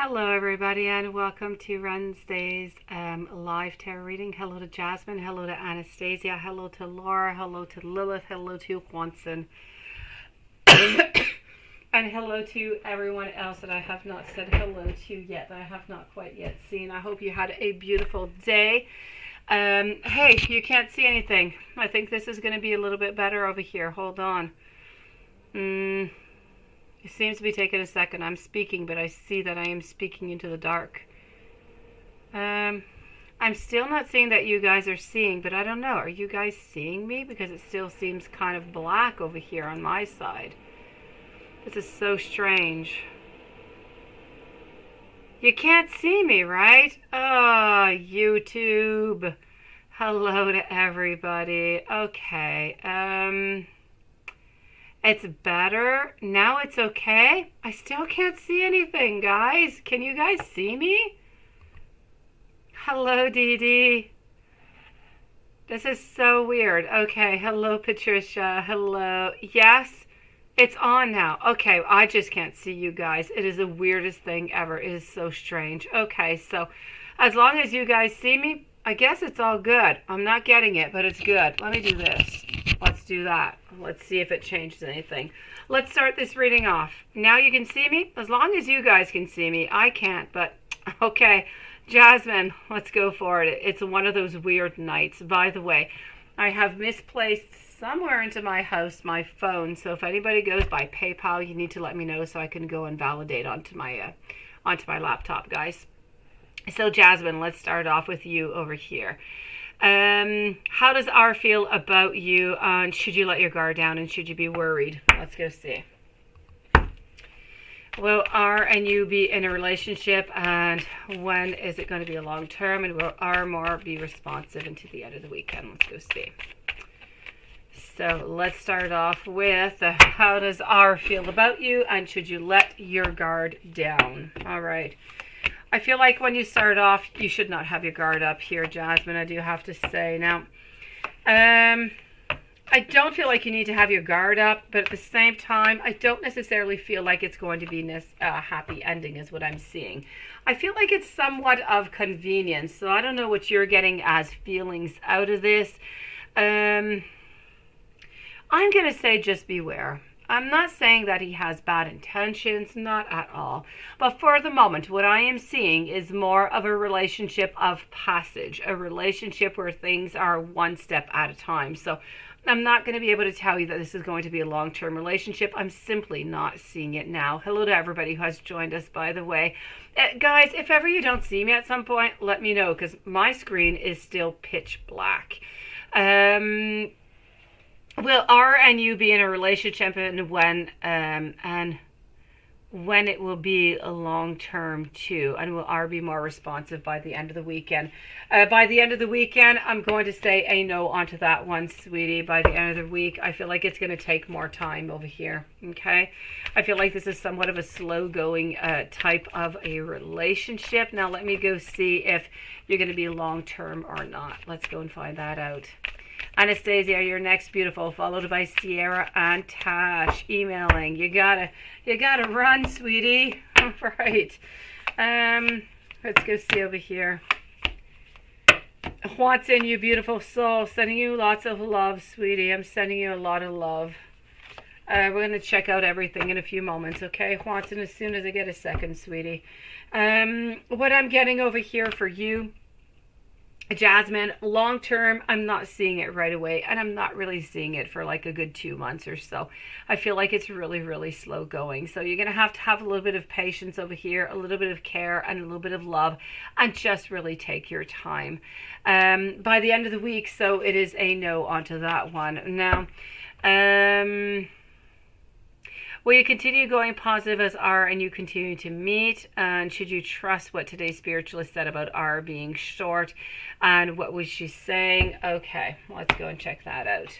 Hello everybody and welcome to Wednesday's live tarot reading. Hello to Jasmine, hello to Anastasia, hello to Laura, hello to Lilith, hello to Juanson, and hello to everyone else that I have not said hello to yet, that I have not quite yet seen. I hope you had a beautiful day. Hey, you can't see anything. I think this is going to be a little bit better over here. Hold on. It seems to be taking a second. I'm speaking, but I see that I am speaking into the dark. I'm still not seeing that you guys are seeing, but I don't know. Are you guys seeing me? Because it still seems kind of black over here on my side. This is so strange. You can't see me, right? Oh, YouTube. Hello to everybody. Okay, it's better. Now it's okay. I still can't see anything, guys. Can you guys see me? Hello, Dee Dee. This is so weird. Okay, hello, Patricia. Hello. Yes, it's on now. Okay, I just can't see you guys. It is the weirdest thing ever. It is so strange. Okay, so as long as you guys see me, I guess it's all good. I'm not getting it, but it's good. Let me do this. Let's do that. Let's see if it changes anything. Let's start this reading off. Now you can see me. As long as you guys can see me, I can't, but okay. Jasmine, let's go for it. It's one of those weird nights. By the way, I have misplaced somewhere into my house my phone, so if anybody goes by PayPal, you need to let me know so I can go and validate onto my laptop, guys. So Jasmine, let's start off with you over here. How does R feel about you? And should you let your guard down and should you be worried? Let's go see. Will R and you be in a relationship, and when is it going to be a long term, and will R more be responsive into the end of the weekend? Let's go see. So let's start off with how does R feel about you, and should you let your guard down? All right. I feel like when you start off, you should not have your guard up here, Jasmine, I do have to say. Now, I don't feel like you need to have your guard up, but at the same time, I don't necessarily feel like it's going to be a happy ending is what I'm seeing. I feel like it's somewhat of convenience, so I don't know what you're getting as feelings out of this. I'm going to say just beware. I'm not saying that he has bad intentions, not at all. But for the moment, what I am seeing is more of a relationship of passage, a relationship where things are one step at a time. So I'm not going to be able to tell you that this is going to be a long-term relationship. I'm simply not seeing it now. Hello to everybody who has joined us, by the way. Guys, if ever you don't see me at some point, let me know, because my screen is still pitch black. Will R and you be in a relationship, and when it will be a long term too, and will R be more responsive by the end of the weekend? By the end of the weekend, I'm going to say a no onto that one, sweetie. By the end of the week, I feel like it's going to take more time over here. Okay, I feel like this is somewhat of a slow going type of a relationship. Now let me go see if you're going to be long term or not. Let's go and find that out. Anastasia, you're next, beautiful, followed by Sierra and Tash emailing. You gotta run, sweetie. All right. Let's go see over here. What's in you, beautiful soul? Sending you lots of love, sweetie. I'm sending you a lot of love. We're gonna check out everything in a few moments, okay? Watson, as soon as I get a second, sweetie. What I'm getting over here for you, Jasmine, long term, I'm not seeing it right away, and I'm not really seeing it for like a good 2 months or so. I feel like it's really, really slow going. So you're going to have a little bit of patience over here, a little bit of care, and a little bit of love, and just really take your time. By the end of the week, so it is a no onto that one. Now, will you continue going positive as R and you continue to meet? And should you trust what today's spiritualist said about R being short? And what was she saying? Okay, let's go and check that out.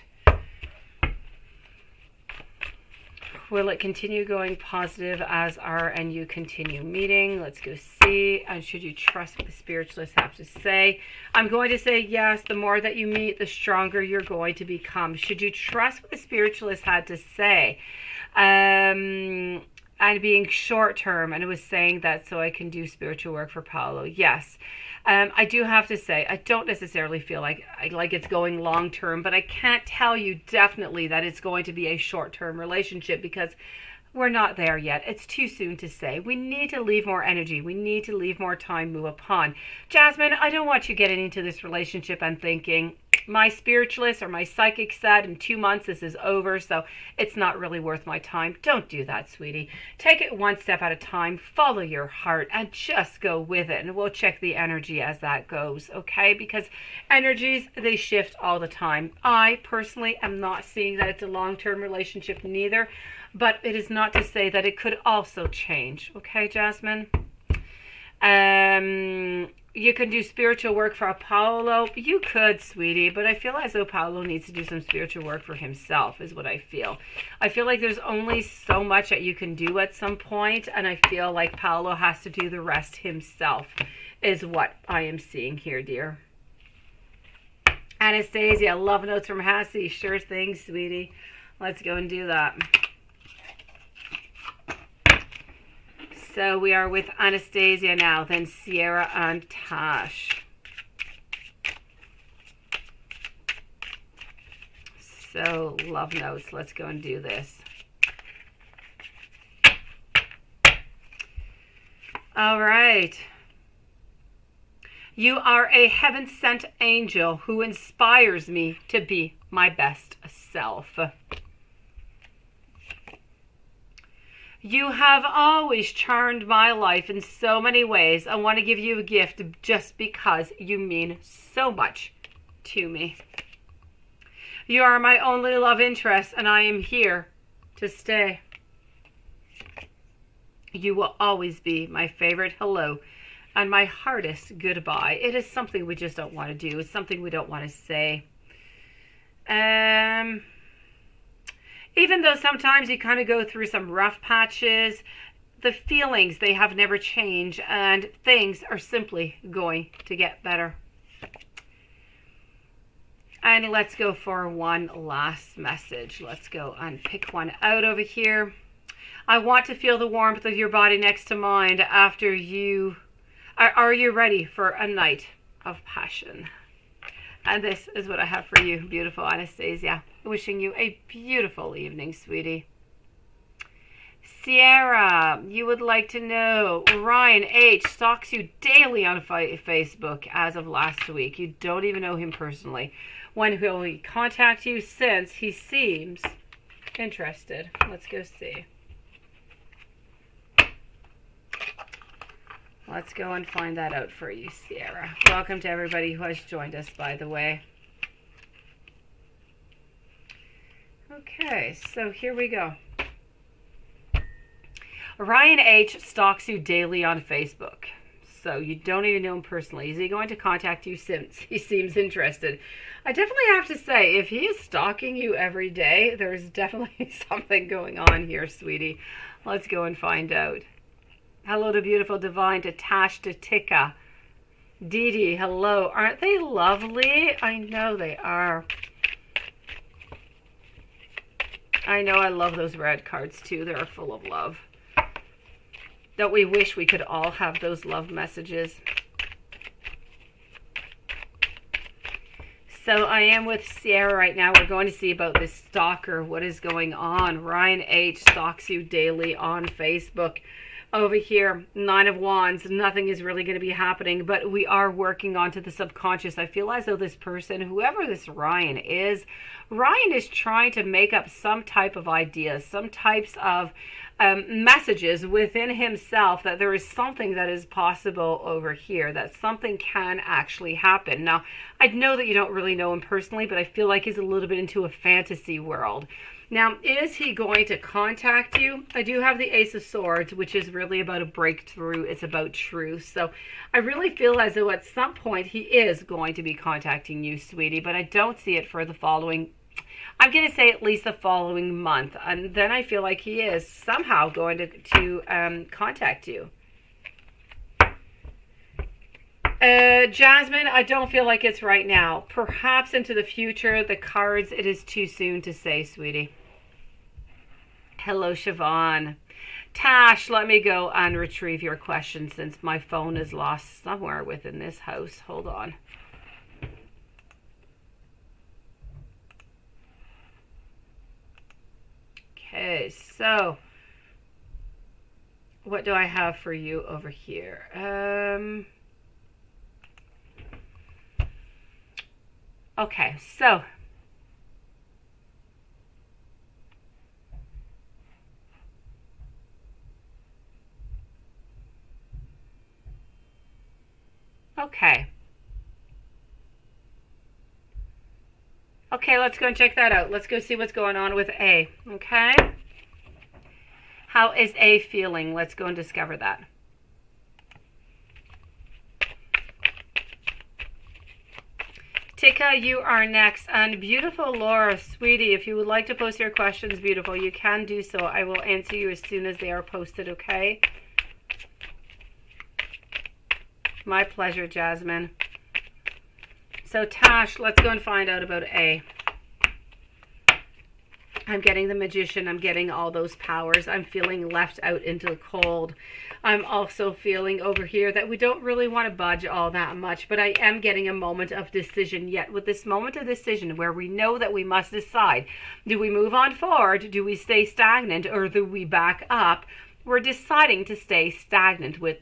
Will it continue going positive as R and you continue meeting? Let's go see. And should you trust what the spiritualists have to say? I'm going to say yes. The more that you meet, the stronger you're going to become. Should you trust what the spiritualists had to say? and being short term, and it was saying that so I can do spiritual work for Paolo. Yes. I do have to say, I don't necessarily feel like it's going long term, but I can't tell you definitely that it's going to be a short term relationship because we're not there yet. It's too soon to say. We need to leave more energy. We need to leave more time move upon. Jasmine, I don't want you getting into this relationship and thinking, my spiritualist or my psychic said in 2 months this is over, so it's not really worth my time. Don't do that, sweetie. Take it one step at a time. Follow your heart and just go with it. And we'll check the energy as that goes, okay? Because energies, they shift all the time. I personally am not seeing that it's a long-term relationship neither, but it is not to say that it could also change, okay, Jasmine? You can do spiritual work for Paolo. You could, sweetie, but I feel as though Paolo needs to do some spiritual work for himself, is what I feel. I feel like there's only so much that you can do at some point, and I feel like Paolo has to do the rest himself, is what I am seeing here, dear. Anastasia, love notes from Hassie. Sure thing, sweetie. Let's go and do that. So we are with Anastasia now, then Sierra and Tash. So, love notes. Let's go and do this. All right. You are a heaven-sent angel who inspires me to be my best self. You have always charmed my life in so many ways. I want to give you a gift just because you mean so much to me. You are my only love interest, and I am here to stay. You will always be my favorite hello and my hardest goodbye. It is something we just don't want to do. It's something we don't want to say. Even though sometimes you kind of go through some rough patches, the feelings, they have never changed, and things are simply going to get better. And let's go for one last message. Let's go and pick one out over here. I want to feel the warmth of your body next to mine after you... Are you ready for a night of passion? And this is what I have for you, beautiful Anastasia. Wishing you a beautiful evening, sweetie. Sierra, you would like to know, Ryan H. stalks you daily on Facebook as of last week. You don't even know him personally. When will he contact you since he seems interested? Let's go see. Let's go and find that out for you, Sierra. Welcome to everybody who has joined us, by the way. Okay, so here we go. Ryan H. stalks you daily on Facebook. So you don't even know him personally. Is he going to contact you since he seems interested? I definitely have to say, if he is stalking you every day, there's definitely something going on here, sweetie. Let's go and find out. Hello to beautiful divine, to Tash, to Tika. Dee Dee, hello. Aren't they lovely? I know they are. I know I love those red cards too. They're full of love. Don't we wish we could all have those love messages? So I am with Sierra right now. We're going to see about this stalker. What is going on? Ryan H. stalks you daily on Facebook. Over here, 9 of Wands, nothing is really going to be happening, but we are working onto the subconscious. I feel as though this person, whoever this Ryan is trying to make up some type of ideas, some types of messages within himself that there is something that is possible over here, that something can actually happen. Now, I know that you don't really know him personally, but I feel like he's a little bit into a fantasy world. Now, is he going to contact you? I do have the Ace of Swords, which is really about a breakthrough. It's about truth. So I really feel as though at some point he is going to be contacting you, sweetie, but I don't see it for the following, I'm going to say at least the following month. And then I feel like he is somehow going to contact you. Jasmine, I don't feel like it's right now. Perhaps into the future, the cards, it is too soon to say, sweetie. Hello, Siobhan. Tash, let me go and retrieve your question since my phone is lost somewhere within this house. Hold on. Okay, so what do I have for you over here? Okay, so okay. Okay, let's go and check that out. Let's go see what's going on with A, okay? How is A feeling? Let's go and discover that. Tika, you are next. And beautiful Laura, sweetie, if you would like to post your questions, beautiful, you can do so. I will answer you as soon as they are posted, okay? My pleasure, Jasmine. So Tash, let's go and find out about A. I'm getting the Magician. I'm getting all those powers. I'm feeling left out into the cold. I'm also feeling over here that we don't really want to budge all that much, but I am getting a moment of decision. Yet with this moment of decision where we know that we must decide, do we move on forward, do we stay stagnant, or do we back up? We're deciding to stay stagnant, with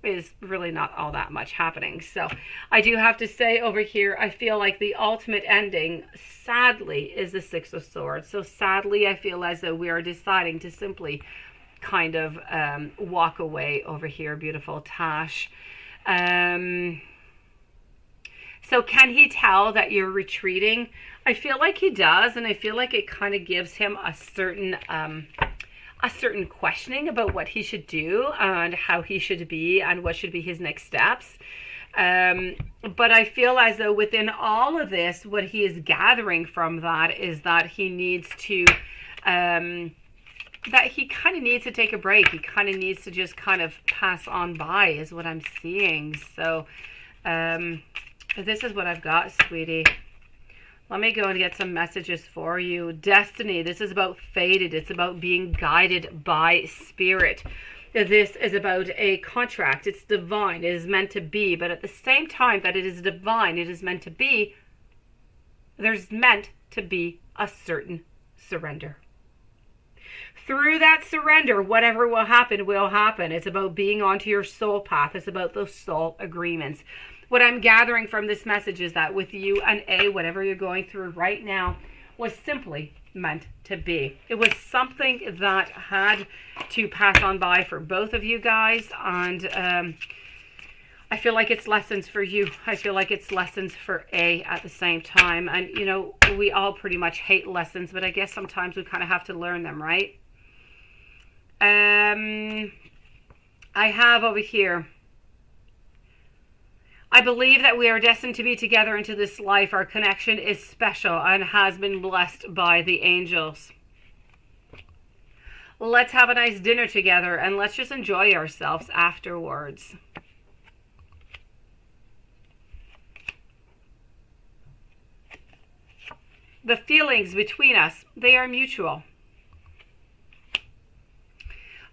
is really not all that much happening. So I do have to say over here, I feel like the ultimate ending, sadly, is the Six of Swords. So sadly, I feel as though we are deciding to simply kind of walk away over here, beautiful Tash. So can he tell that you're retreating? I feel like he does, and I feel like it kind of gives him a certain questioning about what he should do and how he should be and what should be his next steps. But I feel as though within all of this, what he is gathering from that is that he needs to, that he kind of needs to take a break. He kind of needs to just kind of pass on by is what I'm seeing. So this is what I've got, sweetie. Let me go and get some messages for you. Destiny, this is about fated. It's about being guided by spirit. This is about a contract. It's divine. It is meant to be. But at the same time that it is divine, it is meant to be, there's meant to be a certain surrender. Through that surrender, whatever will happen, will happen. It's about being onto your soul path. It's about those soul agreements. What I'm gathering from this message is that with you and A, whatever you're going through right now was simply meant to be. It was something that had to pass on by for both of you guys. And I feel like it's lessons for you. I feel like it's lessons for A at the same time. And, you know, we all pretty much hate lessons, but I guess sometimes we kind of have to learn them, right? I have over here, I believe that we are destined to be together into this life. Our connection is special and has been blessed by the angels. Let's have a nice dinner together and let's just enjoy ourselves afterwards. The feelings between us, they are mutual.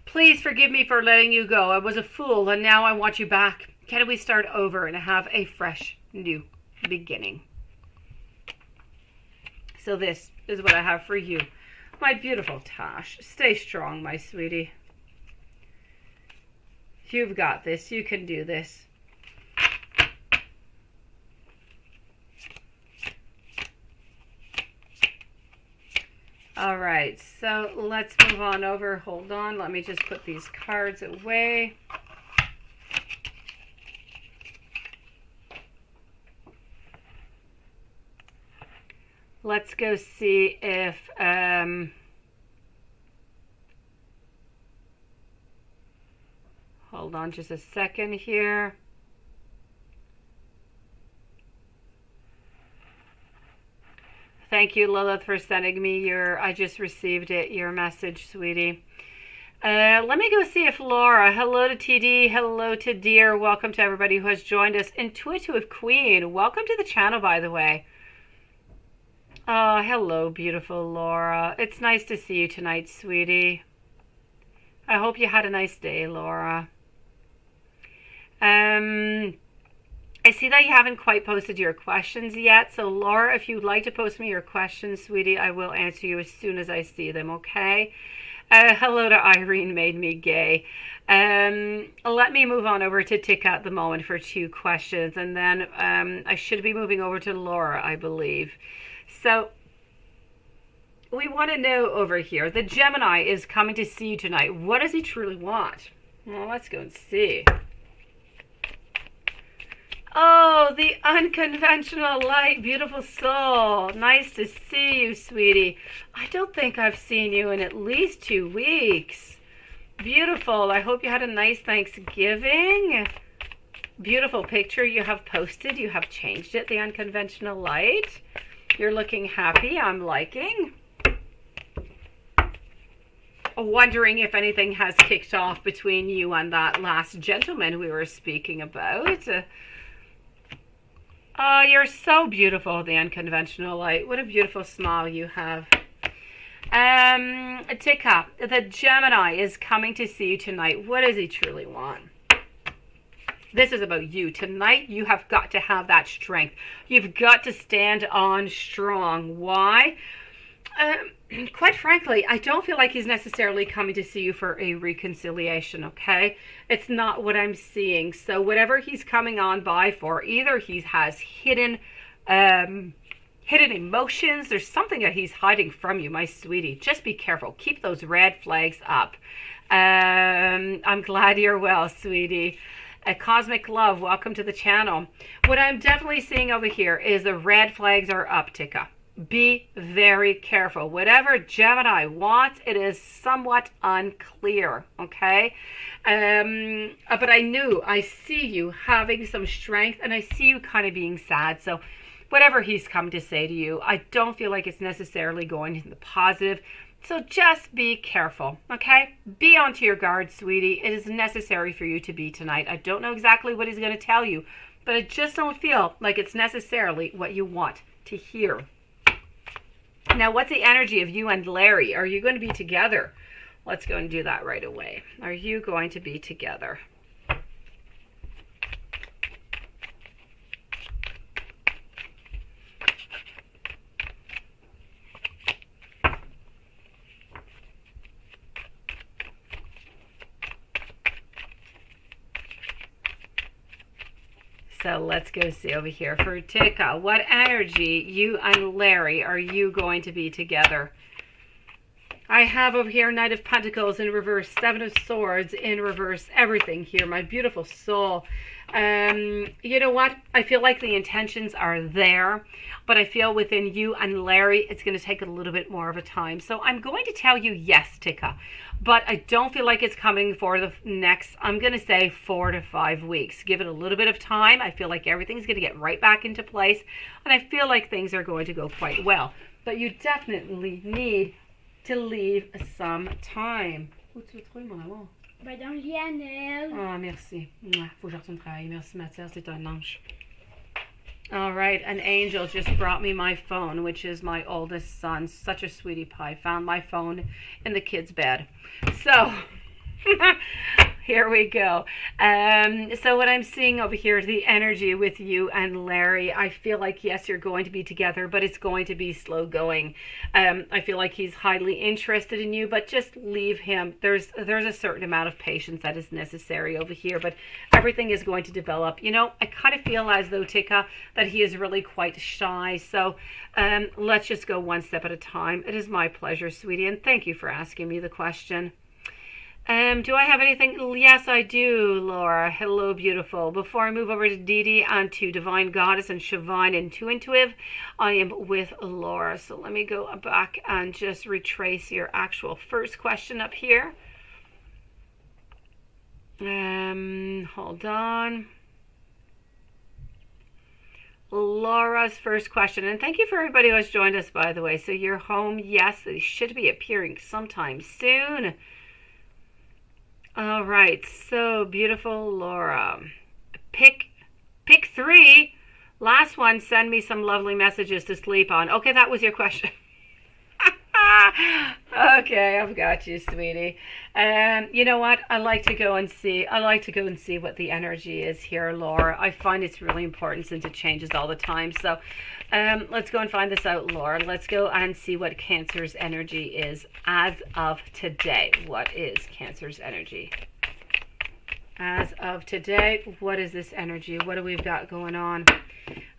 Please forgive me for letting you go. I was a fool and now I want you back. Can we start over and have a fresh new beginning? So this is what I have for you, my beautiful Tash. Stay strong, my sweetie. You've got this. You can do this. All right, so let's move on over. Hold on. Let me just put these cards away. Let's go see if hold on just a second here. Thank you, Lilith, for sending me I just received your message, sweetie. Let me go see if Laura, hello to TD, hello to Dear, welcome to everybody who has joined us. Intuitive Queen, welcome to the channel, by the way. Oh, hello, beautiful Laura. It's nice to see you tonight, sweetie. I hope you had a nice day, Laura. I see that you haven't quite posted your questions yet. So, Laura, if you'd like to post me your questions, sweetie, I will answer you as soon as I see them, okay? Hello to Irene, made me gay. Let me move on over to Tika at the moment for 2 questions, and then I should be moving over to Laura, I believe. So, we want to know over here, the Gemini is coming to see you tonight. What does he truly want? Well, let's go and see. Oh, the unconventional light, beautiful soul. Nice to see you, sweetie. I don't think I've seen you in at least 2 weeks. Beautiful. I hope you had a nice Thanksgiving. Beautiful picture you have posted. You have changed it, the unconventional light. You're looking happy. I'm liking. Wondering if anything has kicked off between you and that last gentleman we were speaking about. Oh, you're so beautiful, the unconventional light. What a beautiful smile you have. Tika, the Gemini is coming to see you tonight. What does he truly want? This is about you. Tonight, you have got to have that strength. You've got to stand on strong. Why? Quite frankly, I don't feel like he's necessarily coming to see you for a reconciliation, okay? It's not what I'm seeing. So whatever he's coming on by for, either he has hidden emotions. There's something that he's hiding from you, my sweetie. Just be careful. Keep those red flags up. I'm glad you're well, sweetie. Cosmic Love, welcome to the channel. What I'm definitely seeing over here is the red flags are up, Tika. Be very careful. Whatever Gemini wants, it is somewhat unclear, okay? But I see you having some strength, and I see you kind of being sad. So whatever he's come to say to you, I don't feel like it's necessarily going in the positive. So just be careful, okay? Be onto your guard, sweetie. It is necessary for you to be tonight. I don't know exactly what he's going to tell you, but I just don't feel like it's necessarily what you want to hear. Now, what's the energy of you and Larry? Are you going to be together? Let's go and do that right away. Are you going to be together? So let's go see over here for Tika. What energy, you and Larry, are you going to be together? I have over here Knight of Pentacles in reverse, 7 of Swords in reverse, everything here, my beautiful soul. You know what? I feel like the intentions are there, but I feel within you and Larry, it's going to take a little bit more of a time. So I'm going to tell you yes, Tika, but I don't feel like it's coming for the next, I'm going to say 4 to 5 weeks. Give it a little bit of time. I feel like everything's going to get right back into place, and I feel like things are going to go quite well. But you definitely need to leave some time. Où tu le trouves, mon amour? Ben dans le Lionel. Ah, merci. Faut que je retourne travailler. Merci, Mathias. C'est un ange. All right. An angel just brought me my phone, which is my oldest son. Such a sweetie pie. Found my phone in the kid's bed. So, here we go. So what I'm seeing over here is the energy with you and Larry. I feel like, yes, you're going to be together, but it's going to be slow going. I feel like he's highly interested in you, but just leave him. There's a certain amount of patience that is necessary over here, but everything is going to develop. You know, I kind of feel as though, Tika, that he is really quite shy. So let's just go one step at a time. It is my pleasure, sweetie, and thank you for asking me the question. Do I have anything? Yes, I do, Laura. Hello, beautiful. Before I move over to Dee and to Divine Goddess and Shavine Intuitive, I am with Laura. So let me go back and just retrace your actual first question up here. Hold on. Laura's first question, and thank you for everybody who has joined us, by the way. So you're home. Yes, they should be appearing sometime soon. All right, so beautiful, Laura. Pick 3. Last one, send me some lovely messages to sleep on. Okay, that was your question. Okay, I've got you, sweetie. You know what? I like to go and see. I like to go and see what the energy is here, Laura. I find it's really important since it changes all the time. So, let's go and find this out, Laura. Let's go and see what Cancer's energy is as of today. What is Cancer's energy? As of today, what is this energy? What do we've got going on?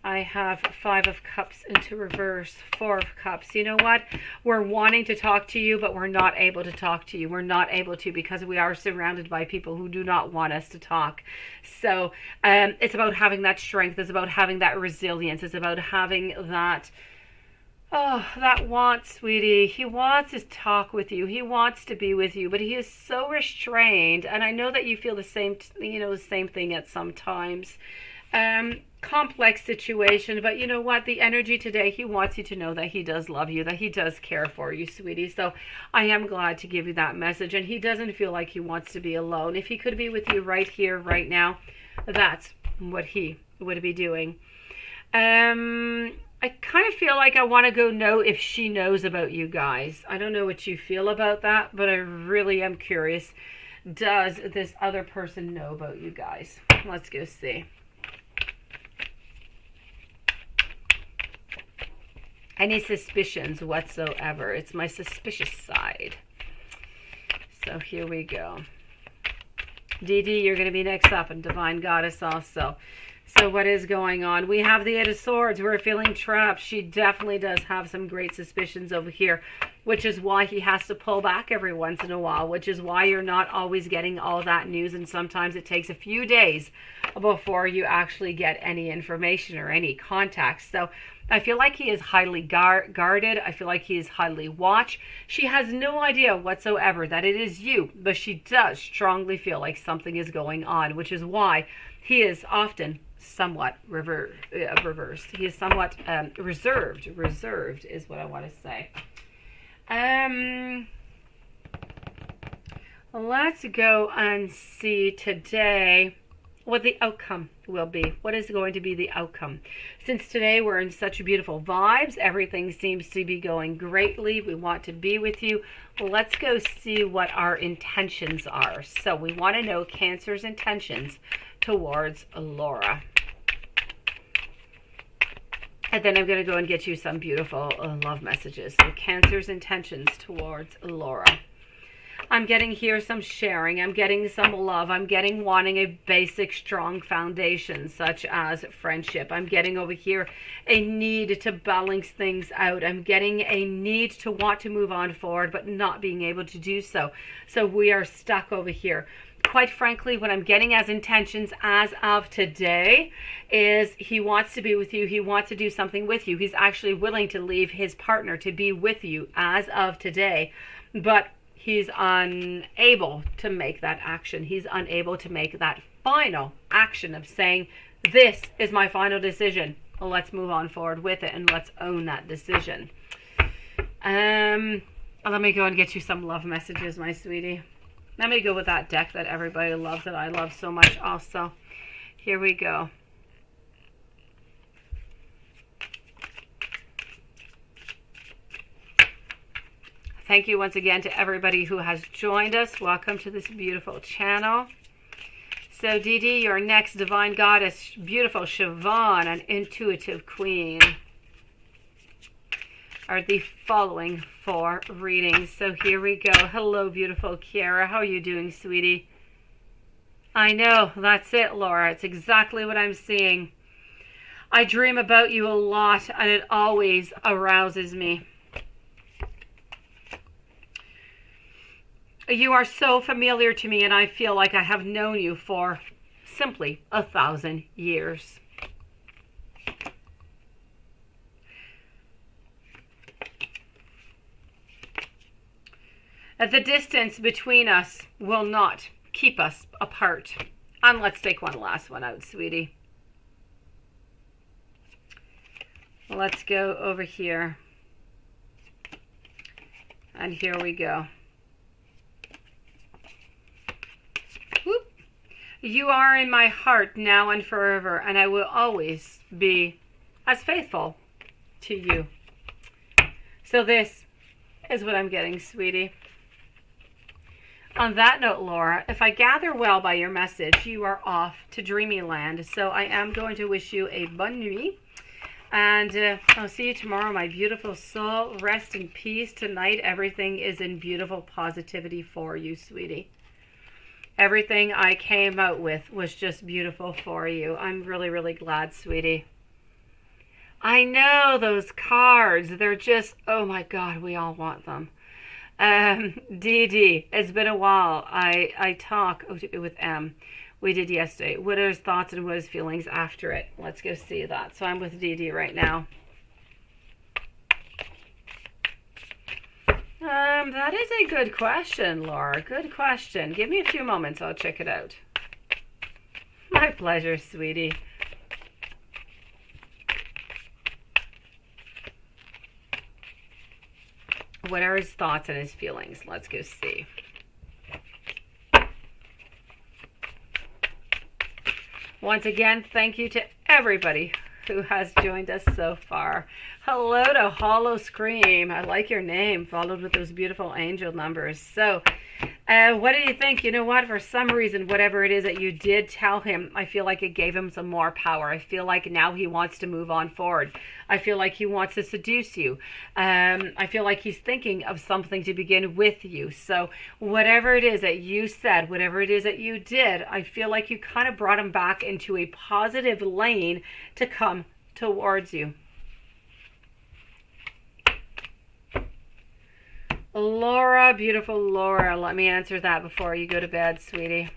I have 5 of Cups into reverse, 4 of Cups. You know what? We're wanting to talk to you, but we're not able to talk to you. We're not able to because we are surrounded by people who do not want us to talk. So it's about having that strength. It's about having that resilience. It's about having that, oh, that want, sweetie. He wants to talk with you. He wants to be with you, but he is so restrained. And I know that you feel the same, the same thing at some times. Complex situation, but you know what? The energy today, he wants you to know that he does love you, that he does care for you, sweetie. So I am glad to give you that message. And he doesn't feel like he wants to be alone. If he could be with you right here, right now, that's what he would be doing. I kind of feel like I want to go know if she knows about you guys. I don't know what you feel about that, but I really am curious. Does this other person know about you guys? Let's go see. Any suspicions whatsoever? It's my suspicious side. So here we go. Dee Dee, you're going to be next up, and Divine Goddess also. So what is going on? We have the 8 of Swords. We're feeling trapped. She definitely does have some great suspicions over here, which is why he has to pull back every once in a while, which is why you're not always getting all that news, and sometimes it takes a few days before you actually get any information or any contact. So I feel like he is highly guarded. I feel like he is highly watched. She has no idea whatsoever that it is you, but she does strongly feel like something is going on, which is why he is often somewhat reversed. He is somewhat reserved. Reserved is what I want to say. Let's go and see today what the outcome will be. What is going to be the outcome? Since today we're in such beautiful vibes, everything seems to be going greatly. We want to be with you. Let's go see what our intentions are. So we want to know Cancer's intentions towards Laura. And then I'm going to go and get you some beautiful love messages. So Cancer's intentions towards Laura. I'm getting here some sharing. I'm getting some love. I'm getting wanting a basic, strong foundation, such as friendship. I'm getting over here a need to balance things out. I'm getting a need to want to move on forward, but not being able to do so. So we are stuck over here. Quite frankly, what I'm getting as intentions as of today is he wants to be with you. He wants to do something with you. He's actually willing to leave his partner to be with you as of today. But he's unable to make that action. He's unable to make that final action of saying, this is my final decision. Well, let's move on forward with it and let's own that decision. Let me go and get you some love messages, my sweetie. Let me go with that deck that everybody loves, that I love so much also. Here we go. Thank you once again to everybody who has joined us. Welcome to this beautiful channel. So Dee Dee, your next Divine Goddess, beautiful Siobhan, an intuitive queen, are the following 4 readings. So here we go. Hello, beautiful Kiara. How are you doing, sweetie? I know, that's it, Laura. It's exactly what I'm seeing. I dream about you a lot, and it always arouses me. You are so familiar to me, and I feel like I have known you for simply 1,000 years. The distance between us will not keep us apart. And let's take one last one out, sweetie. Let's go over here. And here we go. Whoop. You are in my heart now and forever, and I will always be as faithful to you. So this is what I'm getting, sweetie. On that note, Laura, if I gather well by your message, you are off to Dreamyland. So I am going to wish you a bonne nuit. And I'll see you tomorrow, my beautiful soul. Rest in peace tonight. Everything is in beautiful positivity for you, sweetie. Everything I came out with was just beautiful for you. I'm really, really glad, sweetie. I know those cards. They're just, oh my God, we all want them. Dee Dee, it's been a while. I talk with M. We did yesterday. What are his thoughts and what are his feelings after it? Let's go see that. So I'm with Dee Dee right now. That is a good question, Laura. Good question. Give me a few moments. I'll check it out. My pleasure, sweetie. What are his thoughts and his feelings? Let's go see. Once again, thank you to everybody who has joined us so far. Hello to Hollow Scream. I like your name, followed with those beautiful angel numbers. So, what do you think? You know what? For some reason, whatever it is that you did tell him, I feel like it gave him some more power. I feel like now he wants to move on forward. I feel like he wants to seduce you. I feel like he's thinking of something to begin with you. So whatever it is that you said, whatever it is that you did, I feel like you kind of brought him back into a positive lane to come towards you. Laura, beautiful Laura, let me answer that before you go to bed, sweetie.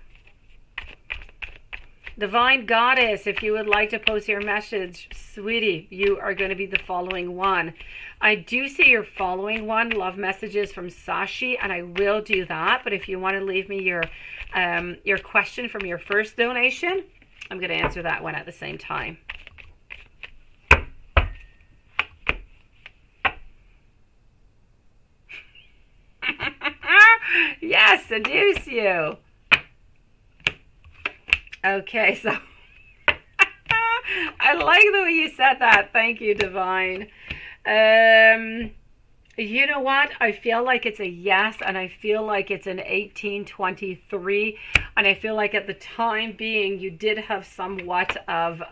Divine Goddess, if you would like to post your message, sweetie, you are going to be the following one. I do see your following one, love messages from Sashi, and I will do that. But if you want to leave me your question from your first donation, I'm going to answer that one at the same time. Yes, seduce you. Okay, so I like the way you said that. Thank you, Divine. You know what? I feel like it's a yes, and I feel like it's an 1823, and I feel like at the time being you did have somewhat of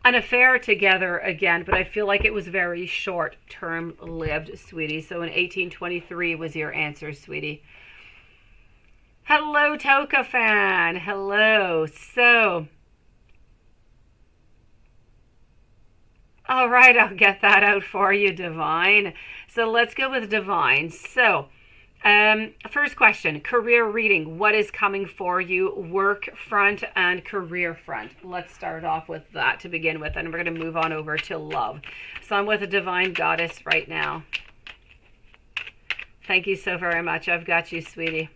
an affair together again, but I feel like it was very short-term lived, sweetie. So in 1823 was your answer, sweetie. Hello, Toka fan. Hello. So, all right, I'll get that out for you, Divine. So let's go with Divine. So, first question, career reading. What is coming for you, work front and career front? Let's start off with that to begin with, and we're going to move on over to love. So I'm with a Divine Goddess right now. Thank you so very much. I've got you, sweetie.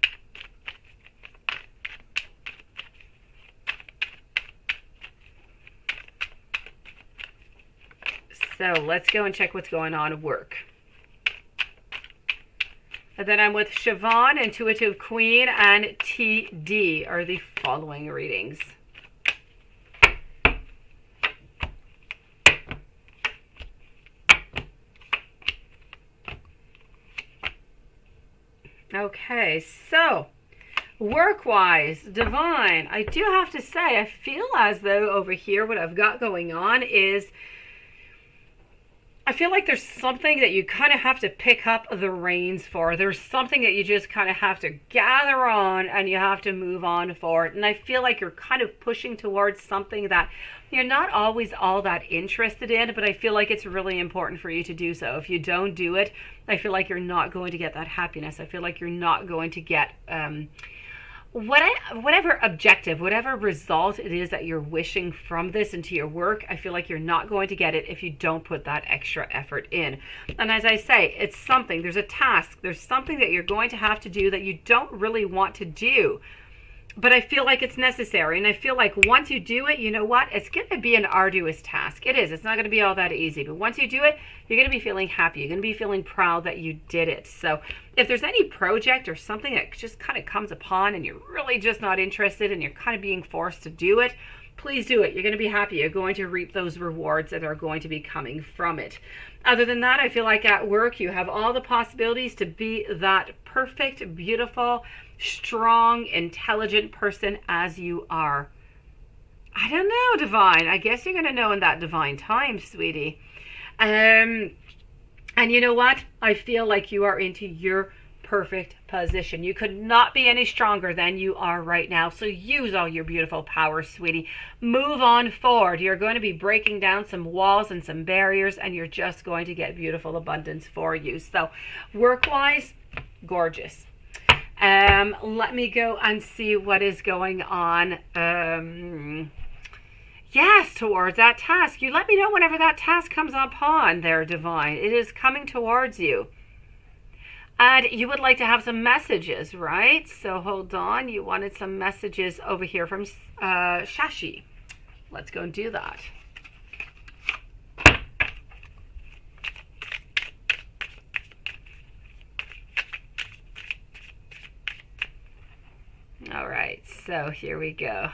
So let's go and check what's going on at work. And then I'm with Siobhan, Intuitive Queen, and TD are the following readings. Okay, so work-wise, Divine, I do have to say, I feel as though over here what I've got going on is I feel like there's something that you kind of have to pick up the reins for. There's something that you just kind of have to gather on and you have to move on for it. And I feel like you're kind of pushing towards something that you're not always all that interested in, but I feel like it's really important for you to do so. If you don't do it, I feel like you're not going to get that happiness. I feel like you're not going to get whatever objective, whatever result it is that you're wishing from this into your work. I feel like you're not going to get it if you don't put that extra effort in. And as I say, it's something, there's a task, there's something that you're going to have to do that you don't really want to do, but I feel like it's necessary. And I feel like once you do it, you know what? It's going to be an arduous task. It is. It's not going to be all that easy. But once you do it, you're going to be feeling happy. You're going to be feeling proud that you did it. So if there's any project or something that just kind of comes upon and you're really just not interested and you're kind of being forced to do it, Please do it. You're going to be happy. You're going to reap those rewards that are going to be coming from it. Other than that, I feel like at work you have all the possibilities to be that perfect, beautiful, strong, intelligent person as you are. I don't know, Divine. I guess you're going to know in that divine time, sweetie. And you know what? I feel like you are into your perfect position. You could not be any stronger than you are right now. So use all your beautiful power, sweetie. Move on forward. You're going to be breaking down some walls and some barriers, and you're just going to get beautiful abundance for you. So work-wise, gorgeous. Let me go and see what is going on. Yes, towards that task. You let me know whenever that task comes upon there, Divine. It is coming towards you. And you would like to have some messages, right? So hold on. You wanted some messages over here from Shashi. Let's go and do that. All right. So here we go.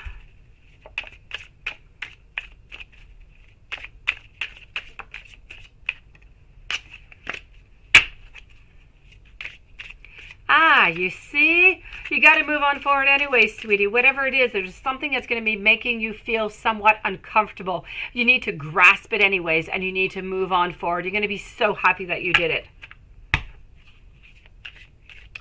You see? You got to move on forward anyway, sweetie. Whatever it is, there's something that's going to be making you feel somewhat uncomfortable. You need to grasp it anyways, and you need to move on forward. You're going to be so happy that you did it.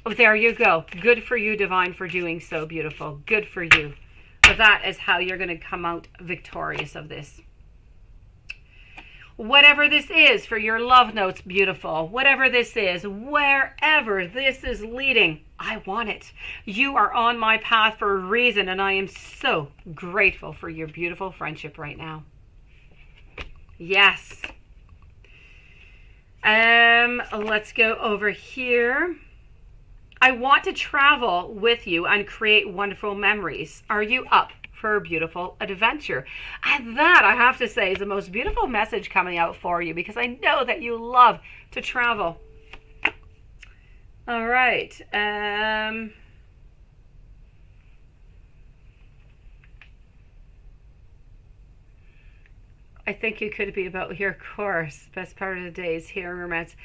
Oh, there you go. Good for you, Divine, for doing so, beautiful. Good for you. But that is how you're going to come out victorious of this. Whatever this is for your love notes, beautiful. Whatever this is, wherever this is leading, I want it. You are on my path for a reason, and I am so grateful for your beautiful friendship right now. Yes. Let's go over here. I want to travel with you and create wonderful memories. Are you up for a beautiful adventure? And that, I have to say, is the most beautiful message coming out for you, because I know that you love to travel. All right. I think you could be about your course. Best part of the day is here, romance.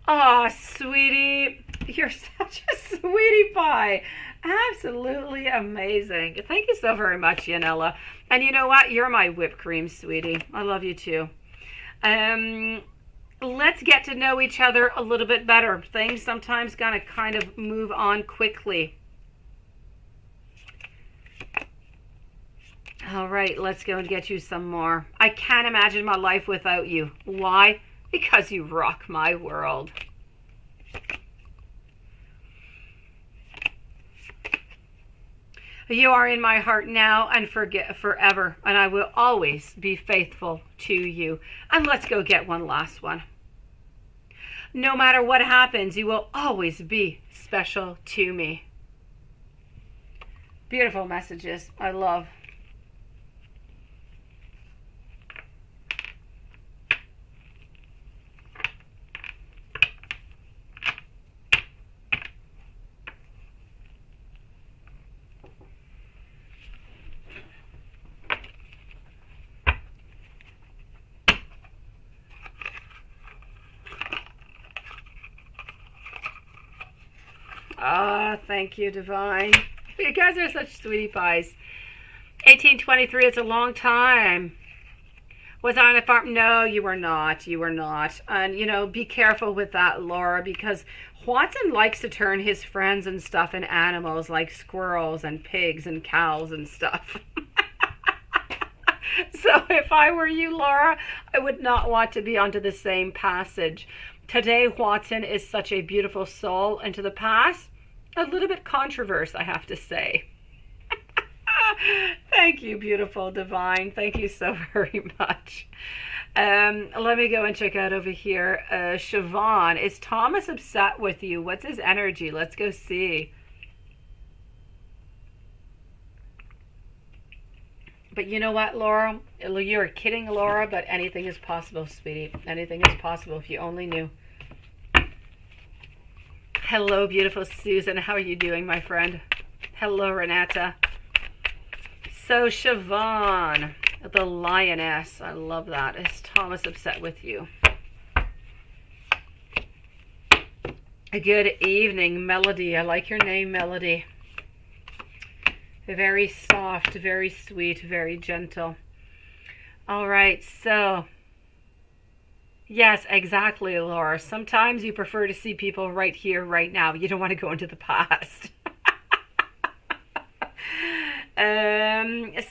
Oh, sweetie, you're such a sweetie pie. Absolutely amazing. Thank you so very much, Yanela. And you know what? You're my whipped cream, sweetie. I love you too. Let's get to know each other a little bit better. Things sometimes gonna kind of move on quickly. All right, let's go and get you some more. I can't imagine my life without you. Why? Because you rock my world. You are in my heart now and forever, and I will always be faithful to you. And let's go get one last one. No matter what happens, you will always be special to me. Beautiful messages. I love. Thank you, Divine. You guys are such sweetie pies. 1823, it's a long time. Was I on a farm? No, you were not. You were not. And, you know, be careful with that, Laura, because Watson likes to turn his friends and stuff into animals like squirrels and pigs and cows and stuff. So if I were you, Laura, I would not want to be onto the same passage. Today, Watson is such a beautiful soul into the past. A little bit controversial, I have to say. Thank you, beautiful Divine. Thank you so very much. Let me go and check out over here. Siobhan, is Thomas upset with you? What's his energy? Let's go see. But you know what, Laura? You're kidding, Laura, but anything is possible, sweetie. Anything is possible if you only knew. Hello, beautiful Susan. How are you doing, my friend? Hello, Renata. So Siobhan, the lioness, I love that. Is Thomas upset with you? Good evening, Melody. I like your name, Melody. Very soft, very sweet, very gentle. All right, so yes, exactly, Laura. Sometimes you prefer to see people right here, right now. You don't want to go into the past.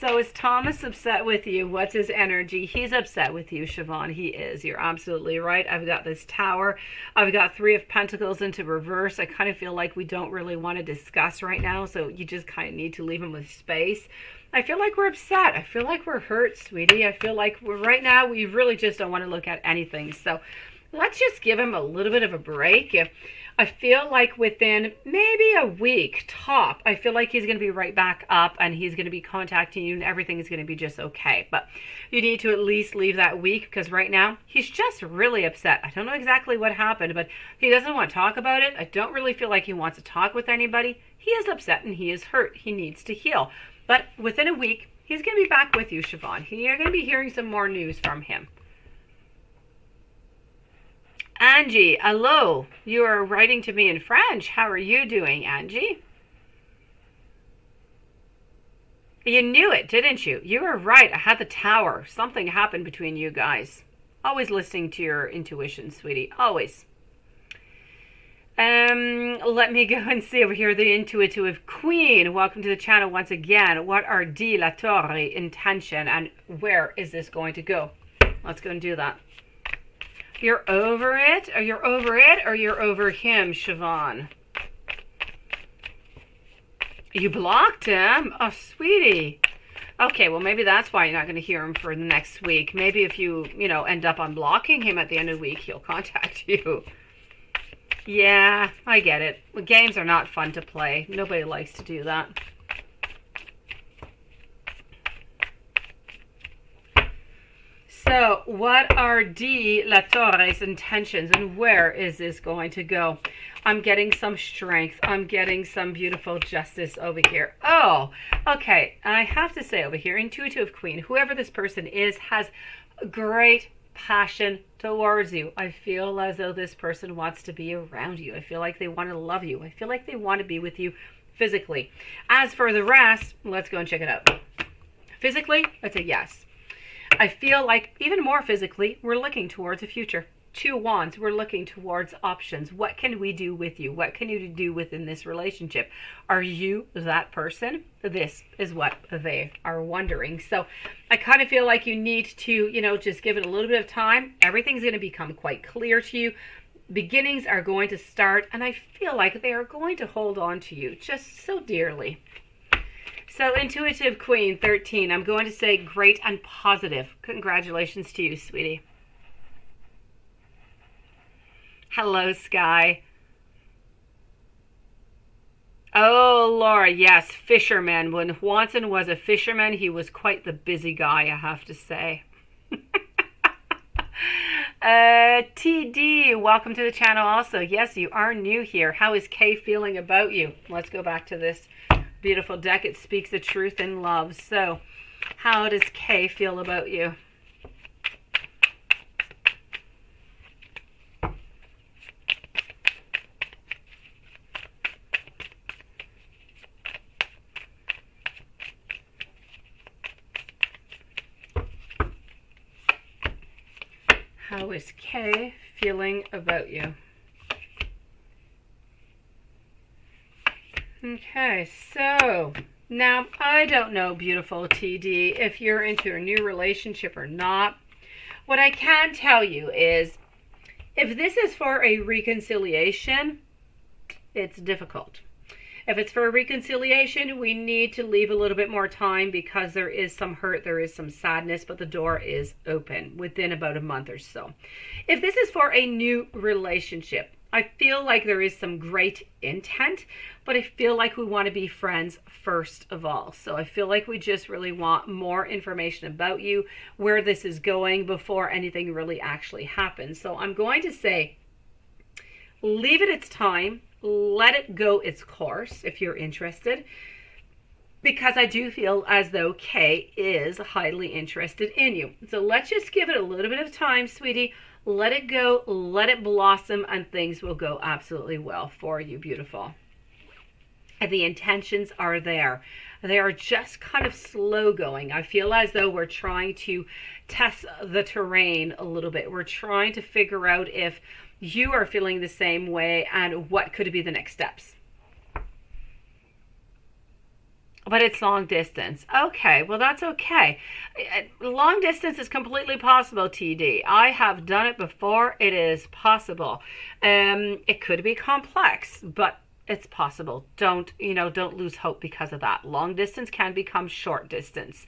So is Thomas upset with you? What's his energy? He's upset with you, Siobhan. He is. You're absolutely right. I've got this tower. I've got 3 of Pentacles into reverse. I kind of feel like we don't really want to discuss right now, so you just kind of need to leave him with space. I feel like we're upset. I feel like we're hurt, sweetie. I feel like right now we really just don't want to look at anything. So let's just give him a little bit of a break. I feel like within maybe a week top, I feel like he's going to be right back up and he's going to be contacting you and everything is going to be just okay. But you need to at least leave that week because right now he's just really upset. I don't know exactly what happened, but he doesn't want to talk about it. I don't really feel like he wants to talk with anybody. He is upset and he is hurt. He needs to heal. But within a week, he's going to be back with you, Siobhan. You're going to be hearing some more news from him. Angie, hello. You are writing to me in French. How are you doing, Angie? You knew it, didn't you? You were right. I had the tower. Something happened between you guys. Always listening to your intuition, sweetie. Always. Let me go and see over here. The intuitive queen. Welcome to the channel once again. What are la torre intention and where is this going to go? Let's go and do that. You're over it? Or you're over it? Or you're over him, Siobhan? You blocked him? Oh, sweetie. Okay, well, maybe that's why you're not going to hear him for the next week. Maybe if you end up unblocking him at the end of the week, he'll contact you. Yeah, I get it. Games are not fun to play. Nobody likes to do that. So, what are La Torre's intentions and where is this going to go? I'm getting some strength. I'm getting some beautiful justice over here. Oh, okay. I have to say over here, intuitive queen, whoever this person is has great passion towards you. I feel as though this person wants to be around you. I feel like they want to love you. I feel like they want to be with you physically. As for the rest, let's go and check it out. Physically, it's a yes. I feel like even more physically, we're looking towards a future. 2 wands, we're looking towards options. What can we do with you? What can you do within this relationship? Are you that person? This is what they are wondering. So I kind of feel like you need to, just give it a little bit of time. Everything's going to become quite clear to you. Beginnings are going to start, and I feel like they are going to hold on to you just so dearly. So, Intuitive Queen 13, I'm going to say great and positive. Congratulations to you, sweetie. Hello, Sky. Oh, Laura, yes, fisherman. When Watson was a fisherman, he was quite the busy guy, I have to say. TD, welcome to the channel also. Yes, you are new here. How is Kay feeling about you? Let's go back to this beautiful deck. It speaks the truth in love. So, how does Kay feel about you? How is Kay feeling about you? Okay, so now I don't know, beautiful TD, if you're into a new relationship or not. What I can tell you is if this is for a reconciliation, it's difficult. If it's for a reconciliation, we need to leave a little bit more time because there is some hurt, there is some sadness, but the door is open within about a month or so. If this is for a new relationship, I feel like there is some great intent, but I feel like we want to be friends first of all. So I feel like we just really want more information about you, where this is going before anything really actually happens. So I'm going to say, leave it its time. Let it go its course if you're interested. because I do feel as though Kay is highly interested in you. So let's just give it a little bit of time, sweetie. Let it go, let it blossom, and things will go absolutely well for you, beautiful. And the intentions are there. They are just kind of slow going. I feel as though we're trying to test the terrain a little bit. We're trying to figure out if you are feeling the same way and what could be the next steps. But it's long distance. Okay, well, that's okay. Long distance is completely possible, TD. I have done it before. It is possible. It could be complex, but it's possible. Don't lose hope because of that. Long distance can become short distance.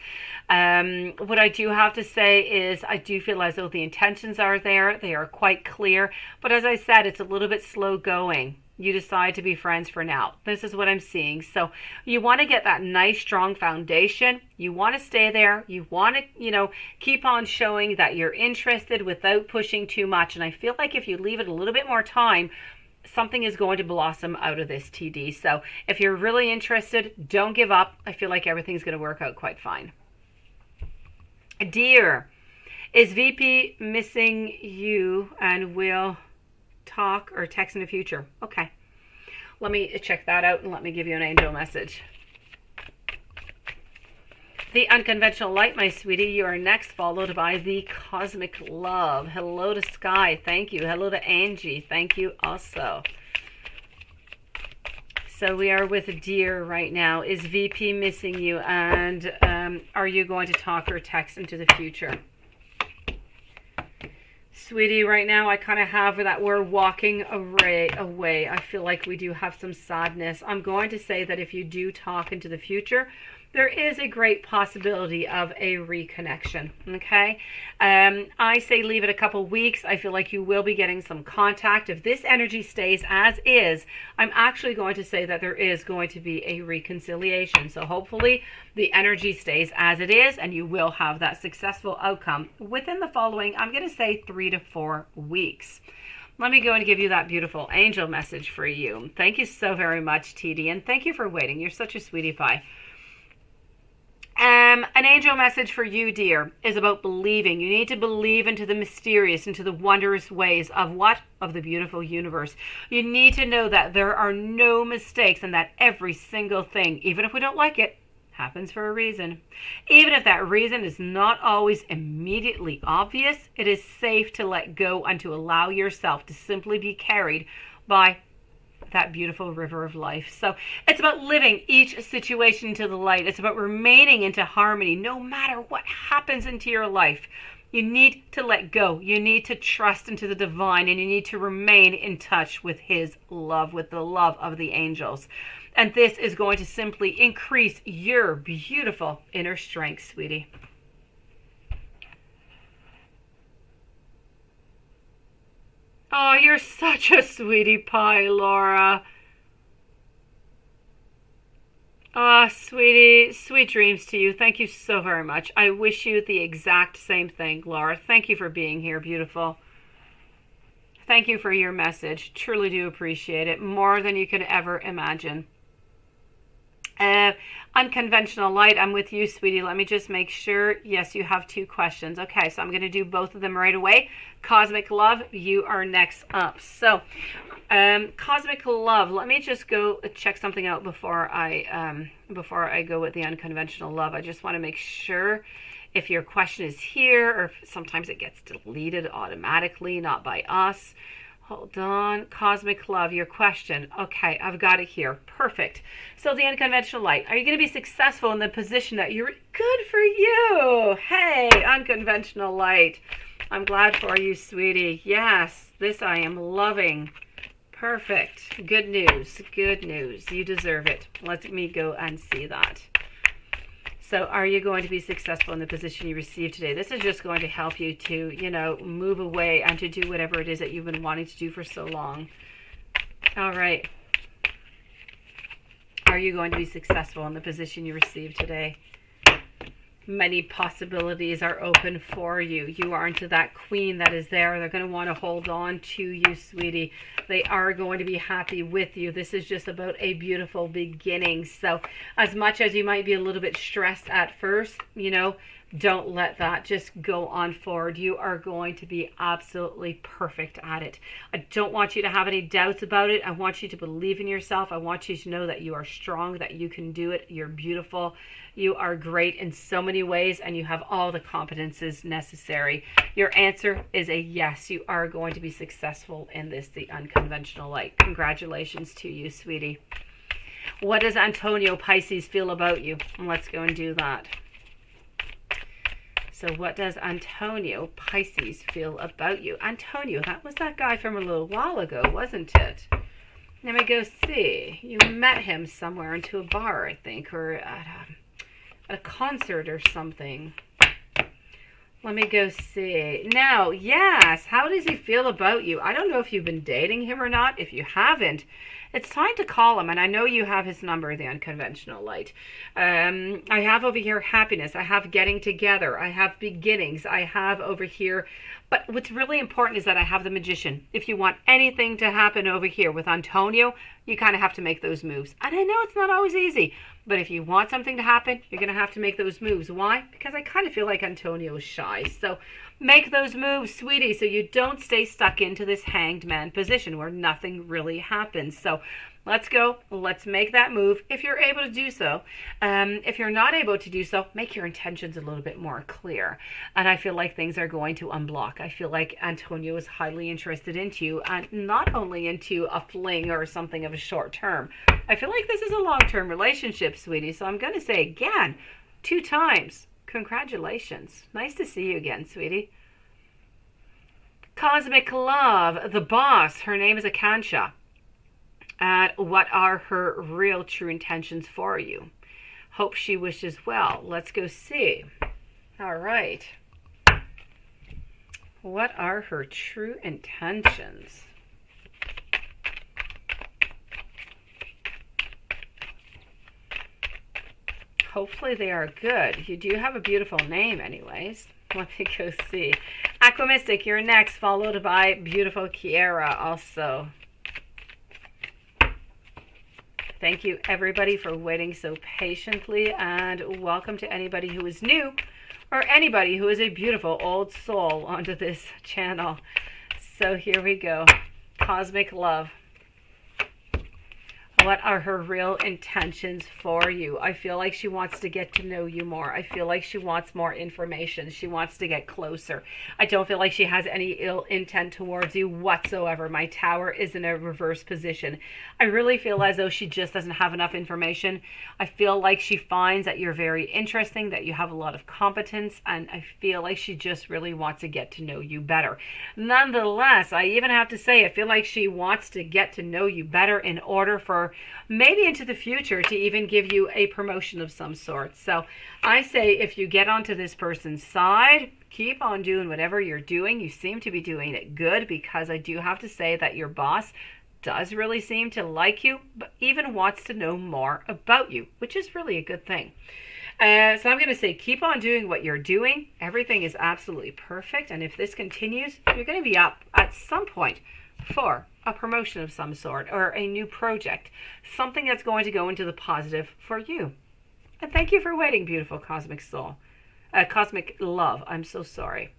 What I do have to say is I do feel as though the intentions are there. They are quite clear. But as I said, it's a little bit slow going. You decide to be friends for now. This is what I'm seeing. So you want to get that nice, strong foundation. You want to stay there. You want to, keep on showing that you're interested without pushing too much. And I feel like if you leave it a little bit more time, something is going to blossom out of this, TD. So if you're really interested, don't give up. I feel like everything's going to work out quite fine. Dear, is VP missing you and will talk or text in the future? Okay, let me check that out and let me give you an angel message. The unconventional light, my sweetie, you are next, followed by the cosmic love. Hello to Sky, thank you. Hello to Angie, thank you also. So we are with Dear right now. Is VP missing you, and are you going to talk or text into the future? Sweetie, right now I kind of have that we're walking away. I feel like we do have some sadness. I'm going to say that if you do talk into the future, there is a great possibility of a reconnection, okay? I say leave it a couple weeks. I feel like you will be getting some contact. If this energy stays as is, I'm actually going to say that there is going to be a reconciliation. So hopefully the energy stays as it is and you will have that successful outcome within the following, I'm going to say 3 to 4 weeks. Let me go and give you that beautiful angel message for you. Thank you so very much, TD, and thank you for waiting. You're such a sweetie pie. An angel message for you, dear, is about believing. You need to believe into the mysterious, into the wondrous ways of what? Of the beautiful universe. You need to know that there are no mistakes and that every single thing, even if we don't like it, happens for a reason. Even if that reason is not always immediately obvious, it is safe to let go and to allow yourself to simply be carried by that beautiful river of life. So it's about living each situation to the light. It's about remaining into harmony no matter what happens into your life. You need to let go. You need to trust into the divine, and you need to remain in touch with his love, with the love of the angels. And this is going to simply increase your beautiful inner strength, sweetie. Oh, you're such a sweetie pie, Laura. Ah, sweetie, sweet dreams to you. Thank you so very much. I wish you the exact same thing, Laura. Thank you for being here, beautiful. Thank you for your message. Truly do appreciate it. More than you could ever imagine. Unconventional light, I'm with you, sweetie. Let me just make sure. Yes, you have 2 questions. Okay, so I'm going to do both of them right away. Cosmic love, you are next up. So, cosmic love, let me just go check something out before I go with the unconventional love. I just want to make sure if your question is here, or if sometimes it gets deleted automatically, not by us. Hold on. Cosmic love, your question. Okay, I've got it here. Perfect. So the unconventional light. Are you going to be successful in the position that you're... Good for you. Hey, unconventional light. I'm glad for you, sweetie. Yes, this I am loving. Perfect. Good news. Good news. You deserve it. Let me go and see that. So are you going to be successful in the position you receive today? This is just going to help you to, move away and to do whatever it is that you've been wanting to do for so long. All right. Are you going to be successful in the position you receive today? Many possibilities are open for you. You are into that queen that is there. They're going to want to hold on to you, sweetie. They are going to be happy with you. This is just about a beautiful beginning. So as much as you might be a little bit stressed at first, don't let that just go on forward. You are going to be absolutely perfect at it. I don't want you to have any doubts about it. I want you to believe in yourself. I want you to know that you are strong, that you can do it. You're beautiful. You are great in so many ways, and you have all the competences necessary. Your answer is a yes. You are going to be successful in this, the unconventional light. Congratulations to you, sweetie. What does Antonio Pisces feel about you? Let's go and do that. So what does Antonio Pisces feel about you? Antonio, that was that guy from a little while ago, wasn't it? Let me go see. You met him somewhere into a bar, I think, or at a concert or something. Let me go see. Now, yes, how does he feel about you? I don't know if you've been dating him or not. If you haven't, it's time to call him. And I know you have his number, the unconventional light. I have over here happiness. I have getting together. I have beginnings. I have over here. But what's really important is that I have the magician. If you want anything to happen over here with Antonio, you kind of have to make those moves. And I know it's not always easy. But if you want something to happen, you're going to have to make those moves. Why? Because I kind of feel like Antonio is shy. So make those moves, sweetie, so you don't stay stuck into this hanged man position where nothing really happens. So let's go. Let's make that move if you're able to do so. If you're not able to do so, make your intentions a little bit more clear. And I feel like things are going to unblock. I feel like Antonio is highly interested into you, and not only into a fling or something of a short term. I feel like this is a long-term relationship, sweetie. So I'm going to say again, 2 times. Congratulations. Nice to see you again, sweetie. Cosmic Love, the boss. Her name is Akansha. And what are her real true intentions for you? Hope she wishes well. Let's go see. All right. What are her true intentions? Hopefully they are good. You do have a beautiful name anyways. Let me go see. Aquamystic, you're next, followed by beautiful Kiera also. Thank you everybody for waiting so patiently, and welcome to anybody who is new or anybody who is a beautiful old soul onto this channel. So here we go. Cosmic Love. What are her real intentions for you? I feel like she wants to get to know you more. I feel like she wants more information. She wants to get closer. I don't feel like she has any ill intent towards you whatsoever. My tower is in a reverse position. I really feel as though she just doesn't have enough information. I feel like she finds that you're very interesting, that you have a lot of competence, and I feel like she just really wants to get to know you better. Nonetheless, I even have to say, I feel like she wants to get to know you better in order for maybe into the future to even give you a promotion of some sort. So I say if you get onto this person's side, keep on doing whatever you're doing. You seem to be doing it good, because I do have to say that your boss does really seem to like you, but even wants to know more about you, which is really a good thing. So I'm going to say keep on doing what you're doing. Everything is absolutely perfect. And if this continues, you're going to be up at some point for a promotion of some sort or a new project, something that's going to go into the positive for you. And thank you for waiting, beautiful Cosmic Soul. Cosmic Love, I'm so sorry.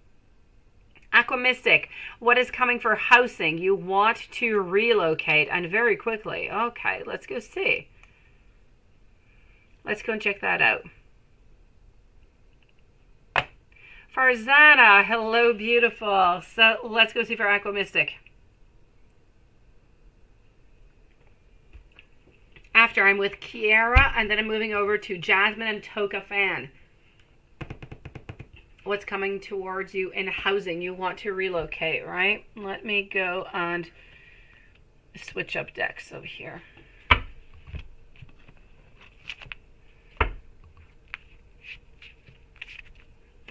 Aquamystic, what is coming for housing? You want to relocate, and very quickly. Okay, let's go see. Let's go and check that out. Farzana, hello, beautiful. So let's go see for Aquamystic. After I'm with Kiera, and then I'm moving over to Jasmine and Toka Fan. What's coming towards you in housing? You want to relocate, right? Let me go and switch up decks over here.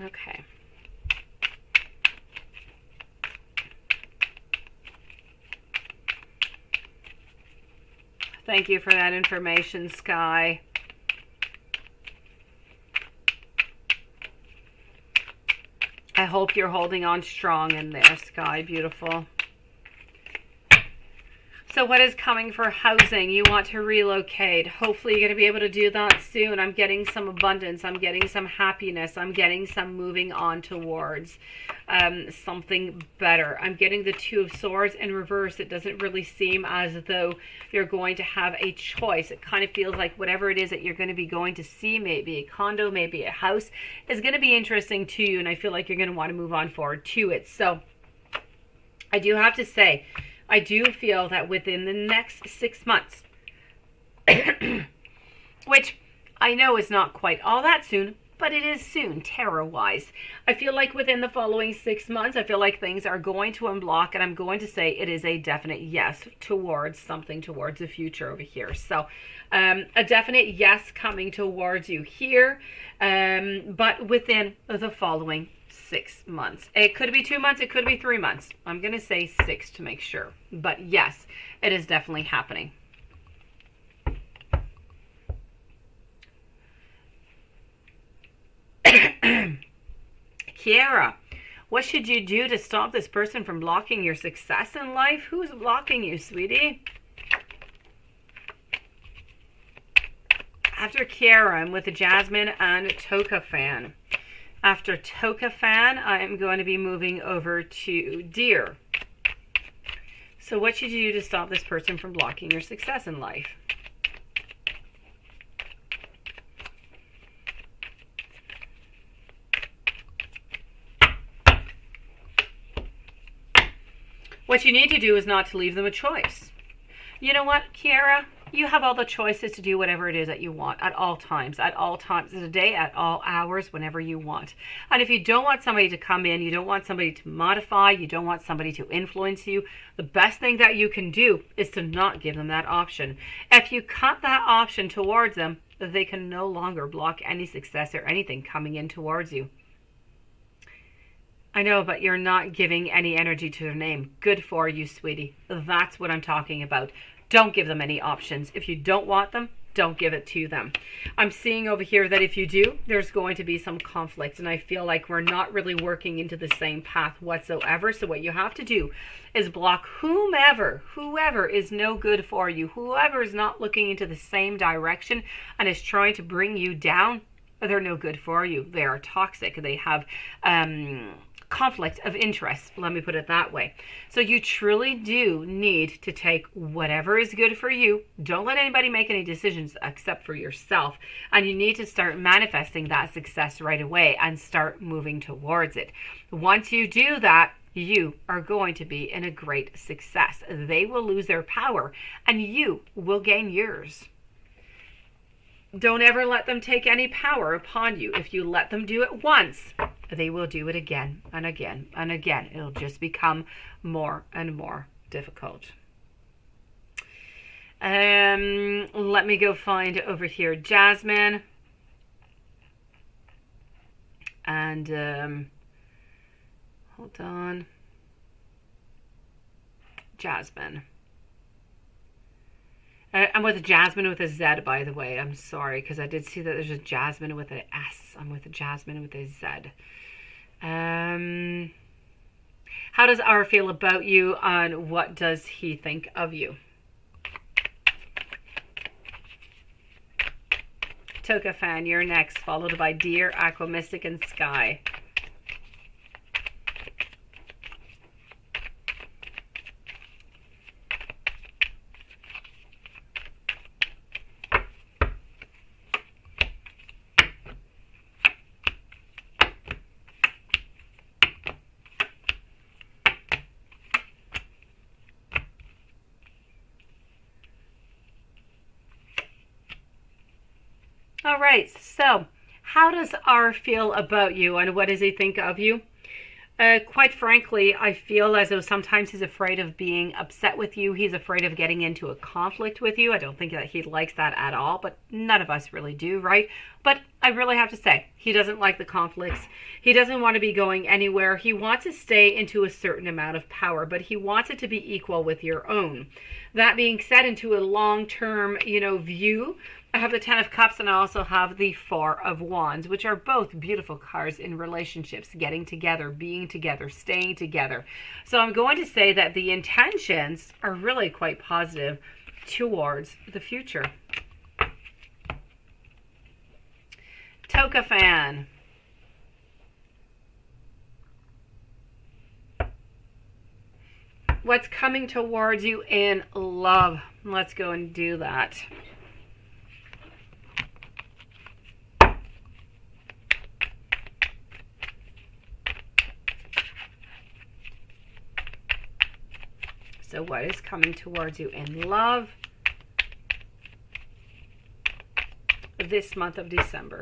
Okay. Thank you for that information, Sky. hope you're holding on strong in there, Sky. Beautiful. So what is coming for housing? You want to relocate. Hopefully you're going to be able to do that soon. I'm getting some abundance. I'm getting some happiness. I'm getting some moving on towards something better. I'm getting the Two of Swords in reverse. It doesn't really seem as though you're going to have a choice. It kind of feels like whatever it is that you're going to be going to see, maybe a condo, maybe a house, is going to be interesting to you. And I feel like you're going to want to move on forward to it. So I do have to say, I do feel that within the next 6 months, which I know is not quite all that soon, but it is soon, tarot-wise. I feel like within the following 6 months, I feel like things are going to unblock, and I'm going to say it is a definite yes towards something, towards the future over here. So a definite yes coming towards you here, but within the following 6 months. It could be 2 months, it could be 3 months. I'm going to say 6 to make sure. But yes, it is definitely happening. Kiara, what should you do to stop this person from blocking your success in life? Who's blocking you, sweetie? After Kiara, I'm with the Jasmine and Tokafan. After Tokafan, I'm going to be moving over to Deer. So what should you do to stop this person from blocking your success in life? What you need to do is not to leave them a choice. You know what, Kiara? You have all the choices to do whatever it is that you want at all times of the day, at all hours, whenever you want. And if you don't want somebody to come in, you don't want somebody to modify, you don't want somebody to influence you, the best thing that you can do is to not give them that option. If you cut that option towards them, they can no longer block any success or anything coming in towards you. I know, but you're not giving any energy to their name. Good for you, sweetie. That's what I'm talking about. Don't give them any options. If you don't want them, don't give it to them. I'm seeing over here that if you do, there's going to be some conflict, and I feel like we're not really working into the same path whatsoever. So what you have to do is block whoever is no good for you, whoever is not looking into the same direction and is trying to bring you down. They're no good for you. They are toxic. They have conflict of interest, let me put it that way. So you truly do need to take whatever is good for you. Don't let anybody make any decisions except for yourself. And you need to start manifesting that success right away and start moving towards it. Once you do that, you are going to be in a great success. They will lose their power and you will gain yours. Don't ever let them take any power upon you. If you let them do it once, they will do it again and again and again. It'll just become more and more difficult. Let me go find over here Jasmine. And hold on. Jasmine. I'm with a Jasmine with a Z, by the way. I'm sorry, because I did see that there's a Jasmine with an S. I'm with a Jasmine with a Z. How does R feel about you, and what does he think of you? Tokafan, you're next, followed by Deer, Aqua Mystic, and Sky. All right, so how does R feel about you, and what does he think of you? Quite frankly, I feel as though sometimes he's afraid of being upset with you. He's afraid of getting into a conflict with you. I don't think that he likes that at all, but none of us really do, right? But I really have to say, he doesn't like the conflicts. He doesn't want to be going anywhere. He wants to stay into a certain amount of power, but he wants it to be equal with your own. That being said, into a long-term, view, I have the Ten of Cups and I also have the Four of Wands, which are both beautiful cards in relationships, getting together, being together, staying together. So I'm going to say that the intentions are really quite positive towards the future. Toka fan. What's coming towards you in love? Let's go and do that. So what is coming towards you in love this month of December?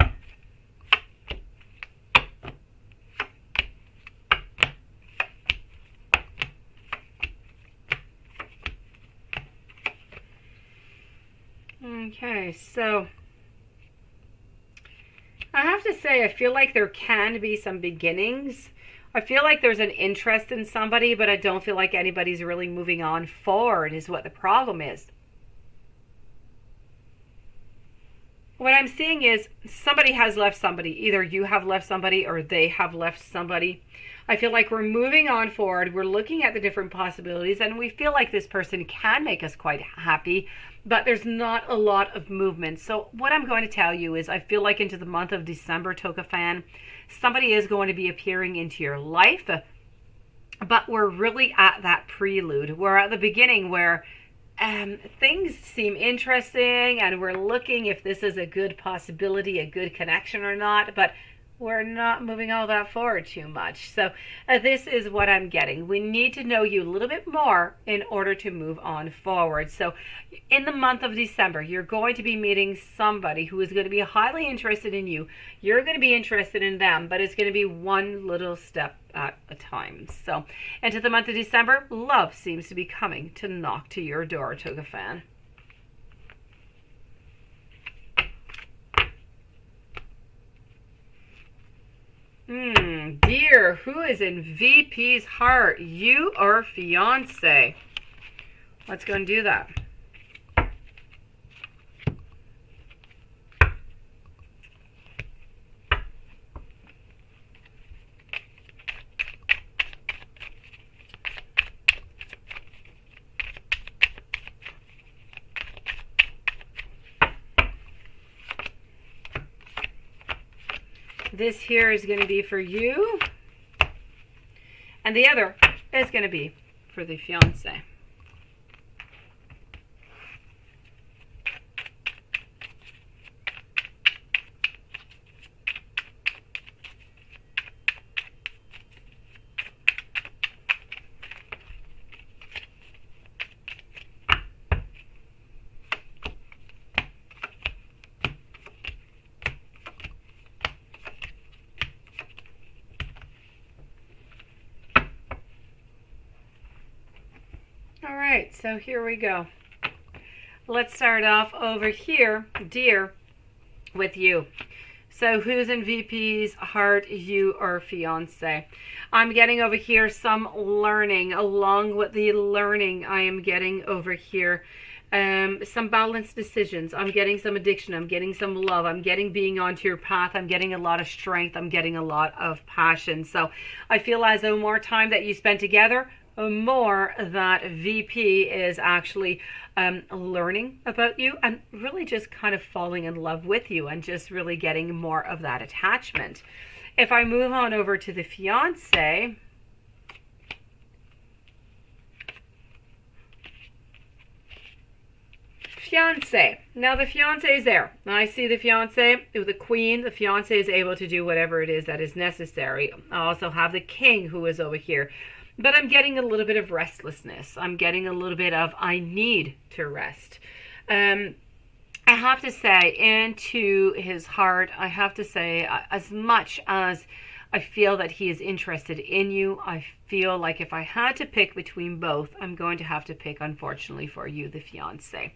Okay, so I have to say, I feel like there can be some beginnings. I feel like there's an interest in somebody, but I don't feel like anybody's really moving on forward is what the problem is. What I'm seeing is somebody has left somebody. Either you have left somebody or they have left somebody. I feel like we're moving on forward. We're looking at the different possibilities, and we feel like this person can make us quite happy, but there's not a lot of movement. So what I'm going to tell you is I feel like into the month of December, Toka fan, somebody is going to be appearing into your life, but we're really at that prelude. We're at the beginning where things seem interesting and we're looking if this is a good possibility, a good connection or not, but we're not moving all that forward too much. So this is what I'm getting. We need to know you a little bit more in order to move on forward. So in the month of December, you're going to be meeting somebody who is going to be highly interested in you. You're going to be interested in them, but it's going to be one little step at a time. So into the month of December, love seems to be coming to knock to your door, Toka fan. Dear, who is in VP's heart? You or fiance? Let's go and do that. This here is going to be for you, and the other is going to be for the fiance. All right, so here we go. Let's start off over here, dear, with you. So who's in VP's heart, you or fiance? I'm getting over here some learning. Along with the learning, I am getting over here some balanced decisions. I'm getting some addiction. I'm getting some love. I'm getting being onto your path. I'm getting a lot of strength. I'm getting a lot of passion. So I feel as though more time that you spend together, more that VP is actually learning about you and really just kind of falling in love with you and just really getting more of that attachment. If I move on over to the fiance, now the fiance is there. I see the fiance with the queen. The fiance is able to do whatever it is that is necessary. I also have the king who is over here. But I'm getting a little bit of restlessness. I'm getting a little bit of I need to rest. I have to say, into his heart, I have to say, as much as I feel that he is interested in you. I feel like if I had to pick between both, I'm going to have to pick, unfortunately, for you, the fiance.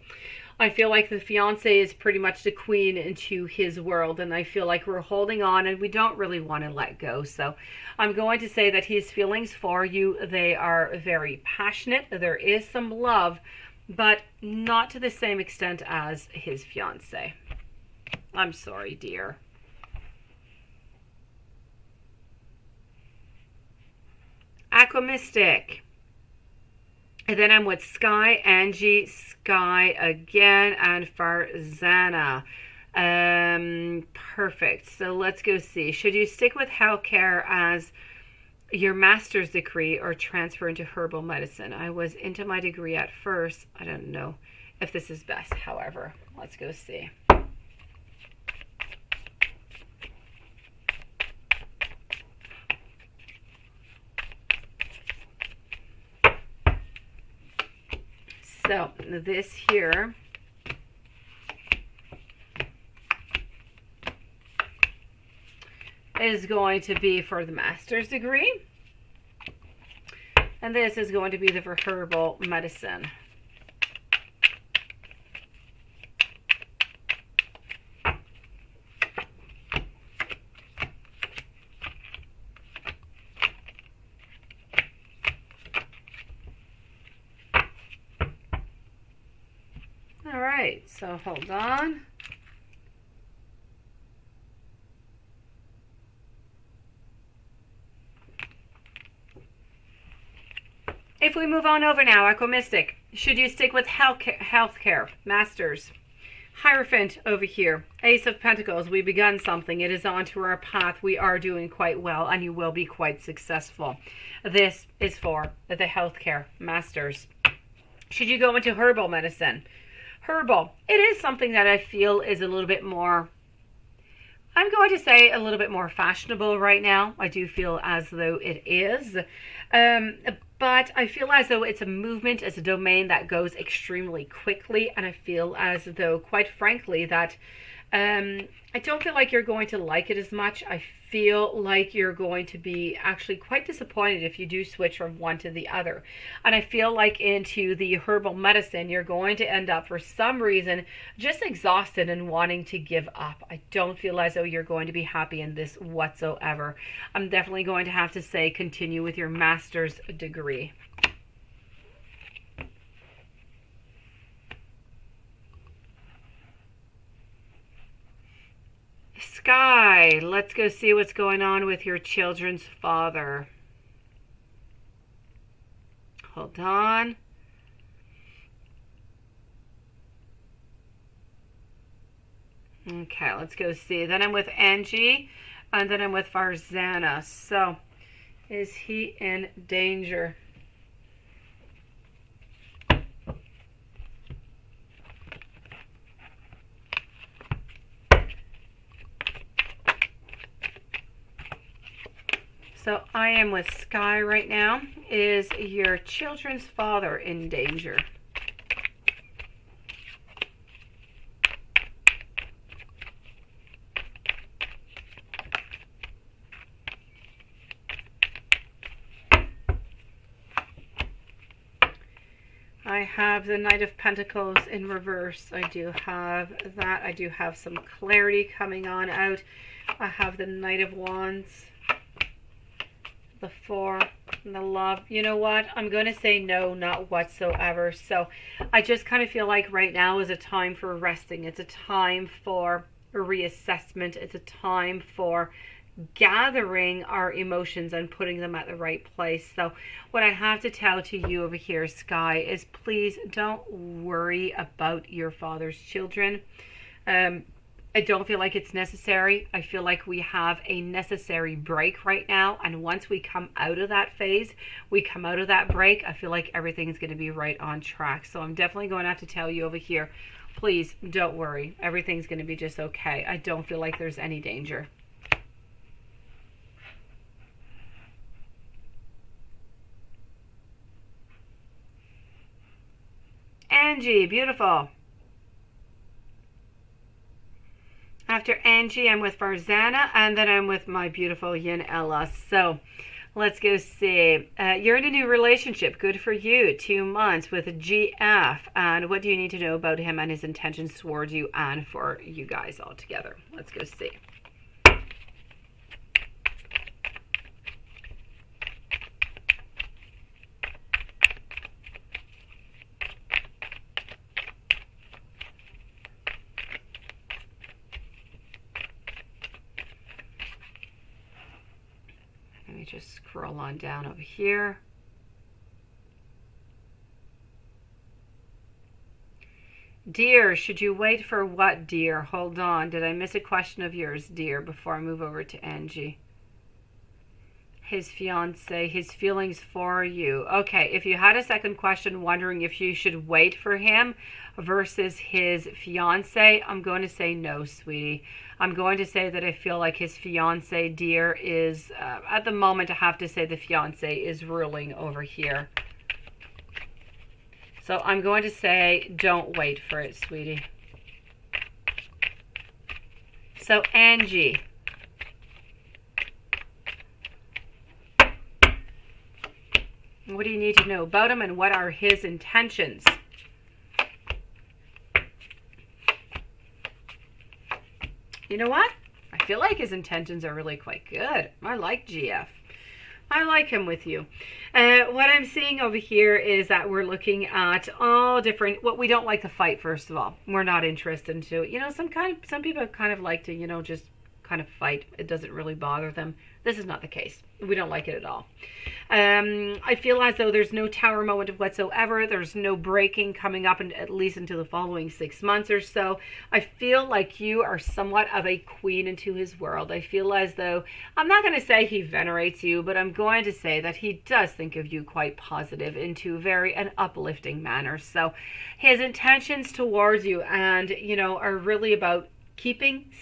I feel like the fiance is pretty much the queen into his world, and I feel like we're holding on and we don't really want to let go. So I'm going to say that his feelings for you, they are very passionate. There is some love, but not to the same extent as his fiance. I'm sorry, dear. Aquamystic. And then I'm with Sky, Angie, Sky again, and Farzana. Perfect. So let's go see. Should you stick with healthcare as your master's degree or transfer into herbal medicine? I was into my degree at first. I don't know if this is best. However, let's go see. So this here is going to be for the master's degree, and this is going to be for herbal medicine. All right, so hold on. If we move on over now, Aquamystic, should you stick with healthcare, masters? Hierophant over here, Ace of Pentacles, we've begun something. It is onto our path. We are doing quite well, and you will be quite successful. This is for the healthcare masters. Should you go into herbal medicine? Herbal, it is something that I feel is a little bit more, I'm going to say a little bit more fashionable right now. I do feel as though it is. But I feel as though it's a movement, it's a domain that goes extremely quickly. And I feel as though, quite frankly, that I don't feel like you're going to like it as much. I feel like you're going to be actually quite disappointed if you do switch from one to the other. And I feel like into the herbal medicine, you're going to end up, for some reason, just exhausted and wanting to give up. I don't feel as though you're going to be happy in this whatsoever. I'm definitely going to have to say continue with your master's degree. Sky, let's go see what's going on with your children's father. Hold on. Okay, let's go see. Then I'm with Angie, and then I'm with Farzana. So, is he in danger? So I am with Sky right now. Is your children's father in danger? I have the Knight of Pentacles in reverse. I do have that. I do have some clarity coming on out. I have the Knight of Wands, the Four, and the Love. You know what? I'm going to say no, not whatsoever. So I just kind of feel like right now is a time for resting. It's a time for a reassessment. It's a time for gathering our emotions and putting them at the right place. So what I have to tell to you over here, Sky, is please don't worry about your father's children. I don't feel like it's necessary. I feel like we have a necessary break right now. And once we come out of that phase, we come out of that break, I feel like everything's going to be right on track. So I'm definitely going to have to tell you over here, please don't worry. Everything's going to be just okay. I don't feel like there's any danger. Angie, beautiful. After Angie, I'm with Farzana, and then I'm with my beautiful Yin Ella. So let's go see. You're in a new relationship. Good for you. 2 months with a GF. And what do you need to know about him and his intentions towards you and for you guys all together? Let's go see. Let me just scroll on down over here. Dear, should you wait for what, dear? Hold on. Did I miss a question of yours, dear, before I move over to Angie? His fiance, his feelings for you. Okay, if you had a second question wondering if you should wait for him versus his fiance, I'm going to say no, sweetie. I'm going to say that I feel like his fiance, dear, is, at the moment, I have to say the fiance is ruling over here. So I'm going to say don't wait for it, sweetie. So Angie. What do you need to know about him and what are his intentions? You know what? I feel like his intentions are really quite good. I like GF. I like him with you. What I'm seeing over here is that we're looking at all different, what we don't like to fight, first of all. We're not interested into it. You know, some people kind of like to, you know, just kind of fight. It doesn't really bother them. This is not the case. We don't like it at all. I feel as though there's no tower moment whatsoever. There's no breaking coming up at least into the following 6 months or so. I feel like you are somewhat of a queen into his world. I feel as though, I'm not going to say he venerates you, but I'm going to say that he does think of you quite positive into very an uplifting manner. So his intentions towards you and, you know, are really about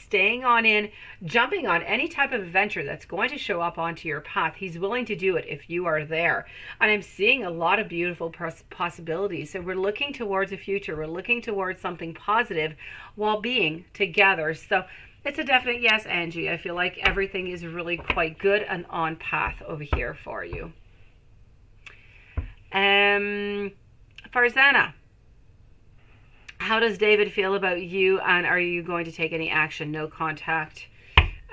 staying on in, jumping on any type of adventure that's going to show up onto your path. He's willing to do it if you are there. And I'm seeing a lot of beautiful possibilities. So we're looking towards a future. We're looking towards something positive while being together. So it's a definite yes, Angie. I feel like everything is really quite good and on path over here for you. Farzana. How does David feel about you, and are you going to take any action? No contact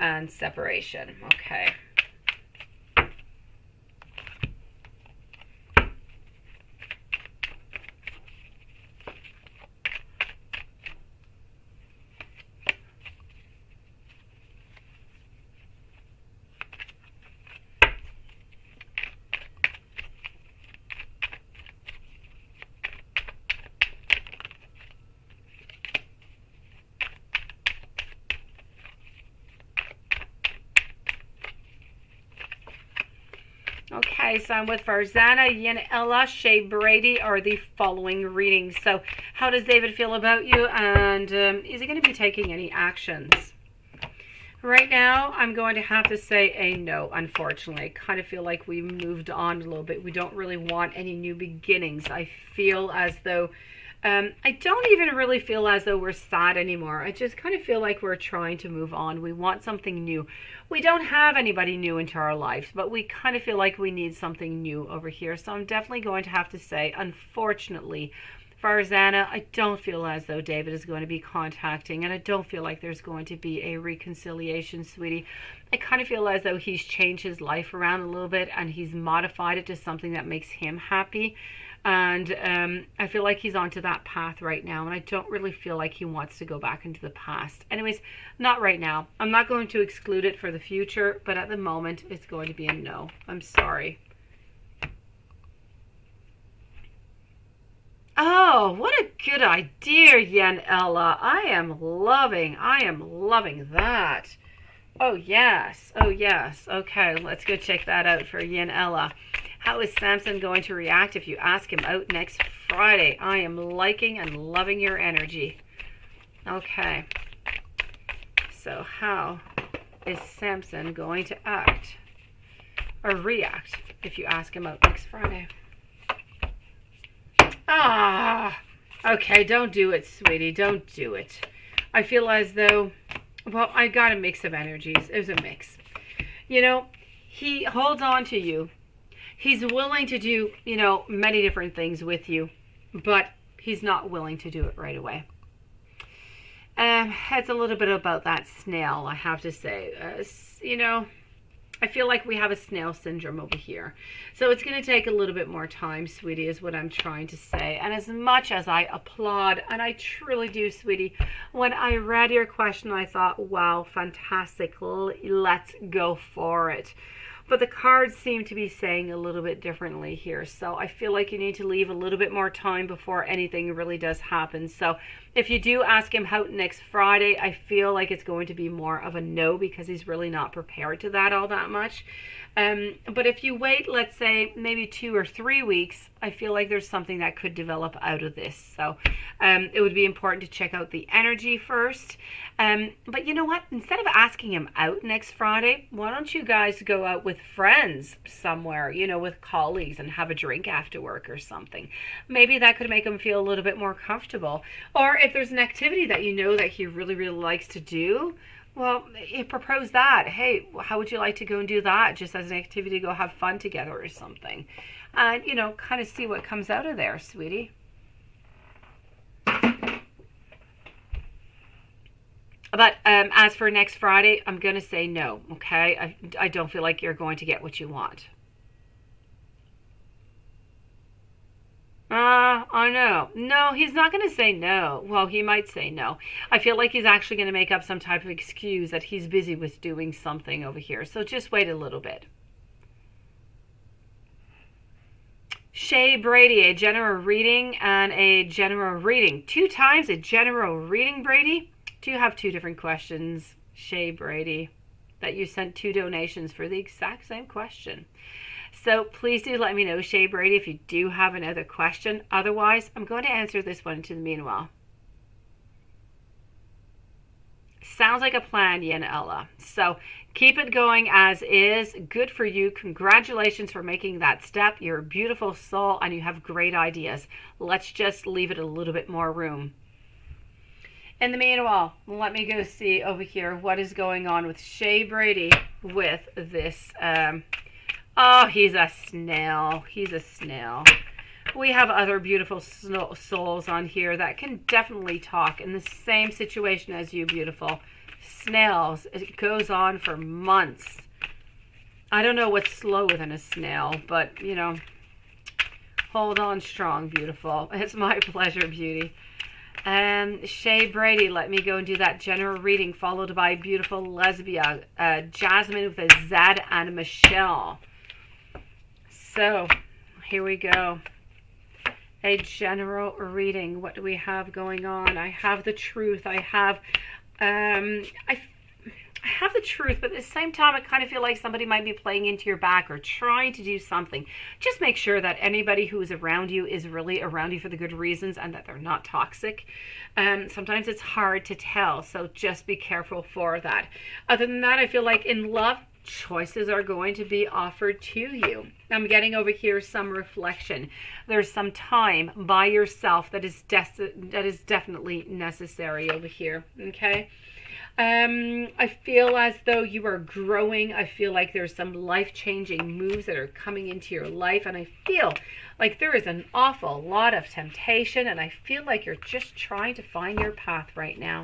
and separation. Okay. Okay, so I'm with Farzana, Yin Ella, Shay Brady are the following readings. So how does David feel about you, and is he going to be taking any actions? Right now, I'm going to have to say a no, unfortunately. I kind of feel like we moved on a little bit. We don't really want any new beginnings. I feel as though, I don't even really feel as though we're sad anymore. I just kind of feel like we're trying to move on. We want something new. We don't have anybody new into our lives, but we kind of feel like we need something new over here. So I'm definitely going to have to say, unfortunately, Farzana, I don't feel as though David is going to be contacting, and I don't feel like there's going to be a reconciliation, sweetie. I kind of feel as though he's changed his life around a little bit, and he's modified it to something that makes him happy. And I feel like he's onto that path right now, and I don't really feel like he wants to go back into the past. Anyways, not right now. I'm not going to exclude it for the future, but at the moment, it's going to be a no. I'm sorry. Oh, what a good idea, Yen Ella. I am loving that. Oh, yes. Oh, yes. Okay, let's go check that out for Yen Ella. How is Samson going to react if you ask him out next Friday? I am liking and loving your energy. Okay. So how is Samson going to act or react if you ask him out next Friday? Ah, okay, don't do it, sweetie. Don't do it. I feel as though Well, I got a mix of energies. It was a mix. You know, he holds on to you. He's willing to do, many different things with you, but he's not willing to do it right away. It's a little bit about that snail, I have to say. I feel like we have a snail syndrome over here. So it's going to take a little bit more time, sweetie, is what I'm trying to say. And as much as I applaud, and I truly do, sweetie, when I read your question, I thought, wow, fantastic. Let's go for it. But the cards seem to be saying a little bit differently here. So I feel like you need to leave a little bit more time before anything really does happen. So if you do ask him out next Friday, I feel like it's going to be more of a no, because he's really not prepared to that all that much. But if you wait, let's say maybe 2 or 3 weeks, I feel like there's something that could develop out of this. So it would be important to check out the energy first. But you know what? Instead of asking him out next Friday, why don't you guys go out with friends somewhere, with colleagues, and have a drink after work or something? Maybe that could make him feel a little bit more comfortable. Or if there's an activity that that he really, really likes to do, well, propose that. Hey, how would you like to go and do that? Just as an activity to go have fun together or something. And, kind of see what comes out of there, sweetie. But as for next Friday, I'm going to say no, okay? I don't feel like you're going to get what you want. I know. No, he's not going to say no. Well, he might say no. I feel like he's actually going to make up some type of excuse that he's busy with doing something over here. So just wait a little bit. Shay Brady, a general reading and a general reading. 2 times a general reading, Brady? Do you have 2 different questions, Shay Brady, that you sent 2 donations for the exact same question? So please do let me know, Shay Brady, if you do have another question. Otherwise, I'm going to answer this one in the meanwhile. Sounds like a plan, Yen Ella. So keep it going as is. Good for you. Congratulations for making that step. You're a beautiful soul and you have great ideas. Let's just leave it a little bit more room. In the meanwhile, let me go see over here what is going on with Shay Brady with this. Oh, he's a snail. He's a snail. We have other beautiful souls on here that can definitely talk in the same situation as you, beautiful. Snails. It goes on for months. I don't know what's slower than a snail, but, hold on strong, beautiful. It's my pleasure, beauty. Shay Brady, let me go and do that general reading, followed by beautiful Lesbia, Jasmine with a Z, and Michelle. So, here we go. A general reading. What do we have going on? I have the truth. I have the truth, but at the same time, I kind of feel like somebody might be playing into your back or trying to do something. Just make sure that anybody who is around you is really around you for the good reasons and that they're not toxic. Sometimes it's hard to tell, so just be careful for that. Other than that, I feel like in love, choices are going to be offered to you. I'm getting over here some reflection. There's some time by yourself that is definitely necessary over here, okay? I feel as though you are growing. I feel like there's some life-changing moves that are coming into your life, and I feel like there is an awful lot of temptation, and I feel like you're just trying to find your path right now.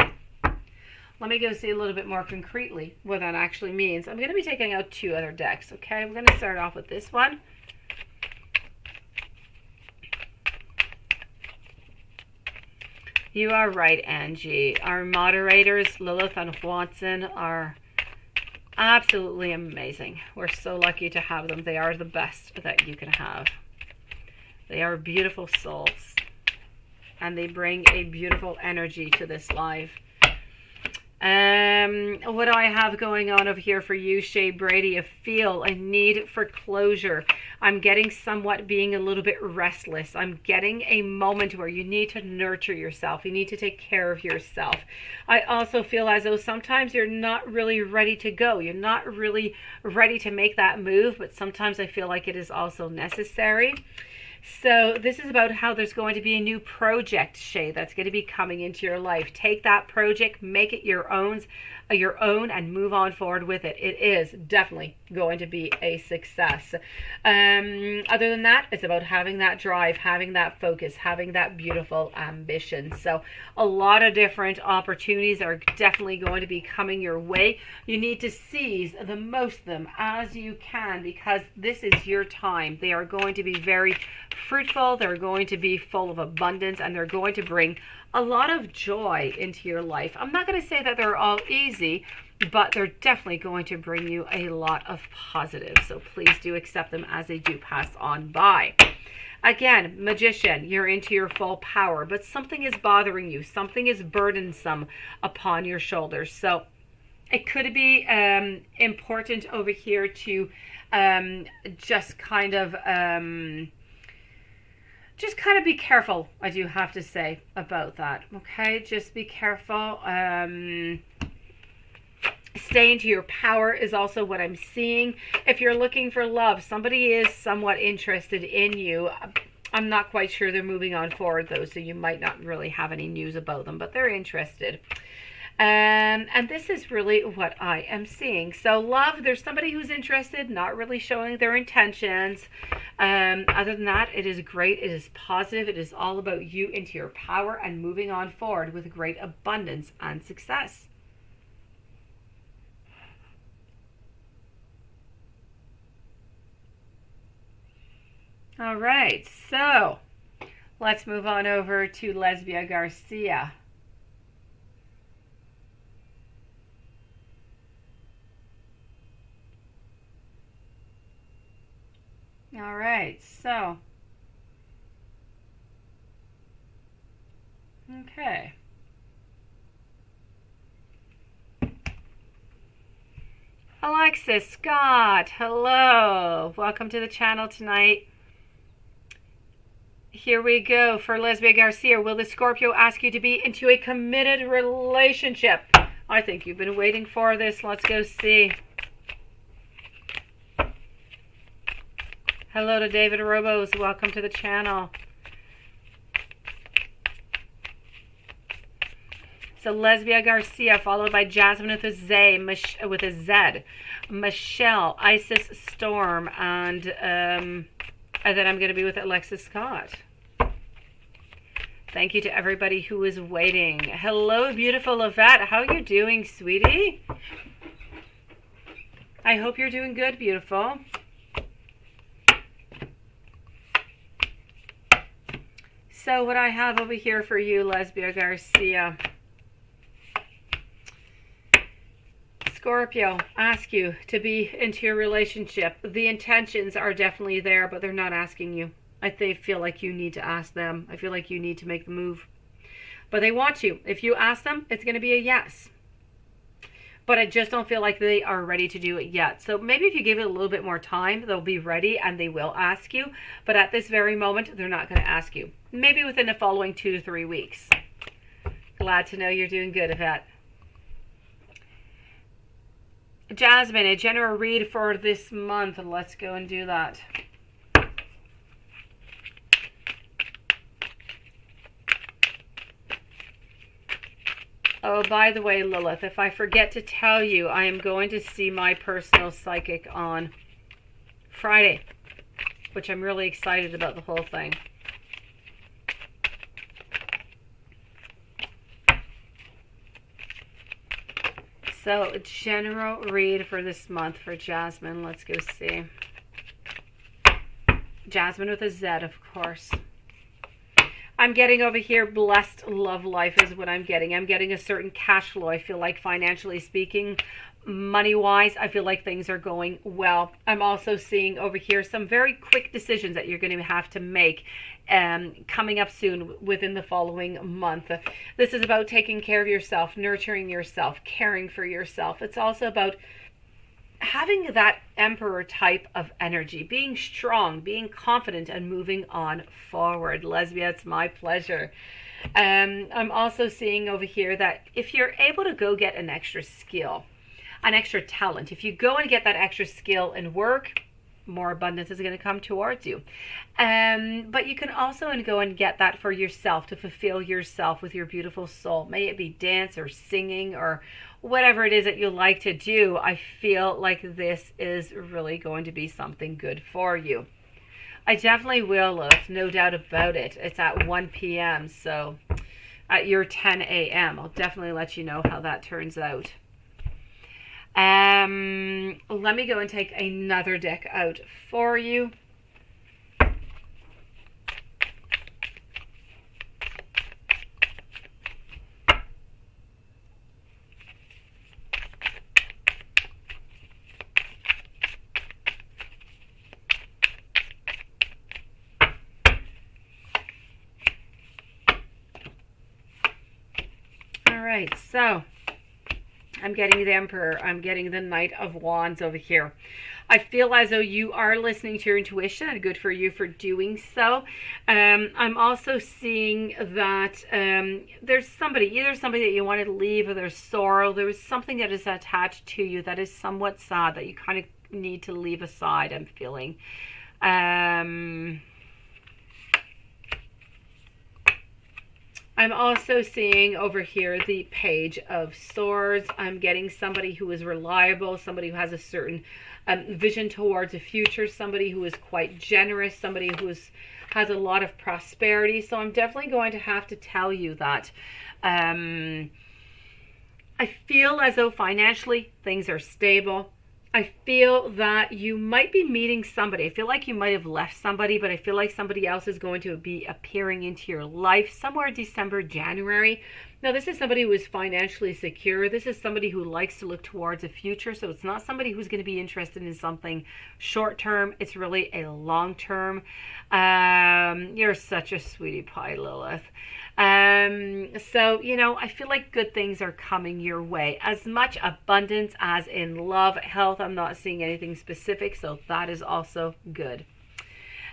Let me go see a little bit more concretely what that actually means. I'm going to be taking out 2 other decks, okay? I'm going to start off with this one. You are right, Angie. Our moderators, Lilith and Watson, are absolutely amazing. We're so lucky to have them. They are the best that you can have. They are beautiful souls, and they bring a beautiful energy to this live. What do I have going on over here for you, Shay Brady? I feel a need for closure. I'm getting somewhat being a little bit restless. I'm getting a moment where you need to nurture yourself. You need to take care of yourself. I also feel as though sometimes you're not really ready to go. You're not really ready to make that move, but sometimes I feel like it is also necessary. So this is about how there's going to be a new project, Shay, that's going to be coming into your life. Take that project, make it your own, and move on forward with it. It is definitely going to be a success. Other than that, it's about having that drive, having that focus, having that beautiful ambition. So a lot of different opportunities are definitely going to be coming your way. You need to seize the most of them as you can, because this is your time. They are going to be very fruitful, they're going to be full of abundance, and they're going to bring a lot of joy into your life. I'm not going to say that they're all easy, but they're definitely going to bring you a lot of positive. So please do accept them as they do pass on by. Again, Magician, you're into your full power, but something is bothering you. Something is burdensome upon your shoulders. So it could be important over here to just kind of be careful, I do have to say, about that. Okay, just be careful. Stay into your power is also what I'm seeing. If you're looking for love, somebody is somewhat interested in you. I'm not quite sure they're moving on forward though, so you might not really have any news about them, but they're interested. And this is really what I am seeing. So love, there's somebody who's interested, not really showing their intentions. Other than that, it is great. It is positive. It is all about you into your power and moving on forward with great abundance and success. All right, so let's move on over to Lesbia Garcia. All right, so, okay. Alexis Scott, hello. Welcome to the channel tonight. Here we go for Lesbia Garcia. Will the Scorpio ask you to be into a committed relationship? I think you've been waiting for this. Let's go see. Hello to David Robos. Welcome to the channel. So Lesbia Garcia, followed by Jasmine with a Z, Michelle, Isis Storm, and then I'm going to be with Alexis Scott. Thank you to everybody who is waiting. Hello, beautiful Yvette. How are you doing, sweetie? I hope you're doing good, beautiful. So what I have over here for you, Lesbia Garcia. Scorpio, ask you to be into your relationship. The intentions are definitely there, but they're not asking you. They feel like you need to ask them. I feel like you need to make the move. But they want you. If you ask them, it's going to be a yes. But I just don't feel like they are ready to do it yet. So maybe if you give it a little bit more time, they'll be ready and they will ask you. But at this very moment, they're not going to ask you. Maybe within the following 2 to 3 weeks. Glad to know you're doing good, Yvette. Jasmine, a general read for this month. Let's go and do that. Oh, by the way, Lilith, if I forget to tell you, I am going to see my personal psychic on Friday, which I'm really excited about the whole thing. So, general read for this month for Jasmine. Let's go see. Jasmine with a Z, of course. I'm getting over here, blessed love life is what I'm getting. I'm getting a certain cash flow. I feel like financially speaking, money-wise, I feel like things are going well. I'm also seeing over here some very quick decisions that you're going to have to make coming up soon within the following month. This is about taking care of yourself, nurturing yourself, caring for yourself. It's also about having that emperor type of energy, being strong, being confident, and moving on forward. Lesbia, it's my pleasure. I'm also seeing over here that if you're able to go get an extra skill, an extra talent, if you go and get that extra skill in work, more abundance is going to come towards you. But you can also go and get that for yourself, to fulfill yourself with your beautiful soul. May it be dance or singing or whatever it is that you like to do. I feel like this is really going to be something good for you. I definitely will, Lilith, no doubt about it. It's at 1 p.m., so at your 10 a.m. I'll definitely let you know how that turns out. Let me go and take another deck out for you. All right, so I'm getting the Emperor. I'm getting the Knight of Wands over here. I feel as though you are listening to your intuition, and good for you for doing so. I'm also seeing that there's somebody, either somebody that you wanted to leave, or there's sorrow. There was something that is attached to you that is somewhat sad that you kind of need to leave aside, I'm feeling. I'm also seeing over here the Page of Swords. I'm getting somebody who is reliable, somebody who has a certain vision towards the future, somebody who is quite generous, somebody who has a lot of prosperity. So I'm definitely going to have to tell you that I feel as though financially things are stable. I feel that you might be meeting somebody. I feel like you might have left somebody, but I feel like somebody else is going to be appearing into your life somewhere December, January. Now, this is somebody who is financially secure. This is somebody who likes to look towards the future. So it's not somebody who's going to be interested in something short term. It's really a long term. You're such a sweetie pie, Lilith. So, you know, I feel like good things are coming your way. As much abundance as in love, health, I'm not seeing anything specific, so that is also good.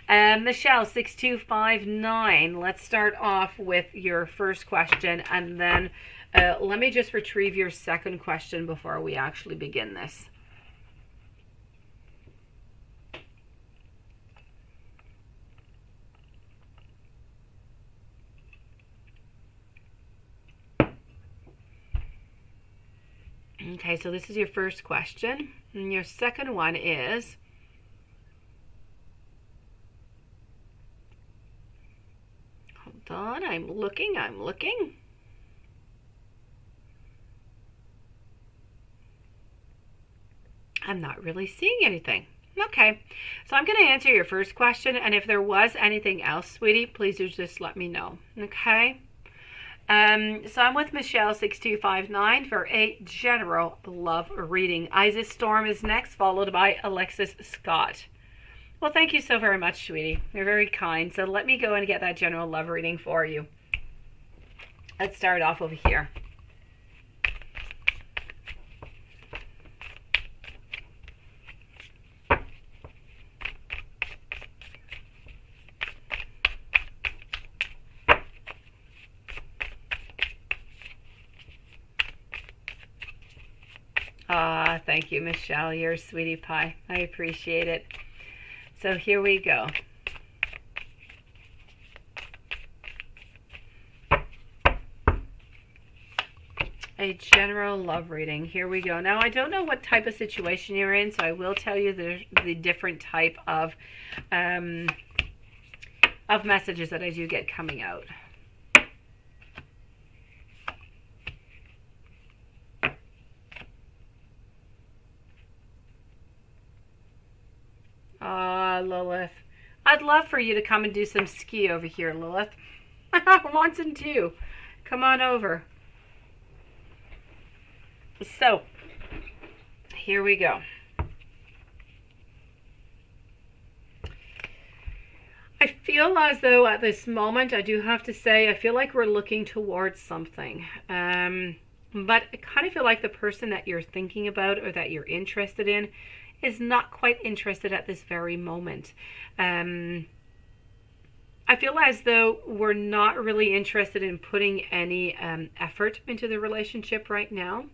Michelle, 6259, let's start off with your first question, and then let me just retrieve your second question before we actually begin this. Okay, so this is your first question. And your second one is, hold on, I'm looking. I'm not really seeing anything. Okay, so I'm going to answer your first question, and if there was anything else, sweetie, please just let me know. Okay? So I'm with Michelle 6259 for a general love reading. Isis Storm is next, followed by Alexis Scott. Well, thank you so very much, sweetie. You're very kind. So let me go and get that general love reading for you. Let's start off over here. Thank you, Michelle. You're a sweetie pie. I appreciate it. So here we go. A general love reading. Here we go. Now, I don't know what type of situation you're in, so I will tell you the different type of messages that I do get coming out. Lilith. I'd love for you to come and do some ski over here, Lilith. Wanton too. Come on over. So, here we go. I feel as though at this moment, I do have to say, I feel like we're looking towards something. But I kind of feel like the person that you're thinking about or that you're interested in is not quite interested at this very moment. I feel as though we're not really interested in putting any effort into the relationship right now.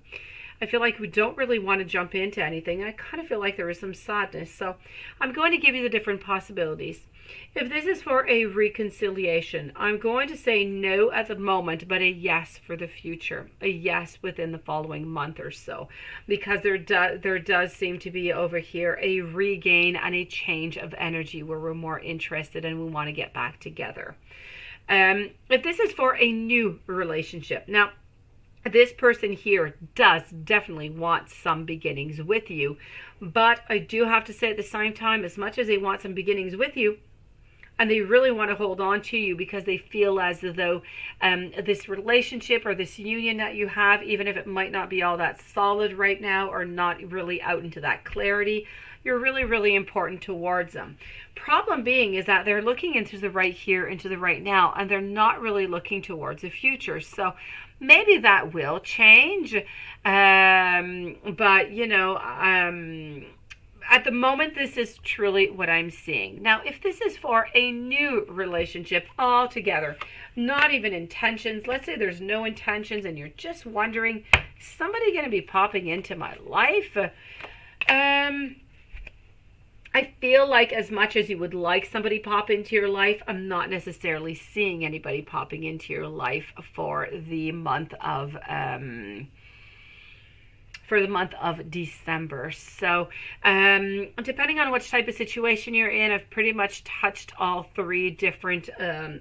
I feel like we don't really want to jump into anything. I kind of feel like there is some sadness. So I'm going to give you the different possibilities. If this is for a reconciliation, I'm going to say no at the moment, but a yes for the future, a yes within the following month or so, because there does seem to be over here a regain and a change of energy where we're more interested and we want to get back together. If this is for a new relationship, now this person here does definitely want some beginnings with you, but I do have to say at the same time, as much as they want some beginnings with you, and they really want to hold on to you because they feel as though this relationship or this union that you have, even if it might not be all that solid right now or not really out into that clarity, you're really, really important towards them. Problem being is that they're looking into the right here, into the right now, and they're not really looking towards the future. So maybe that will change. But, you know, at the moment, this is truly what I'm seeing. Now, if this is for a new relationship altogether, not even intentions, let's say there's no intentions and you're just wondering, is somebody going to be popping into my life? I feel like as much as you would like somebody pop into your life, I'm not necessarily seeing anybody popping into your life for the month of December. So depending on which type of situation you're in, I've pretty much touched all three different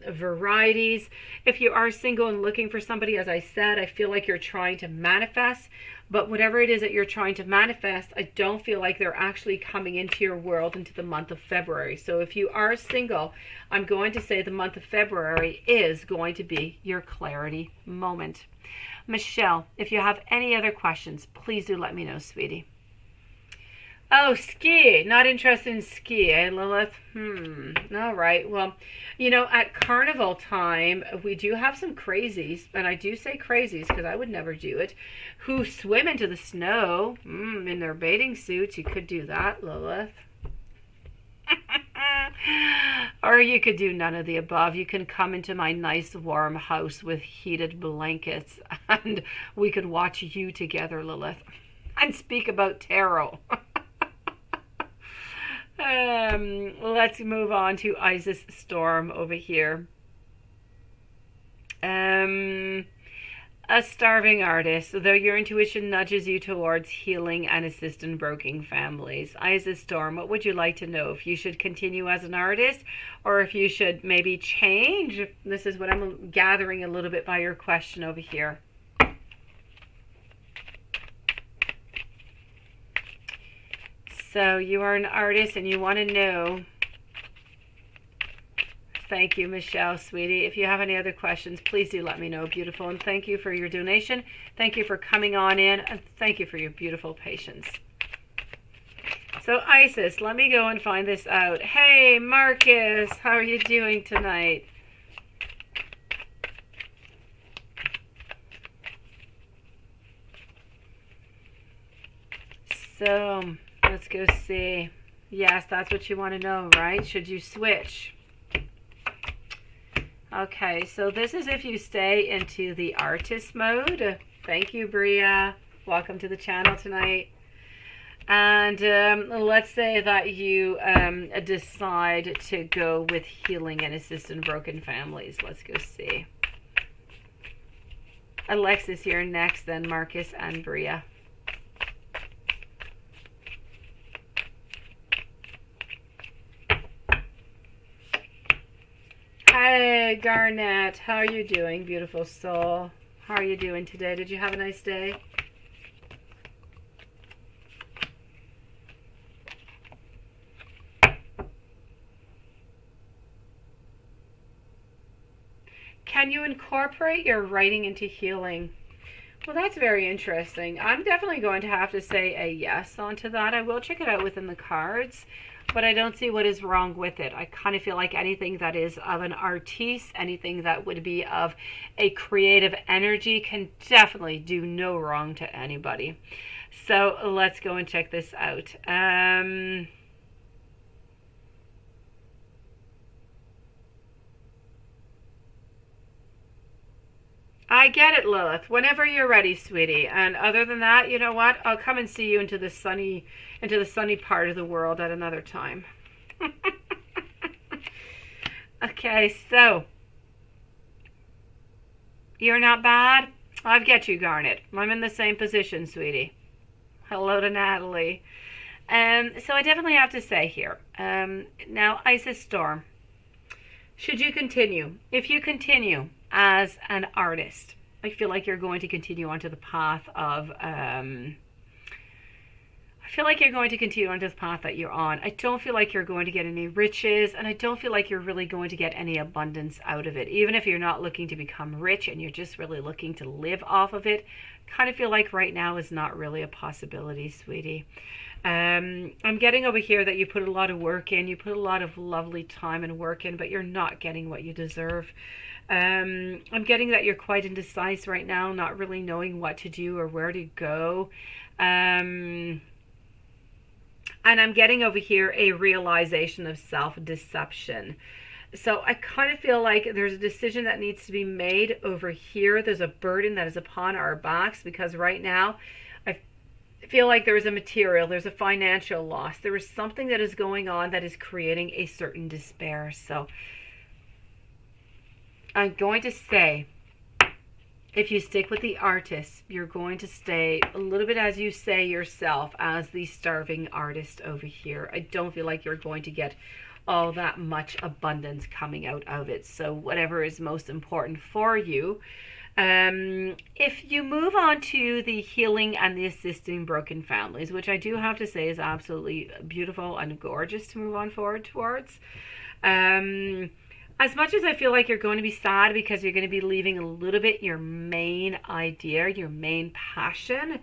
varieties. If you are single and looking for somebody, as I said, I feel like you're trying to manifest, but whatever it is that you're trying to manifest, I don't feel like they're actually coming into your world into the month of February. So if you are single, I'm going to say the month of February is going to be your clarity moment. Michelle, if you have any other questions, please do let me know, sweetie. Oh, ski. Not interested in ski, eh, Lilith? All right. Well, you know, at carnival time, we do have some crazies, and I do say crazies because I would never do it, who swim into the snow in their bathing suits. You could do that, Lilith. Or you could do none of the above. You can come into my nice warm house with heated blankets and we could watch you together, Lilith, and speak about tarot. Let's move on to Isis Storm over here. A starving artist, though your intuition nudges you towards healing and assisting broken families. Isis Storm, what would you like to know? If you should continue as an artist or if you should maybe change? This is what I'm gathering a little bit by your question over here. So you are an artist and you want to know. Thank you, Michelle, sweetie. If you have any other questions, please do let me know, beautiful. And thank you for your donation. Thank you for coming on in. And thank you for your beautiful patience. So, Isis, let me go and find this out. Hey, Marcus, how are you doing tonight? So, let's go see. Yes, that's what you want to know, right? Should you switch? Okay, so this is if you stay into the artist mode. Thank you, Bria. Welcome to the channel tonight. And let's say that you decide to go with healing and assisting broken families. Let's go see. Alexis here next, then Marcus and Bria. Hey, Garnett. How are you doing, beautiful soul? How are you doing today? Did you have a nice day? Can you incorporate your writing into healing? Well, that's very interesting. I'm definitely going to have to say a yes onto that. I will check it out within the cards, but I don't see what is wrong with it. I kind of feel like anything that is of an artiste, anything that would be of a creative energy can definitely do no wrong to anybody. So let's go and check this out. I get it, Lilith. Whenever you're ready, sweetie. And other than that, you know what? I'll come and see you into the sunny part of the world at another time. Okay, so you're not bad. I've got you, Garnet. I'm in the same position, sweetie. Hello to Natalie. So I definitely have to say here. Now, Isis Storm, should you continue? If you continue as an artist, I feel like you're going to continue onto the path of I feel like you're going to continue on this path that you're on. I don't feel like you're going to get any riches, and I don't feel like you're really going to get any abundance out of it. Even if you're not looking to become rich and you're just really looking to live off of it, kind of feel like right now is not really a possibility, sweetie. I'm getting over here that you put a lot of work in, you put a lot of lovely time and work in, but you're not getting what you deserve. I'm getting that you're quite indecisive right now, not really knowing what to do or where to go. And I'm getting over here a realization of self-deception. So I kind of feel like there's a decision that needs to be made over here. There's a burden that is upon our backs because right now I feel like there's a financial loss. There is something that is going on that is creating a certain despair. So I'm going to say, if you stick with the artist, you're going to stay a little bit, as you say yourself, as the starving artist over here. I don't feel like you're going to get all that much abundance coming out of it. So whatever is most important for you. If you move on to the healing and the assisting broken families, which I do have to say is absolutely beautiful and gorgeous to move on forward towards. As much as I feel like you're going to be sad because you're going to be leaving a little bit your main idea, your main passion,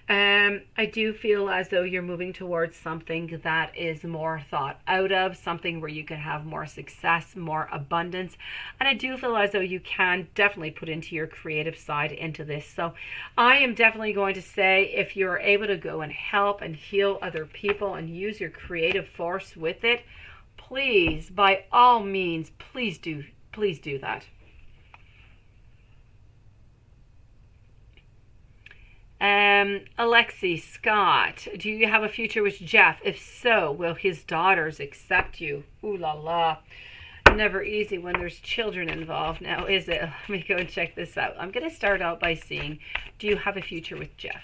I do feel as though you're moving towards something that is more thought out of, something where you can have more success, more abundance. And I do feel as though you can definitely put into your creative side into this. So I am definitely going to say, if you're able to go and help and heal other people and use your creative force with it, please, by all means, please do that. Alexi Scott, do you have a future with Jeff? If so, will his daughters accept you? Ooh la la. Never easy when there's children involved now, is it? Let me go and check this out. I'm going to start out by seeing, do you have a future with Jeff?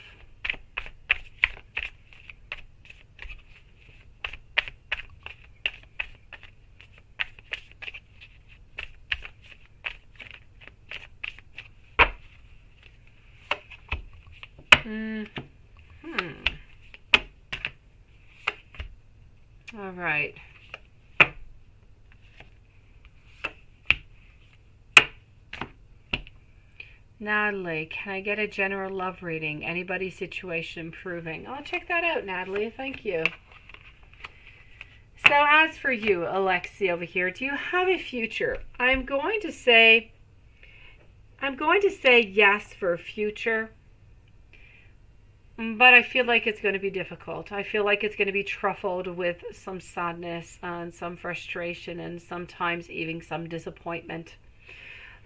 All right. Natalie, can I get a general love reading? Anybody's situation improving? I'll check that out, Natalie. Thank you. So as for you, Alexi over here, do you have a future? I'm going to say yes for a future. But I feel like it's going to be difficult. I feel like it's going to be truffled with some sadness and some frustration and sometimes even some disappointment.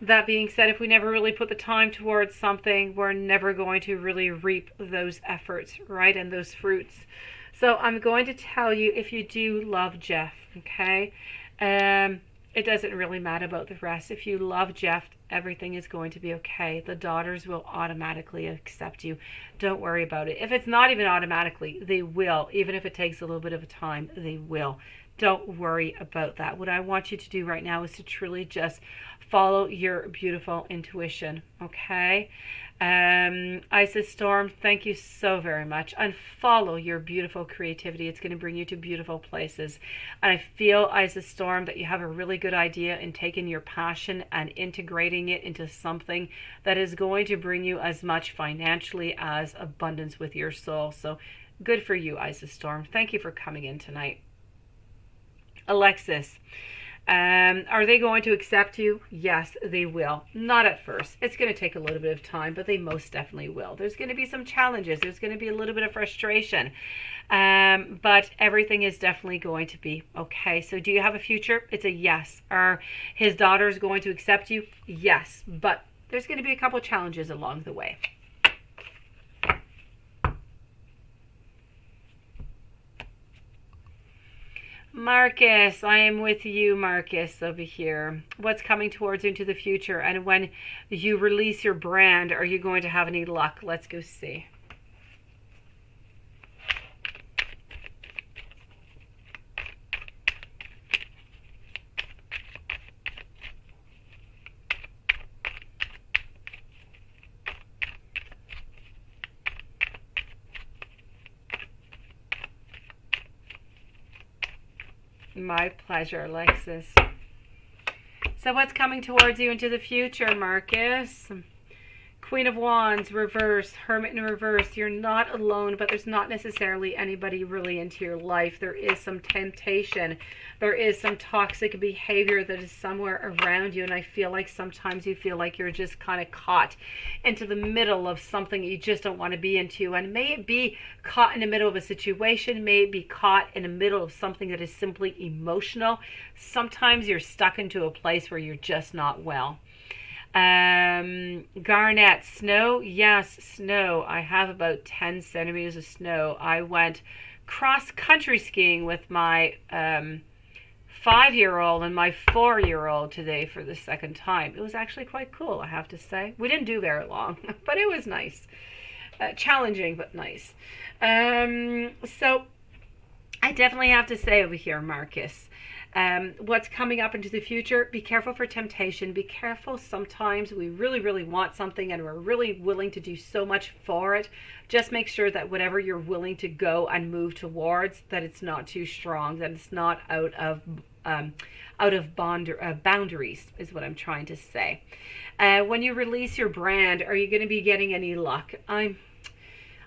That being said, if we never really put the time towards something, we're never going to really reap those efforts, right? And those fruits. So I'm going to tell you, if you do love Jeff, okay? It doesn't really matter about the rest. If you love Jeff, everything is going to be okay. The daughters will automatically accept you. Don't worry about it. If it's not even automatically, they will. Even if it takes a little bit of time, they will. Don't worry about that. What I want you to do right now is to truly just follow your beautiful intuition, okay? Isis Storm, thank you so very much. And follow your beautiful creativity. It's going to bring you to beautiful places. And I feel, Isis Storm, that you have a really good idea in taking your passion and integrating it into something that is going to bring you as much financially as abundance with your soul. So good for you, Isis Storm. Thank you for coming in tonight. Alexis, are they going to accept you? Yes, they will. Not at first. It's going to take a little bit of time, but they most definitely will. There's going to be some challenges. There's going to be a little bit of frustration. But everything is definitely going to be okay. So do you have a future? It's a yes. Are his daughters going to accept you? Yes. But there's going to be a couple challenges along the way. Marcus, I am with you, Marcus, over here. What's coming towards you into the future? And when you release your brand, are you going to have any luck? Let's go see. My pleasure, Alexis. So what's coming towards you into the future, Marcus? Queen of Wands, reverse, Hermit in reverse. You're not alone, but there's not necessarily anybody really into your life. There is some temptation. There is some toxic behavior that is somewhere around you, and I feel like sometimes you feel like you're just kind of caught into the middle of something you just don't want to be into. And may it be caught in the middle of a situation, may it be caught in the middle of something that is simply emotional. Sometimes you're stuck into a place where you're just not well. Garnet, snow? Yes, snow. I have about 10 centimeters of snow. I went cross-country skiing with my 5-year-old and my 4-year-old today for the second time. It was actually quite cool, I have to say. We didn't do very long, but it was nice. Challenging, but nice. So I definitely have to say over here, Marcus, what's coming up into the future, be careful for temptation. Be careful. Sometimes we really, really want something and we're really willing to do so much for it. Just make sure that whatever you're willing to go and move towards, that it's not too strong, that it's not out of boundaries, is what I'm trying to say. When you release your brand, are you going to be getting any luck?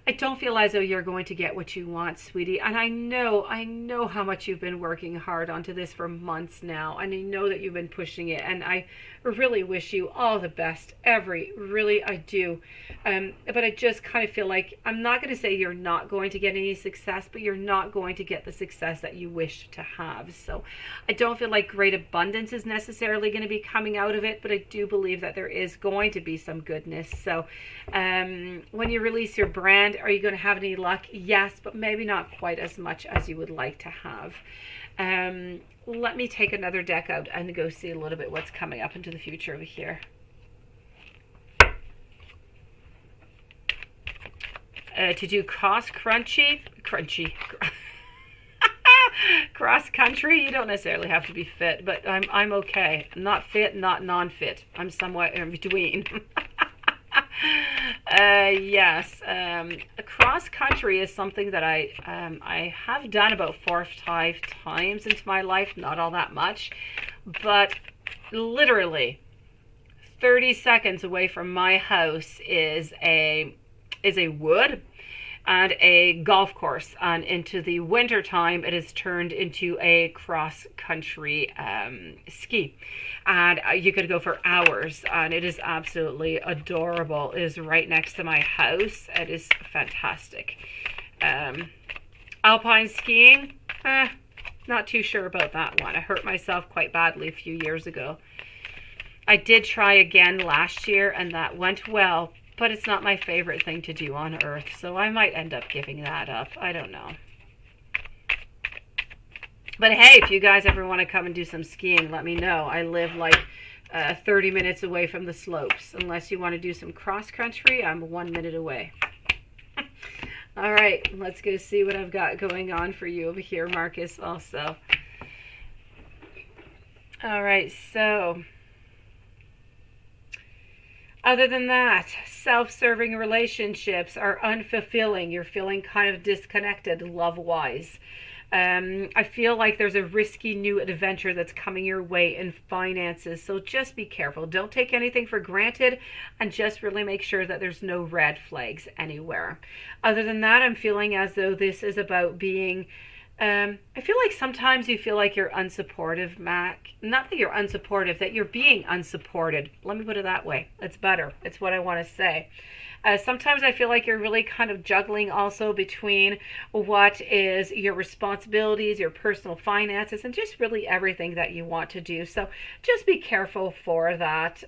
I don't feel as though you're going to get what you want, sweetie. And I know how much you've been working hard onto this for months now. And I know that you've been pushing it. And I really wish you all the best. Really, I do. But I just kind of feel like, I'm not going to say you're not going to get any success, but you're not going to get the success that you wish to have. So I don't feel like great abundance is necessarily going to be coming out of it, but I do believe that there is going to be some goodness. So when you release your brand, are you going to have any luck? Yes, but maybe not quite as much as you would like to have. Let me take another deck out and go see a little bit what's coming up into the future over here. To do cross country, you don't necessarily have to be fit, but I'm okay. Not fit, not non-fit. I'm somewhere in between. Yes, cross country is something that I have done about 4 or 5 times into my life. Not all that much, but literally 30 seconds away from my house is a wood and a golf course, and into the winter time it is turned into a cross country ski, and you could go for hours, and it is absolutely adorable. It is right next to my house. It is fantastic. Alpine skiing, not too sure about that one. I hurt myself quite badly a few years ago. I did try again last year and that went well, but it's not my favorite thing to do on earth, so I might end up giving that up. I don't know. But hey, if you guys ever want to come and do some skiing, let me know. I live like 30 minutes away from the slopes. Unless you want to do some cross country, I'm 1 minute away. All right, let's go see what I've got going on for you over here, Marcus, also. All right, so other than that, self-serving relationships are unfulfilling. You're feeling kind of disconnected love-wise. I feel like there's a risky new adventure that's coming your way in finances. So just be careful. Don't take anything for granted, and just really make sure that there's no red flags anywhere. Other than that, I'm feeling as though this is about being I feel like sometimes you feel like you're unsupportive, Mac. Not that you're unsupportive, that you're being unsupported. Let me put it that way. It's better. It's what I want to say. Sometimes I feel like you're really kind of juggling also between what is your responsibilities, your personal finances, and just really everything that you want to do. So just be careful for that.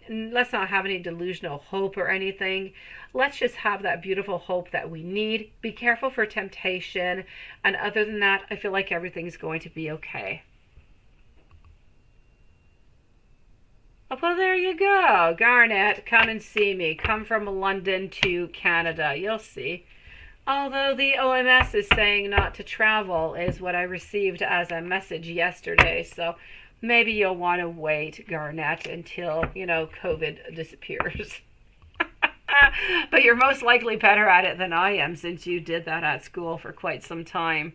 Let's not have any delusional hope or anything. Let's just have that beautiful hope that we need. Be careful for temptation. And other than that, I feel like everything's going to be okay. Well, there you go. Garnet, come and see me. Come from London to Canada. You'll see. Although the OMS is saying not to travel is what I received as a message yesterday. So maybe you'll want to wait, Garnet, until, COVID disappears. But you're most likely better at it than I am since you did that at school for quite some time.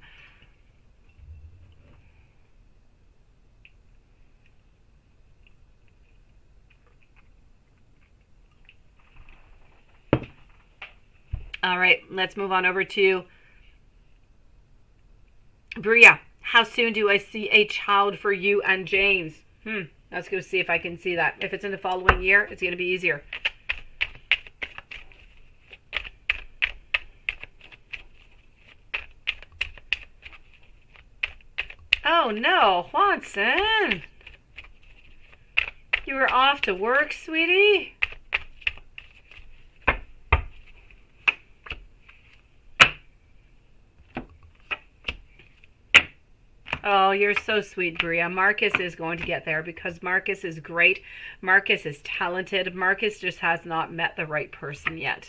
All right, let's move on over to Bria. How soon do I see a child for you and James? Let's go see if I can see that. If it's in the following year, it's going to be easier. Oh no, Watson. You were off to work, sweetie? Oh, you're so sweet, Bria. Marcus is going to get there because Marcus is great. Marcus is talented. Marcus just has not met the right person yet.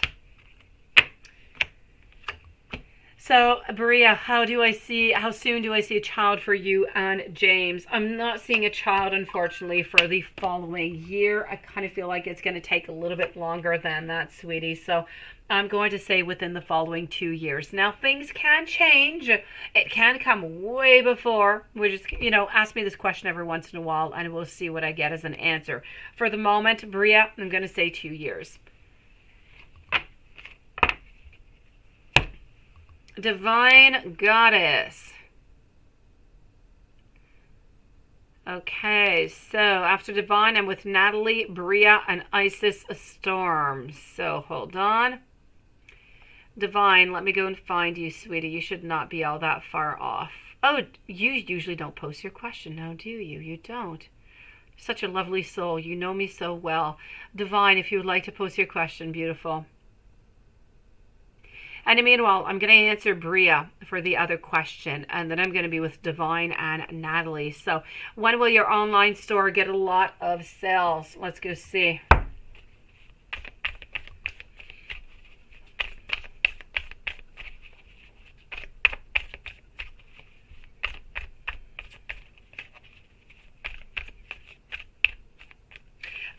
So, Bria, how soon do I see a child for you and James? I'm not seeing a child, unfortunately, for the following year. I kind of feel like it's going to take a little bit longer than that, sweetie. So I'm going to say within the following 2 years. Now, things can change. It can come way before. We just, ask me this question every once in a while, and we'll see what I get as an answer. For the moment, Bria, I'm going to say 2 years. Divine Goddess. Okay, so after Divine, I'm with Natalie, Bria, and Isis Storm. So hold on. Divine, let me go and find you, sweetie. You should not be all that far off. Oh, you usually don't post your question now, do you? You don't. Such a lovely soul. You know me so well. Divine, if you would like to post your question, beautiful. And meanwhile, I'm going to answer Bria for the other question, and then I'm going to be with Divine and Natalie. So when will your online store get a lot of sales? Let's go see.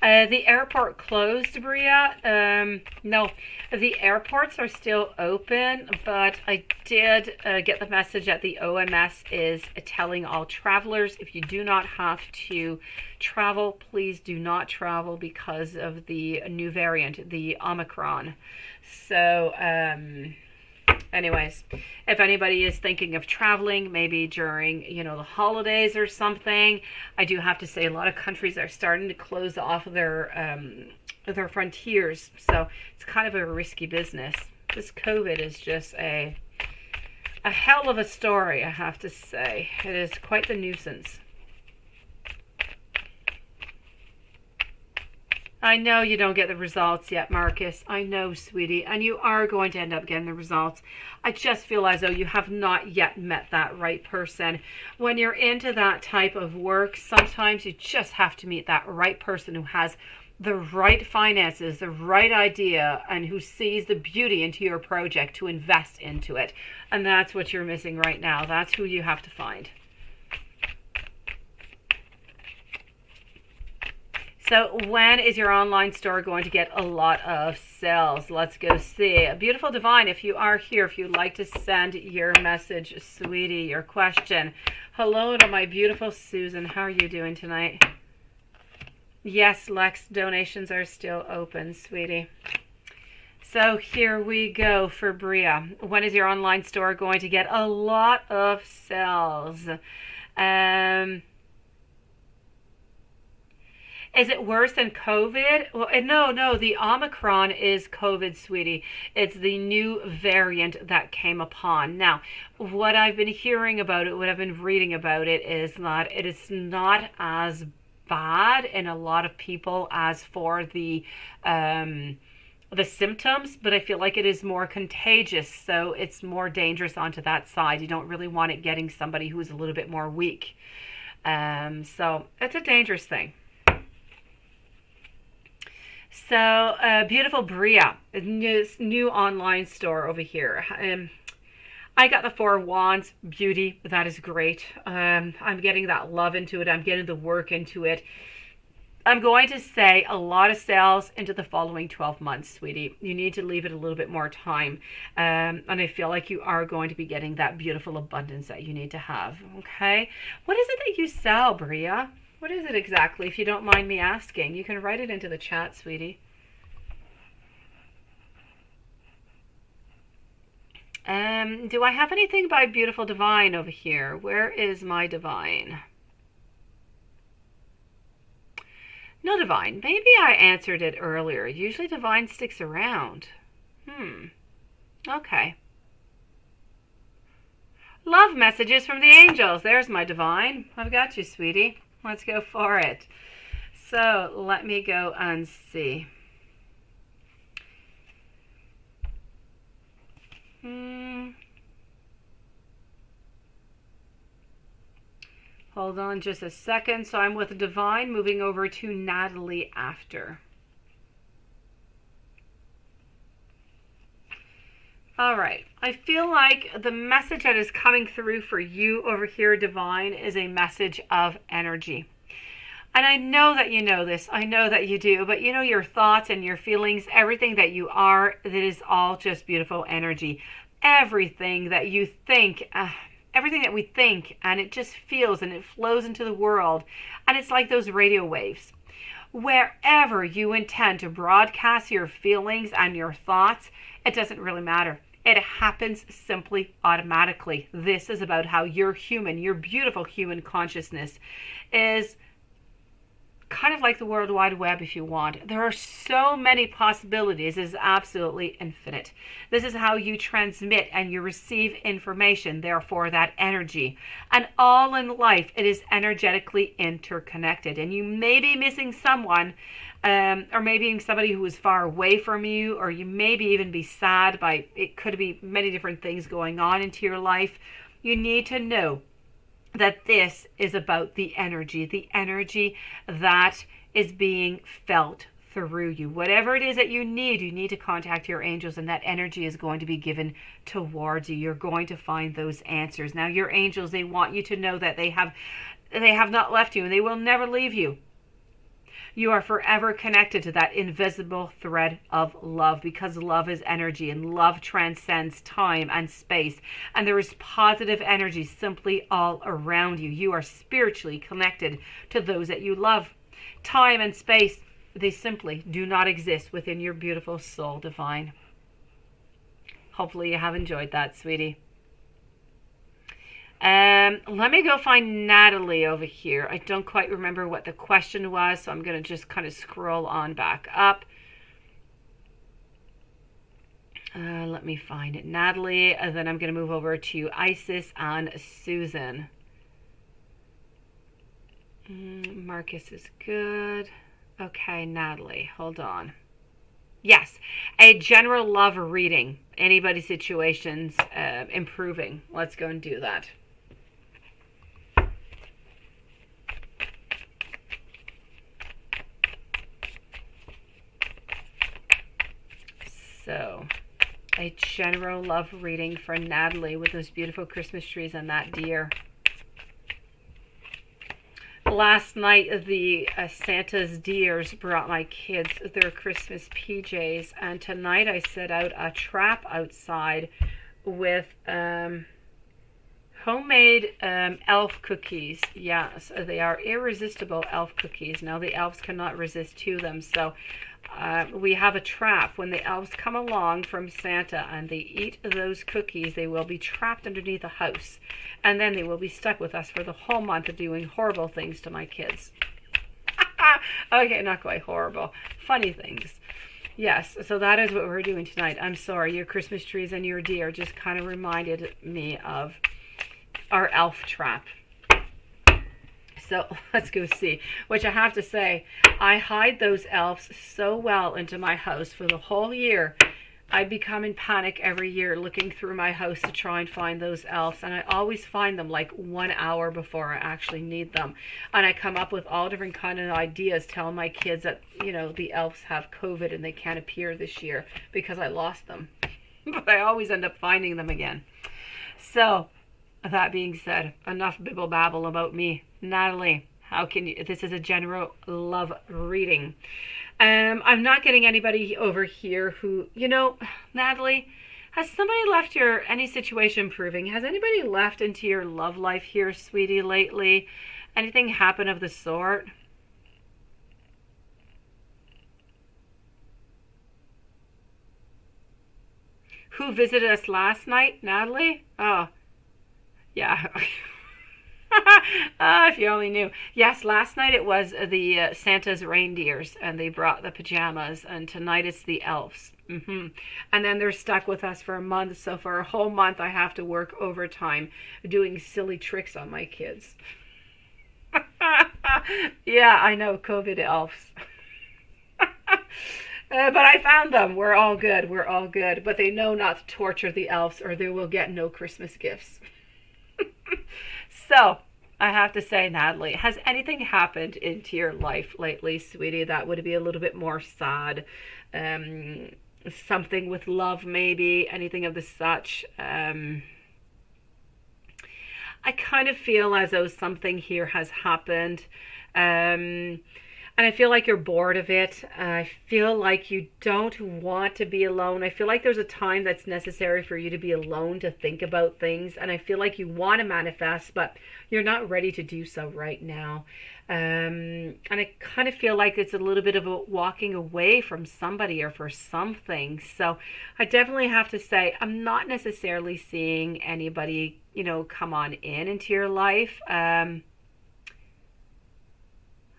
The airport closed, Bria. No, the airports are still open, but I did get the message that the OMS is telling all travelers, if you do not have to travel, please do not travel because of the new variant, the Omicron. So, anyways, if anybody is thinking of traveling, maybe during, the holidays or something, I do have to say a lot of countries are starting to close off their frontiers. So it's kind of a risky business. This COVID is just a hell of a story, I have to say. It is quite the nuisance. I know you don't get the results yet, Marcus. I know, sweetie. And you are going to end up getting the results. I just feel as though you have not yet met that right person. When you're into that type of work, sometimes you just have to meet that right person who has the right finances, the right idea, and who sees the beauty into your project to invest into it. And that's what you're missing right now. That's who you have to find. So when is your online store going to get a lot of sales? Let's go see. Beautiful Divine, if you are here, if you'd like to send your message, sweetie, your question. Hello to my beautiful Susan. How are you doing tonight? Yes, Lex, donations are still open, sweetie. So here we go for Bria. When is your online store going to get a lot of sales? Is it worse than COVID? Well, no, the Omicron is COVID, sweetie. It's the new variant that came upon. Now, what I've been hearing about it, what I've been reading about it, is that it is not as bad in a lot of people as for the symptoms, but I feel like it is more contagious, so it's more dangerous onto that side. You don't really want it getting somebody who's a little bit more weak. So it's a dangerous thing. So, beautiful Bria, new online store over here. I got the 4 wands, beauty, that is great. I'm getting that love into it. I'm getting the work into it. I'm going to say a lot of sales into the following 12 months, sweetie. You need to leave it a little bit more time. And I feel like you are going to be getting that beautiful abundance that you need to have, okay? What is it that you sell, Bria? What is it exactly, if you don't mind me asking? You can write it into the chat, sweetie. Do I have anything by Beautiful Divine over here? Where is my Divine? No Divine. Maybe I answered it earlier. Usually Divine sticks around. Okay. Love messages from the angels. There's my Divine. I've got you, sweetie. Let's go for it. So let me go and see. Hold on just a second. So I'm with Divine, moving over to Natalie after. All right. I feel like the message that is coming through for you over here, Divine, is a message of energy. And I know that you know this. I know that you do. But you know, your thoughts and your feelings, everything that you are, that is all just beautiful energy. Everything that you think, everything that we think, and it just feels and it flows into the world. And it's like those radio waves. Wherever you intend to broadcast your feelings and your thoughts, it doesn't really matter. It happens simply automatically. This is about how your beautiful human consciousness is kind of like the World Wide Web, if you want. There are so many possibilities. It is absolutely infinite. This is how you transmit and you receive information, therefore that energy. And all in life, it is energetically interconnected. And you may be missing someone, or maybe somebody who is far away from you, or you maybe even be sad by, it could be many different things going on into your life. You need to know that this is about the energy that is being felt through you. Whatever it is that you need to contact your angels, and that energy is going to be given towards you. You're going to find those answers. Now, your angels, they want you to know that they have not left you, and they will never leave you. You are forever connected to that invisible thread of love, because love is energy and love transcends time and space. And there is positive energy simply all around you. You are spiritually connected to those that you love. Time and space, they simply do not exist within your beautiful soul, Divine. Hopefully you have enjoyed that, sweetie. Let me go find Natalie over here. I don't quite remember what the question was, so I'm going to just kind of scroll on back up. Let me find it. Natalie, and then I'm going to move over to Isis and Susan. Marcus is good. Okay, Natalie, hold on. Yes, a general love reading. Anybody's situations improving. Let's go and do that. So, a general love reading for Natalie with those beautiful Christmas trees and that deer. Last night, the Santa's deers brought my kids their Christmas PJs, and tonight I set out a trap outside with homemade elf cookies. Yes, they are irresistible elf cookies. Now the elves cannot resist to them, so we have a trap. When the elves come along from Santa and they eat those cookies, they will be trapped underneath a house, and then they will be stuck with us for the whole month of doing horrible things to my kids. Okay, not quite horrible. Funny things. Yes, so that is what we're doing tonight. I'm sorry, your Christmas trees and your deer just kind of reminded me of our elf trap. So let's go see. Which I have to say, I hide those elves so well into my house for the whole year. I become in panic every year looking through my house to try and find those elves, and I always find them like 1 hour before I actually need them. And I come up with all different kind of ideas telling my kids that, you know, the elves have COVID and they can't appear this year because I lost them. But I always end up finding them again. So, that being said, enough bibble babble about me. Natalie, how can you, this is a general love reading. I'm not getting anybody over here who, you know, Natalie, has somebody left your, any situation improving? Has anybody left into your love life here, sweetie, lately? Anything happen of the sort? Who visited us last night, Natalie? Oh, yeah. If you only knew. Yes, last night it was the Santa's reindeers, and they brought the pajamas, and tonight it's the elves. And then they're stuck with us for a month, so for a whole month I have to work overtime doing silly tricks on my kids. Yeah, I know, COVID elves. But I found them. We're all good. We're all good. But they know not to torture the elves or they will get no Christmas gifts. So, I have to say, Natalie, has anything happened into your life lately, sweetie, that would be a little bit more sad? Something with love, maybe? Anything of the such? I kind of feel as though something here has happened. And I feel like you're bored of it. I feel like you don't want to be alone. I feel like there's a time that's necessary for you to be alone to think about things. And I feel like you want to manifest, but you're not ready to do so right now. And I kind of feel like it's a little bit of a walking away from somebody or for something. So I definitely have to say, I'm not necessarily seeing anybody, you know, come on into your life.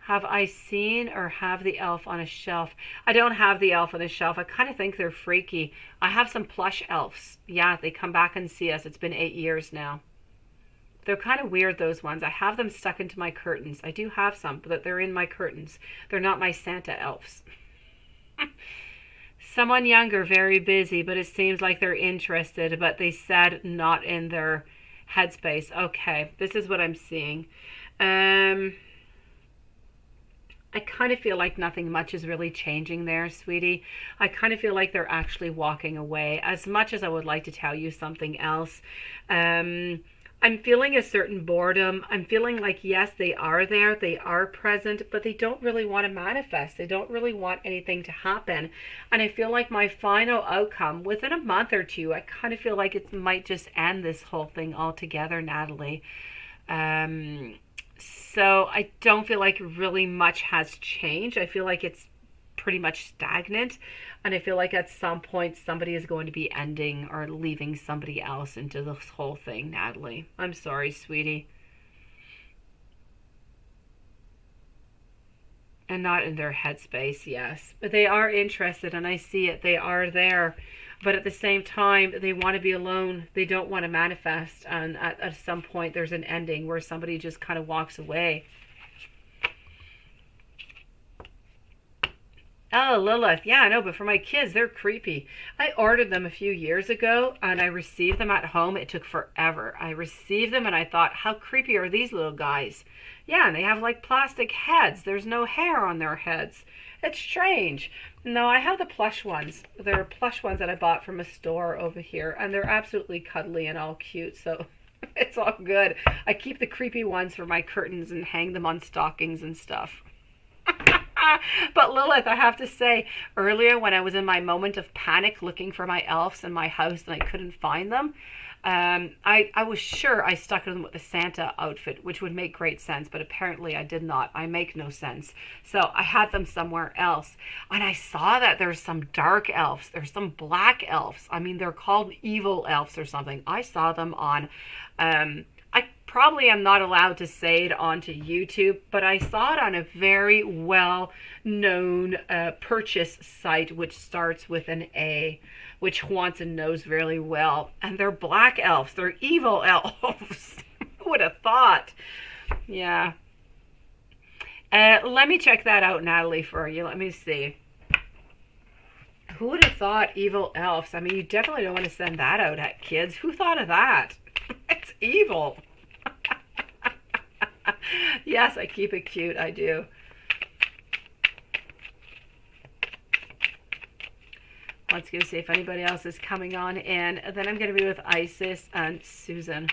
Have I seen or have the elf on a shelf? I don't have the elf on a shelf. I kind of think they're freaky. I have some plush elves. Yeah, they come back and see us. It's been 8 years now. They're kind of weird, those ones. I have them stuck into my curtains. I do have some, but they're in my curtains. They're not my Santa elves. Someone younger, very busy, but it seems like they're interested, but they said not in their headspace. Okay, this is what I'm seeing. I kind of feel like nothing much is really changing there, sweetie. I kind of feel like they're actually walking away. As much as I would like to tell you something else, I'm feeling a certain boredom. I'm feeling like, yes, they are there, they are present, but they don't really want to manifest. They don't really want anything to happen. And I feel like my final outcome, within a month or two, I kind of feel like it might just end this whole thing altogether, Natalie. So I don't feel like really much has changed. I feel like it's pretty much stagnant. And I feel like at some point somebody is going to be ending or leaving somebody else into this whole thing, Natalie. I'm sorry, sweetie. And not in their headspace, yes. But they are interested and I see it. They are there. But at the same time, they want to be alone. They don't want to manifest. And at some point, there's an ending where somebody just kind of walks away. Oh, Lilith. Yeah, I know, but for my kids, they're creepy. I ordered them a few years ago, and I received them at home. It took forever. I received them, and I thought, how creepy are these little guys? Yeah, and they have like plastic heads. There's no hair on their heads. It's strange. No, I have the plush ones. They're plush ones that I bought from a store over here, and they're absolutely cuddly and all cute, so it's all good. I keep the creepy ones for my curtains and hang them on stockings and stuff. But Lilith, I have to say, earlier when I was in my moment of panic looking for my elves in my house and I couldn't find them, I was sure I stuck them with the Santa outfit, which would make great sense, but apparently I did not. I make no sense. So I had them somewhere else. And I saw that there's some dark elves. There's some black elves. I mean, they're called evil elves or something. I saw them on, I probably am not allowed to say it onto YouTube, but I saw it on a very well-known purchase site, which starts with an A, which Juanson knows really well. And they're black elves. They're evil elves. Who would have thought? Yeah. Let me check that out, Natalie, for you. Let me see. Who would have thought evil elves? I mean, you definitely don't want to send that out at kids. Who thought of that? It's evil. Yes, I keep it cute. I do. Let's go see if anybody else is coming on in. Then I'm going to be with Isis and Susan.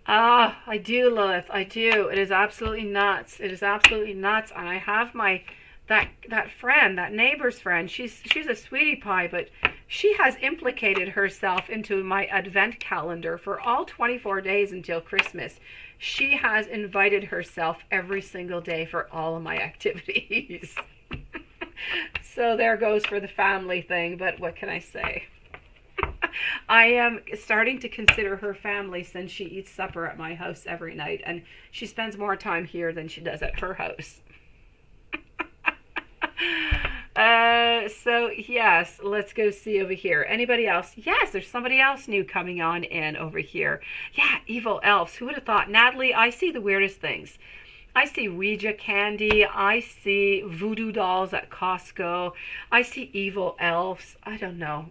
Ah, I do, Lilith. I do. It is absolutely nuts. It is absolutely nuts. And I have my that friend, that neighbor's friend. She's a sweetie pie, but she has implicated herself into my advent calendar for all 24 days until Christmas. She has invited herself every single day for all of my activities. So there goes for the family thing, but what can I say? I am starting to consider her family since she eats supper at my house every night, and she spends more time here than she does at her house. So yes, let's go see over here. Anybody else? Yes, there's somebody else new coming on in over here. Yeah, evil elves. Who would have thought? Natalie, I see the weirdest things. I see Ouija candy. I see voodoo dolls at Costco. I see evil elves. I don't know.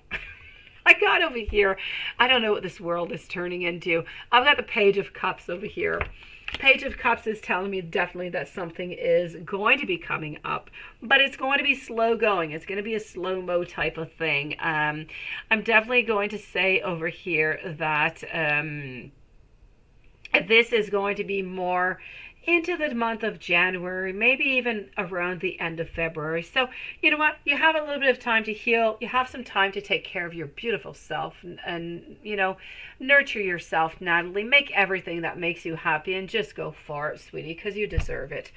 I got over here. I don't know what this world is turning into. I've got the Page of Cups over here. Page of Cups is telling me definitely that something is going to be coming up, but it's going to be slow going. It's going to be a slow-mo type of thing. I'm definitely going to say over here that this is going to be more into the month of January, maybe even around the end of February. So, you know what? You have a little bit of time to heal. You have some time to take care of your beautiful self and you know, nurture yourself, Natalie. Make everything that makes you happy and just go for it, sweetie, because you deserve it.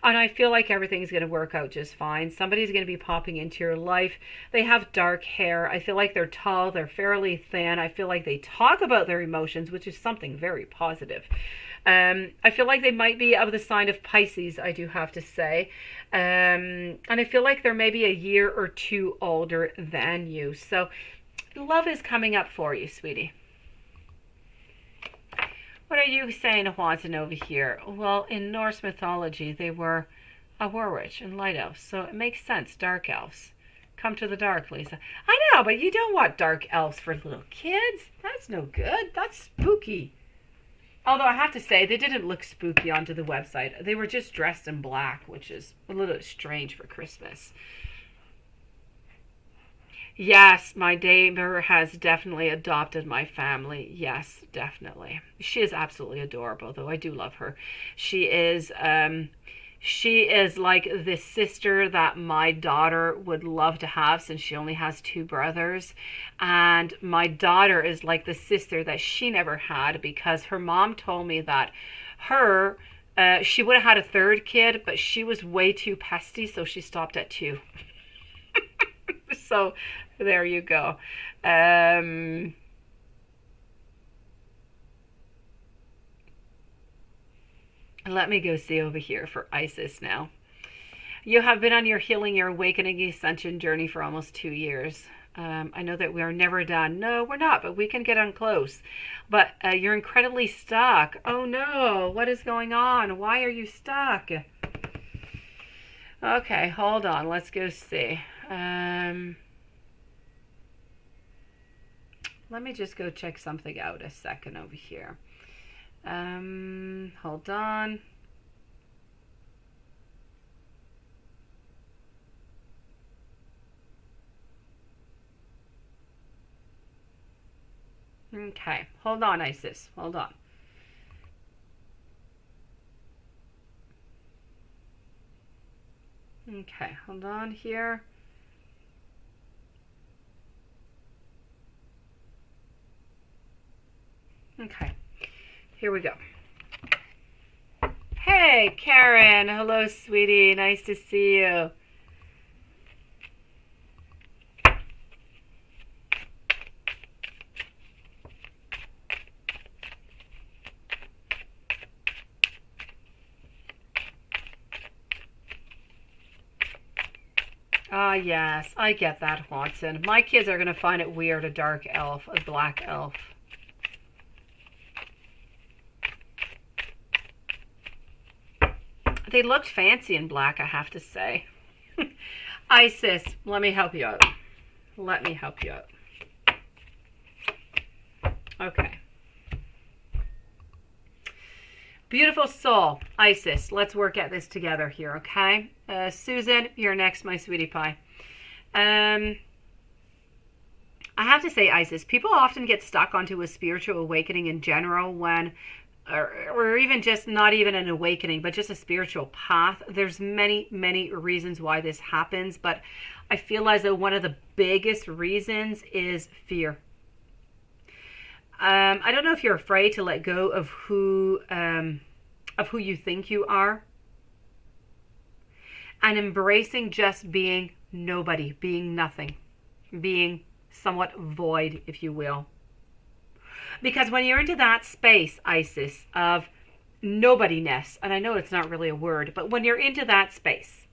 And I feel like everything's going to work out just fine. Somebody's going to be popping into your life. They have dark hair. I feel like they're tall. They're fairly thin. I feel like they talk about their emotions, which is something very positive. I feel like they might be of the sign of Pisces, I do have to say. And I feel like they're maybe a year or two older than you. So love is coming up for you, sweetie. What are you saying, Juanson, over here? Well, in Norse mythology, they were a werewitch and light elves. So it makes sense, dark elves. Come to the dark, Lisa. I know, but you don't want dark elves for little kids. That's no good. That's spooky. Although I have to say, they didn't look spooky onto the website. They were just dressed in black, which is a little strange for Christmas. Yes, my neighbor has definitely adopted my family. Yes, definitely. She is absolutely adorable, though I do love her. She is like the sister that my daughter would love to have since she only has two brothers. And my daughter is like the sister that she never had because her mom told me that she would have had a third kid, but she was way too pesty, so she stopped at two. So there you go. Let me go see over here for Isis now. You have been on your healing, your awakening, ascension journey for almost 2 years. I know that we are never done. No, we're not, but we can get on close. But you're incredibly stuck. Oh no, what is going on? Why are you stuck? Okay, hold on. Let's go see. Let me just go check something out a second over here. Hold on. Okay, hold on, Isis. Hold on. Okay, hold on here. Okay, here we go. Hey, Karen. Hello, sweetie. Nice to see you. Ah, yes, I get that, Watson. My kids are going to find it weird, a dark elf, a black elf. They looked fancy in black, I have to say. Isis, let me help you out. Let me help you out. Okay. Beautiful soul, Isis. Let's work at this together here, okay? Susan, you're next, my sweetie pie. I have to say, Isis, people often get stuck onto a spiritual awakening in general when, or even just not even an awakening, but just a spiritual path. There's many, many reasons why this happens, but I feel as though one of the biggest reasons is fear. I don't know if you're afraid to let go of who you think you are, and embracing just being nobody, being nothing, being somewhat void, if you will. Because when you're into that space, Isis, of nobodiness, and I know it's not really a word, but when you're into that space,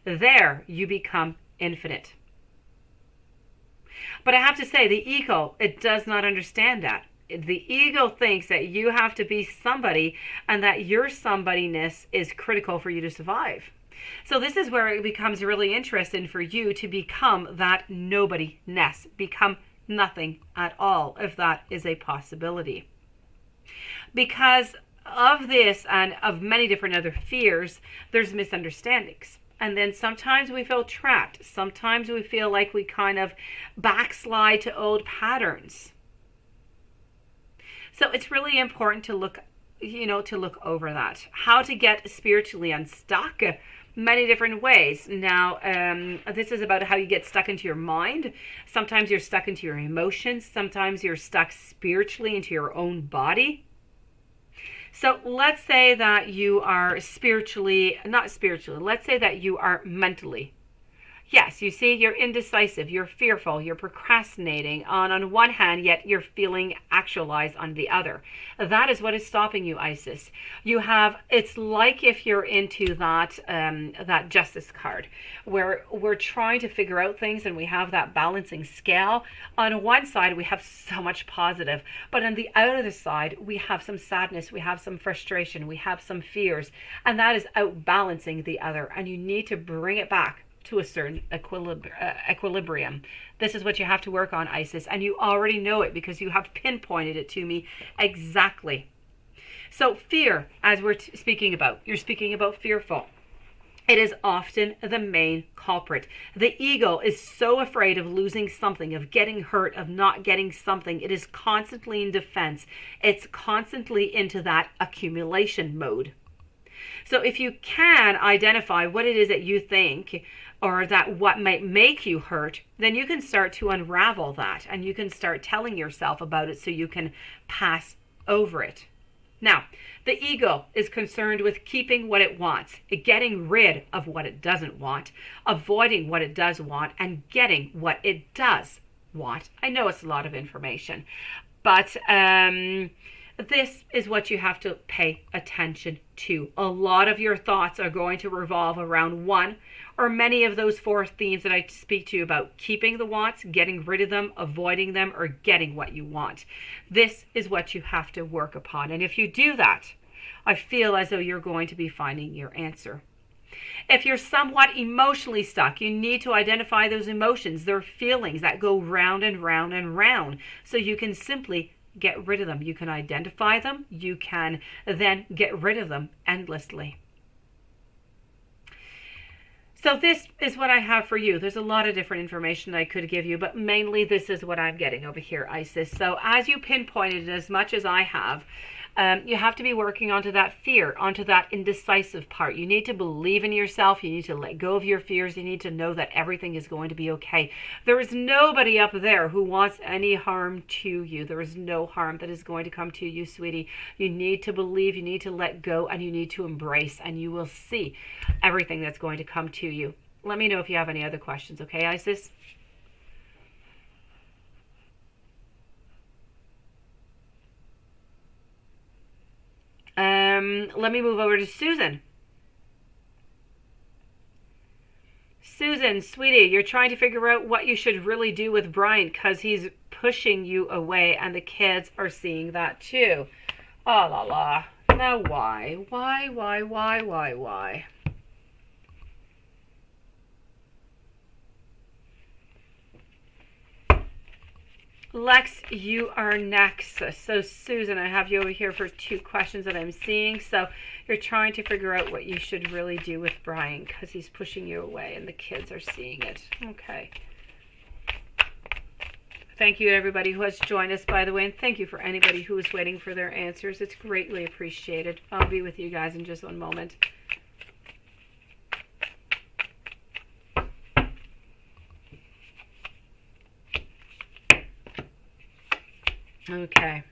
there you become infinite. But I have to say, the ego, it does not understand that. The ego thinks that you have to be somebody and that your somebodyness is critical for you to survive. So this is where it becomes really interesting for you to become that nobodyness, become nothing at all, if that is a possibility. Because of this and of many different other fears, there's misunderstandings. And then sometimes we feel trapped. Sometimes we feel like we kind of backslide to old patterns. So it's really important to look over that. How to get spiritually unstuck. Many different ways. Now, this is about how you get stuck into your mind. Sometimes you're stuck into your emotions. Sometimes you're stuck spiritually into your own body. So let's say that you are let's say that you are mentally. Yes, you see, you're indecisive, you're fearful, you're procrastinating on one hand, yet you're feeling actualized on the other. That is what is stopping you, Isis. It's like if you're into that justice card, where we're trying to figure out things and we have that balancing scale. On one side, we have so much positive, but on the other side, we have some sadness, we have some frustration, we have some fears, and that is outbalancing the other, and you need to bring it back to a certain equilibrium. This is what you have to work on, Isis, and you already know it because you have pinpointed it to me exactly. So fear, as we're speaking about, you're speaking about fearful. It is often the main culprit. The ego is so afraid of losing something, of getting hurt, of not getting something. It is constantly in defense. It's constantly into that accumulation mode. So if you can identify what it is that you think or that what might make you hurt, then you can start to unravel that and you can start telling yourself about it so you can pass over it. Now, the ego is concerned with keeping what it wants, getting rid of what it doesn't want, avoiding what it does want, and getting what it does want. I know it's a lot of information, but this is what you have to pay attention to. A lot of your thoughts are going to revolve around one or many of those four themes that I speak to you about: keeping the wants, getting rid of them, avoiding them, or getting what you want. This is what you have to work upon. And if you do that, I feel as though you're going to be finding your answer. If you're somewhat emotionally stuck, you need to identify those emotions. They're feelings that go round and round and round. So you can simply get rid of them. You can identify them. You can then get rid of them endlessly. So this is what I have for you. There's a lot of different information I could give you, but mainly this is what I'm getting over here, Isis. So as you pinpointed it as much as I have, you have to be working onto that fear, onto that indecisive part. You need to believe in yourself. You need to let go of your fears. You need to know that everything is going to be okay. There is nobody up there who wants any harm to you. There is no harm that is going to come to you, sweetie. You need to believe, you need to let go, and you need to embrace, and you will see everything that's going to come to you. Let me know if you have any other questions, okay, Isis? Let me move over to Susan. Susan, sweetie, you're trying to figure out what you should really do with Brian because he's pushing you away and the kids are seeing that too. Oh la la. Now why? Why? Lex, you are next. So Susan, I have you over here for 2 questions that I'm seeing. So you're trying to figure out what you should really do with Brian because he's pushing you away and the kids are seeing it. Okay. Thank you to everybody who has joined us, by the way, and thank you for anybody who is waiting for their answers. It's greatly appreciated. I'll be with you guys in just one moment. Okay.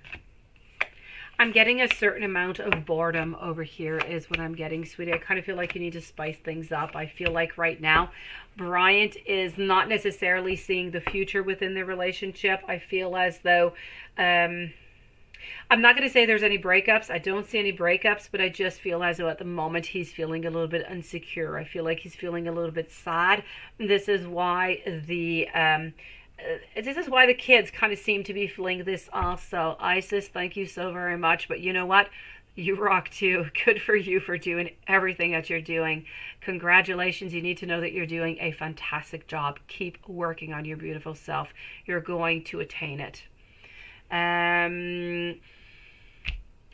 I'm getting a certain amount of boredom over here is what I'm getting, sweetie. I kind of feel like you need to spice things up. I feel like right now, Bryant is not necessarily seeing the future within the relationship. I feel as though, I'm not going to say there's any breakups. I don't see any breakups, but I just feel as though at the moment he's feeling a little bit insecure. I feel like he's feeling a little bit sad. This is why the kids kind of seem to be feeling this also. Isis, thank you so very much. But you know what? You rock too. Good for you for doing everything that you're doing. Congratulations. You need to know that you're doing a fantastic job. Keep working on your beautiful self. You're going to attain it.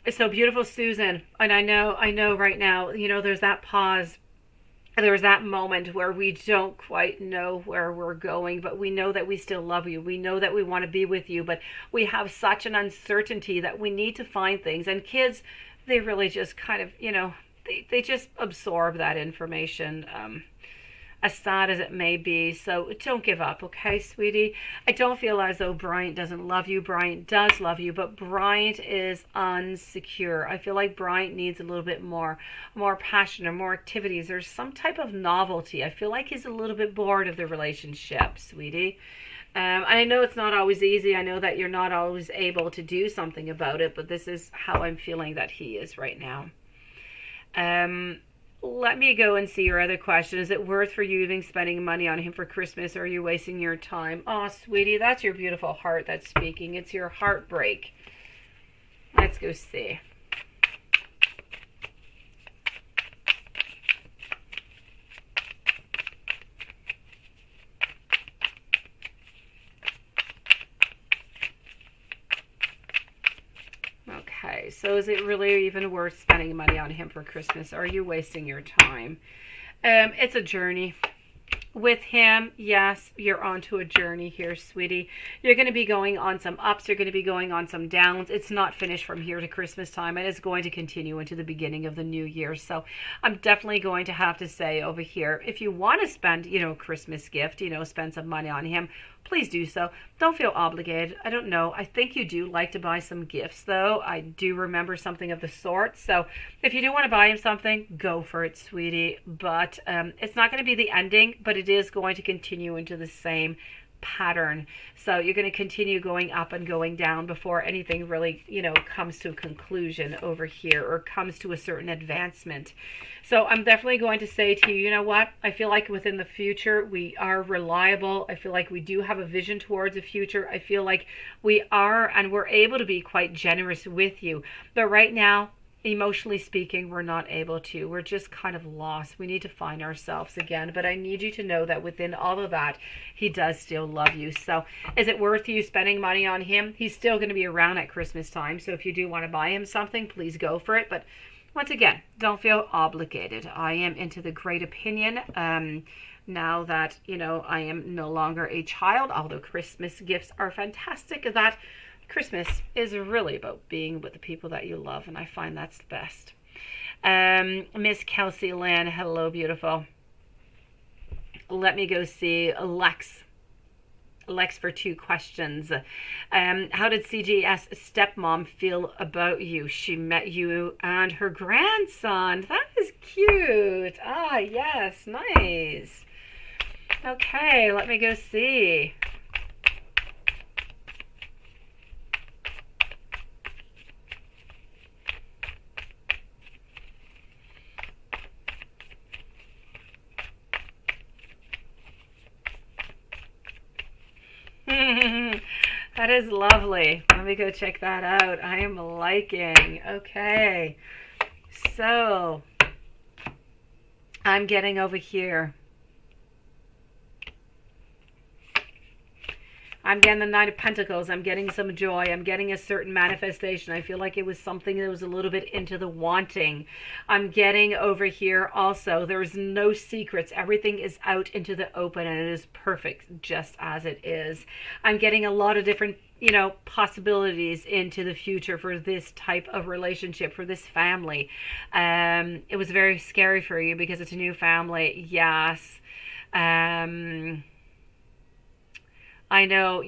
So beautiful, Susan. And I know right now, there's that pause. There's that moment where we don't quite know where we're going, but we know that we still love you. We know that we want to be with you, but we have such an uncertainty that we need to find things. And kids, they really just kind of, they just absorb that information, as sad as it may be. So don't give up, okay, sweetie? I don't feel as though Bryant doesn't love you. Bryant does love you, but Bryant is unsecure. I feel like Bryant needs a little bit more passion or more activities. There's some type of novelty. I feel like he's a little bit bored of the relationship, sweetie. And I know it's not always easy. I know that you're not always able to do something about it, but this is how I'm feeling that he is right now. Let me go and see your other question. Is it worth for you even spending money on him for Christmas, or are you wasting your time? Oh, sweetie, that's your beautiful heart that's speaking. It's your heartbreak. Let's go see. Okay, so is it really even worth spending money on him for Christmas? Or are you wasting your time? It's a journey. With him, yes, you're onto a journey here, sweetie. You're going to be going on some ups. You're going to be going on some downs. It's not finished from here to Christmas time, and it's going to continue into the beginning of the new year. So I'm definitely going to have to say over here, if you want to spend, Christmas gift, spend some money on him, please do so. Don't feel obligated. I don't know. I think you do like to buy some gifts, though. I do remember something of the sort. So if you do want to buy him something, go for it, sweetie. But it's not going to be the ending, but it is going to continue into the same pattern. So you're going to continue going up and going down before anything really, comes to a conclusion over here or comes to a certain advancement. So I'm definitely going to say to you, you know what? I feel like within the future, we are reliable. I feel like we do have a vision towards the future. I feel like we are, and we're able to be quite generous with you. But right now, emotionally speaking, we're not able to. We're just kind of lost. We need to find ourselves again. But I need you to know that within all of that, he does still love you. So is it worth you spending money on him? He's still going to be around at Christmas time. So if you do want to buy him something, please go for it. But Once again, don't feel obligated. I am into the great opinion. Now that, I am no longer a child, although Christmas gifts are fantastic, that Christmas is really about being with the people that you love, and I find that's the best. Miss Kelsey Lynn, hello, beautiful. Let me go see Lex. Lex for 2 questions. How did CGS stepmom feel about you? She met you and her grandson. That is cute. Ah, yes, nice. Okay, let me go see. That is lovely. Let me go check that out. I am liking. Okay. So, I'm getting over here. I'm getting the Knight of Pentacles. I'm getting some joy. I'm getting a certain manifestation. I feel like it was something that was a little bit into the wanting. I'm getting over here also. There's no secrets. Everything is out into the open, and it is perfect just as it is. I'm getting a lot of different possibilities into the future for this type of relationship, for this family. It was very scary for you because it's a new family. Yes. I know,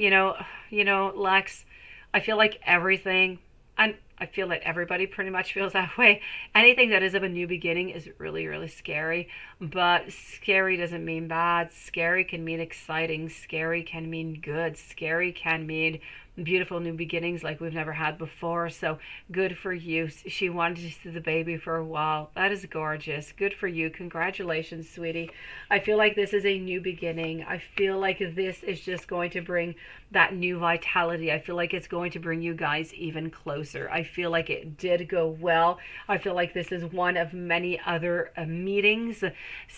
Lex, I feel like everything, and I feel like everybody pretty much feels that way. Anything that is of a new beginning is really, really scary. But scary doesn't mean bad. Scary can mean exciting. Scary can mean good. Scary can mean beautiful new beginnings like we've never had before. So good for you. She wanted to see the baby for a while. That is gorgeous. Good for you. Congratulations, sweetie. I feel like this is a new beginning. I feel like this is just going to bring that new vitality. I feel like it's going to bring you guys even closer. I feel like it did go well. I feel like this is one of many other meetings.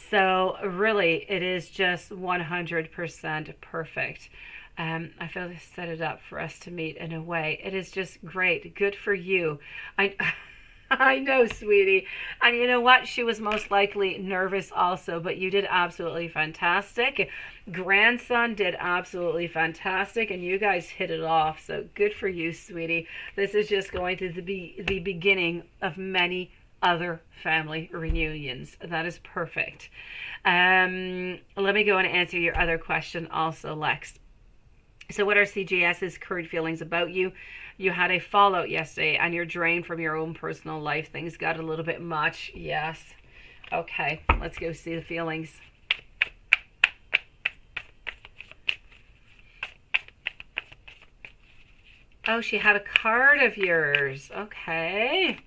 So really, it is just 100% perfect. I feel like set it up for us to meet in a way. It is just great. Good for you. I know, sweetie. And you know what? She was most likely nervous also, but you did absolutely fantastic. Grandson did absolutely fantastic, and you guys hit it off. So good for you, sweetie. This is just going to be the beginning of many other family reunions. That is perfect. Let me go and answer your other question also, Lex. So what are CGS's current feelings about you? You had a fallout yesterday and you're drained from your own personal life. Things got a little bit much. Yes. Okay, let's go see the feelings. Oh, she had a card of yours. Okay.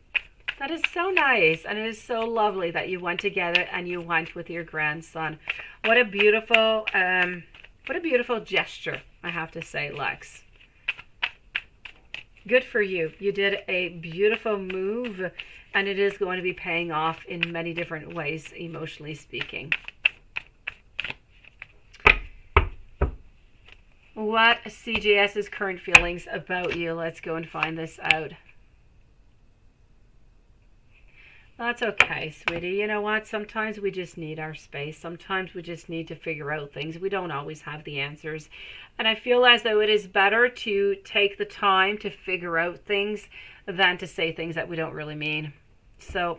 That is so nice, and it is so lovely that you went together and you went with your grandson. What a beautiful gesture, I have to say, Lex. Good for you. You did a beautiful move, and it is going to be paying off in many different ways, emotionally speaking. What CGS's current feelings about you? Let's go and find this out. That's okay, sweetie. You know what? Sometimes we just need our space. Sometimes we just need to figure out things. We don't always have the answers. And I feel as though it is better to take the time to figure out things than to say things that we don't really mean. So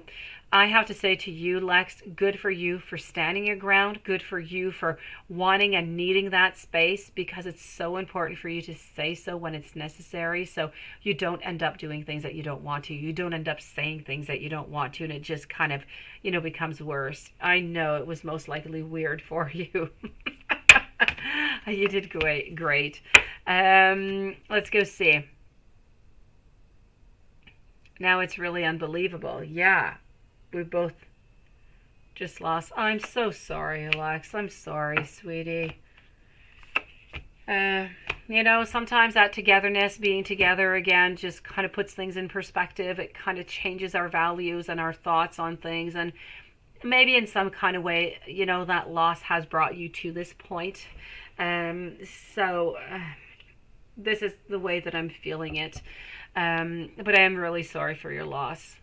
I have to say to you, Lex, good for you for standing your ground. Good for you for wanting and needing that space, because it's so important for you to say so when it's necessary, so you don't end up doing things that you don't want to. You don't end up saying things that you don't want to, and it just kind of, becomes worse. I know it was most likely weird for you. You did great. Let's go see. Now it's really unbelievable. Yeah. We both just lost. I'm so sorry, Alex. I'm sorry, sweetie. Sometimes that togetherness, being together again, just kind of puts things in perspective. It kind of changes our values and our thoughts on things. And maybe in some kind of way, that loss has brought you to this point. So this is the way that I'm feeling it. But I am really sorry for your loss.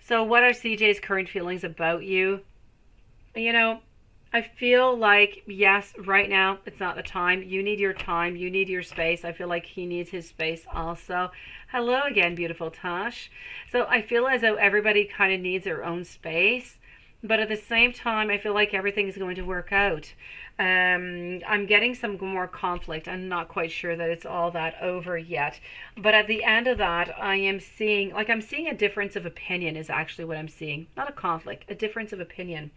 So what are CJ's current feelings about you? You know, I feel like, yes, right now it's not the time. You need your time. You need your space. I feel like he needs his space also. Hello again, beautiful Tosh. So I feel as though everybody kind of needs their own space. But at the same time, I feel like everything is going to work out. I'm getting some more conflict. I'm not quite sure that it's all that over yet. But at the end of that, I am seeing, like, I'm seeing a difference of opinion is actually what I'm seeing. Not a conflict, a difference of opinion.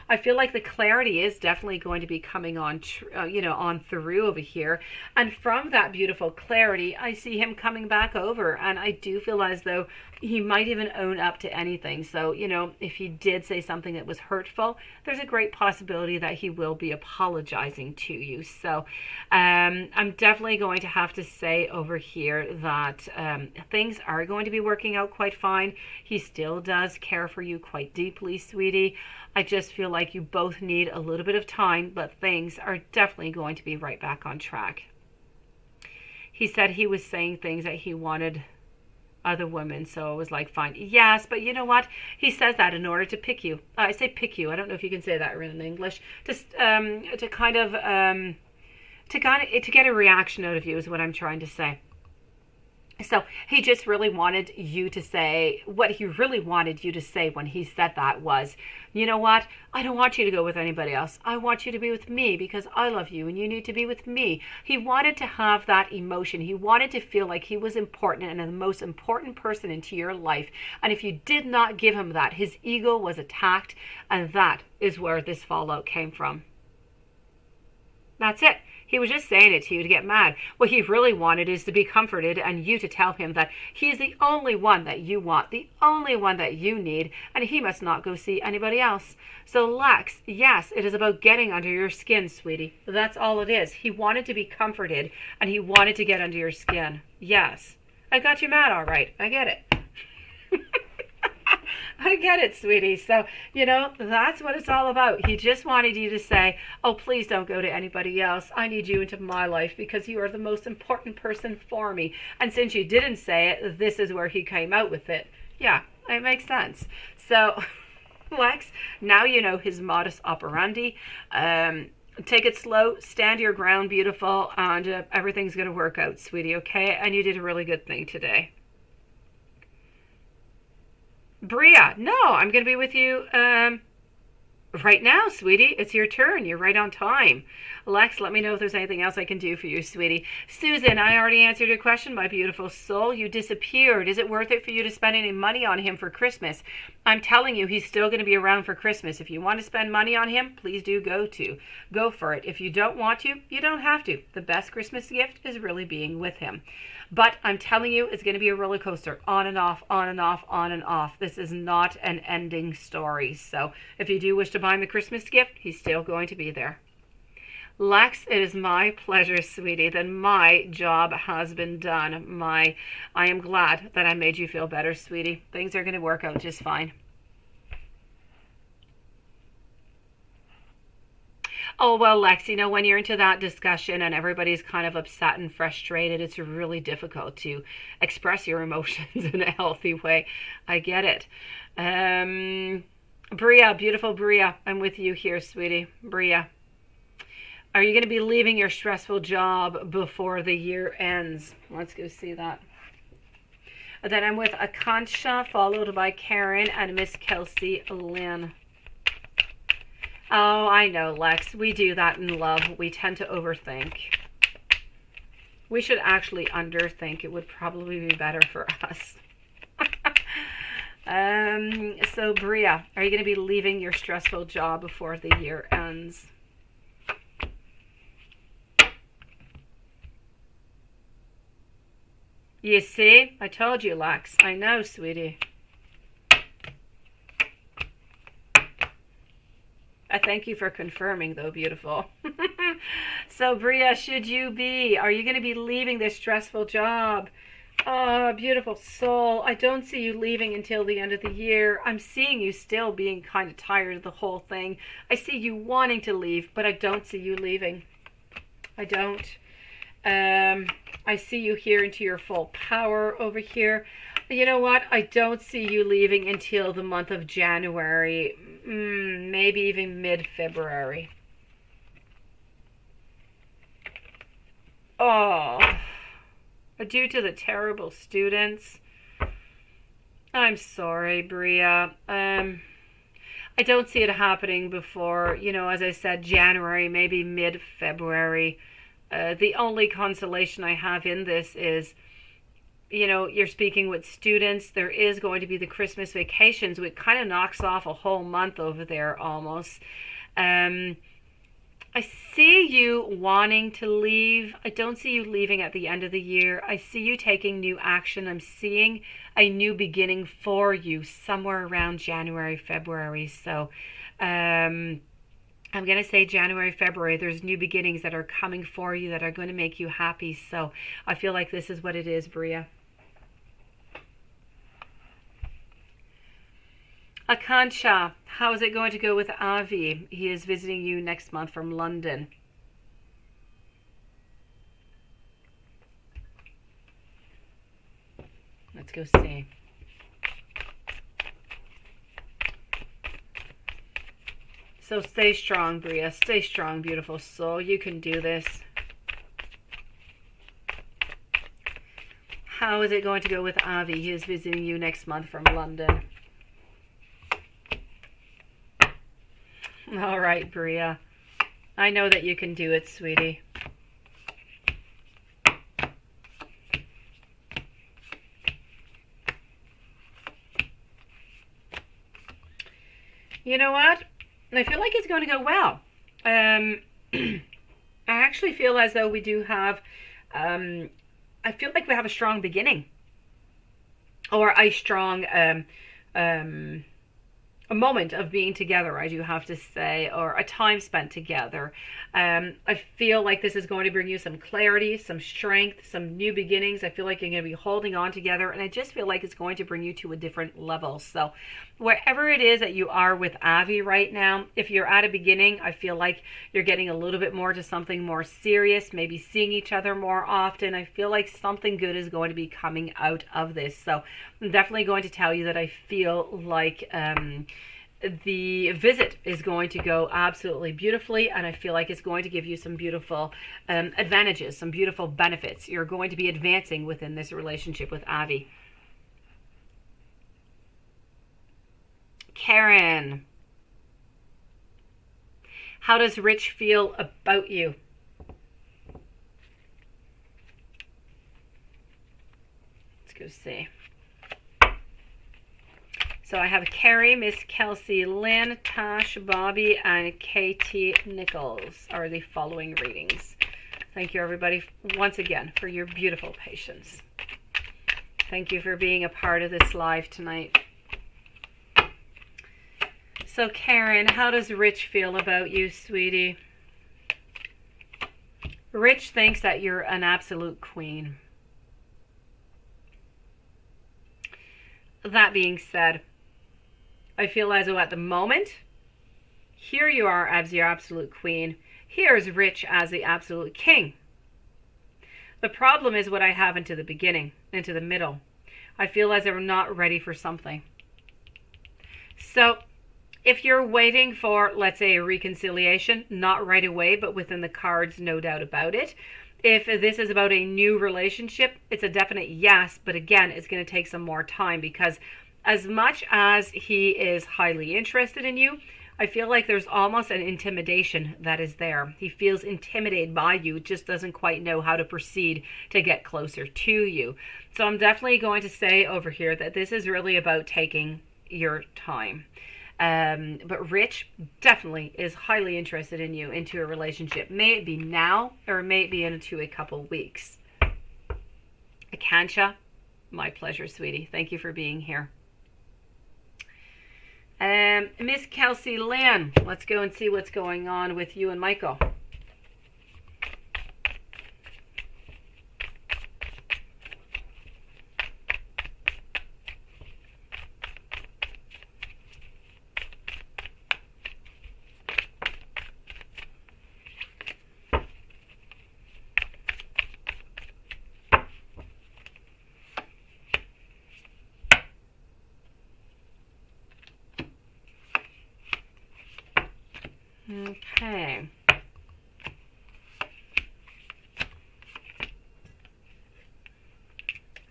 I feel like the clarity is definitely going to be coming on, on through over here. And from that beautiful clarity, I see him coming back over. And I do feel as though he might even own up to anything. So, if he did say something that was hurtful, there's a great possibility that he will be apologizing to you. So I'm definitely going to have to say over here that things are going to be working out quite fine. He still does care for you quite deeply, sweetie. I just feel like you both need a little bit of time, but things are definitely going to be right back on track. He said he was saying things that he wanted other women, so it was like, fine. Yes, but you know what? He says that in order to pick you. I say pick you. I don't know if you can say that in English. Just to get a reaction out of you is what I'm trying to say. So he just really wanted you to say, what he really wanted you to say when he said that was, you know what? I don't want you to go with anybody else. I want you to be with me because I love you and you need to be with me. He wanted to have that emotion. He wanted to feel like he was important and the most important person into your life. And if you did not give him that, his ego was attacked, and that is where this fallout came from. That's it. He was just saying it to you to get mad. What he really wanted is to be comforted and you to tell him that he is the only one that you want, the only one that you need, and he must not go see anybody else. So Lex, yes, it is about getting under your skin, sweetie. That's all it is. He wanted to be comforted and he wanted to get under your skin. Yes. I got you mad, all right. I get it. I get it, sweetie. So, that's what it's all about. He just wanted you to say, oh, please don't go to anybody else. I need you into my life because you are the most important person for me. And since you didn't say it, this is where he came out with it. Yeah, it makes sense. So, Lex, now you know his modus operandi. Take it slow, stand your ground, beautiful, and everything's going to work out, sweetie, okay? And you did a really good thing today. Bria, no, I'm going to be with you right now, sweetie. It's your turn. You're right on time. Lex, let me know if there's anything else I can do for you, sweetie. Susan, I already answered your question, my beautiful soul. You disappeared. Is it worth it for you to spend any money on him for Christmas? I'm telling you, he's still going to be around for Christmas. If you want to spend money on him, please do go for it. If you don't want to, you don't have to. The best Christmas gift is really being with him. But I'm telling you, it's going to be a roller coaster, on and off, on and off, on and off. This is not an ending story. So if you do wish to buy him a Christmas gift, he's still going to be there. Lex, it is my pleasure, sweetie. Then my job has been done. I am glad that I made you feel better, sweetie. Things are going to work out just fine. Oh, well, Lex, when you're into that discussion and everybody's kind of upset and frustrated, it's really difficult to express your emotions in a healthy way. I get it. Bria, beautiful Bria, I'm with you here, sweetie. Bria, are you going to be leaving your stressful job before the year ends? Let's go see that. Then I'm with Akansha, followed by Karen and Miss Kelsey Lynn. Oh, I know, Lex. We do that in love. We tend to overthink. We should actually underthink. It would probably be better for us. So, Bria, are you going to be leaving your stressful job before the year ends? You see? I told you, Lex. I know, sweetie. I thank you for confirming, though, beautiful. So, Bria, are you going to be leaving this stressful job? Oh, beautiful soul. I don't see you leaving until the end of the year. I'm seeing you still being kind of tired of the whole thing. I see you wanting to leave, but I don't see you leaving. I don't. I see you here into your full power over here. You know what? I don't see you leaving until the month of January, maybe even mid-February. Oh, due to the terrible students. I'm sorry, Bria. I don't see it happening before, as I said, January, maybe mid-February. The only consolation I have in this is, you're speaking with students. There is going to be the Christmas vacations, which kind of knocks off a whole month over there almost. I see you wanting to leave. I don't see you leaving at the end of the year. I see you taking new action. I'm seeing a new beginning for you somewhere around January, February. So I'm going to say January, February. There's new beginnings that are coming for you that are going to make you happy. So I feel like this is what it is, Bria. Akansha, how is it going to go with Avi? He is visiting you next month from London. Let's go see. So stay strong, Bria. Stay strong, beautiful soul. You can do this. How is it going to go with Avi? He is visiting you next month from London. All right, Bria. I know that you can do it, sweetie. You know what? I feel like it's going to go well. I actually feel as though we do have, I feel like we have a strong beginning. Or a strong, a moment of being together, I do have to say, or a time spent together. I feel like this is going to bring you some clarity, some strength, some new beginnings. I feel like you're going to be holding on together, and I just feel like it's going to bring you to a different level. So wherever it is that you are with Avi right now, if you're at a beginning, I feel like you're getting a little bit more to something more serious, maybe seeing each other more often. I feel like something good is going to be coming out of this. So I'm definitely going to tell you that I feel like the visit is going to go absolutely beautifully, and I feel like it's going to give you some beautiful advantages, some beautiful benefits. You're going to be advancing within this relationship with Avi. Karen, how does Rich feel about you? Let's go see. So I have Carrie, Miss Kelsey, Lynn, Tash, Bobby, and Katie Nichols are the following readings. Thank you, everybody, once again, for your beautiful patience. Thank you for being a part of this live tonight. So Karen, how does Rich feel about you, sweetie? Rich thinks that you're an absolute queen. That being said, I feel as though at the moment, here you are as the absolute queen. Here's Rich as the absolute king. The problem is what I have into the beginning, into the middle. I feel as though we're not ready for something. So if you're waiting for, let's say, a reconciliation, not right away, but within the cards, no doubt about it. If this is about a new relationship, it's a definite yes, but again, it's going to take some more time, because as much as he is highly interested in you, I feel like there's almost an intimidation that is there. He feels intimidated by you, just doesn't quite know how to proceed to get closer to you. So I'm definitely going to say over here that this is really about taking your time. But Rich definitely is highly interested in you, into a relationship. May it be now, or may it be into a couple weeks. Akansha, my pleasure, sweetie. Thank you for being here. Miss Kelsey Lynn, let's go and see what's going on with you and Michael. Okay.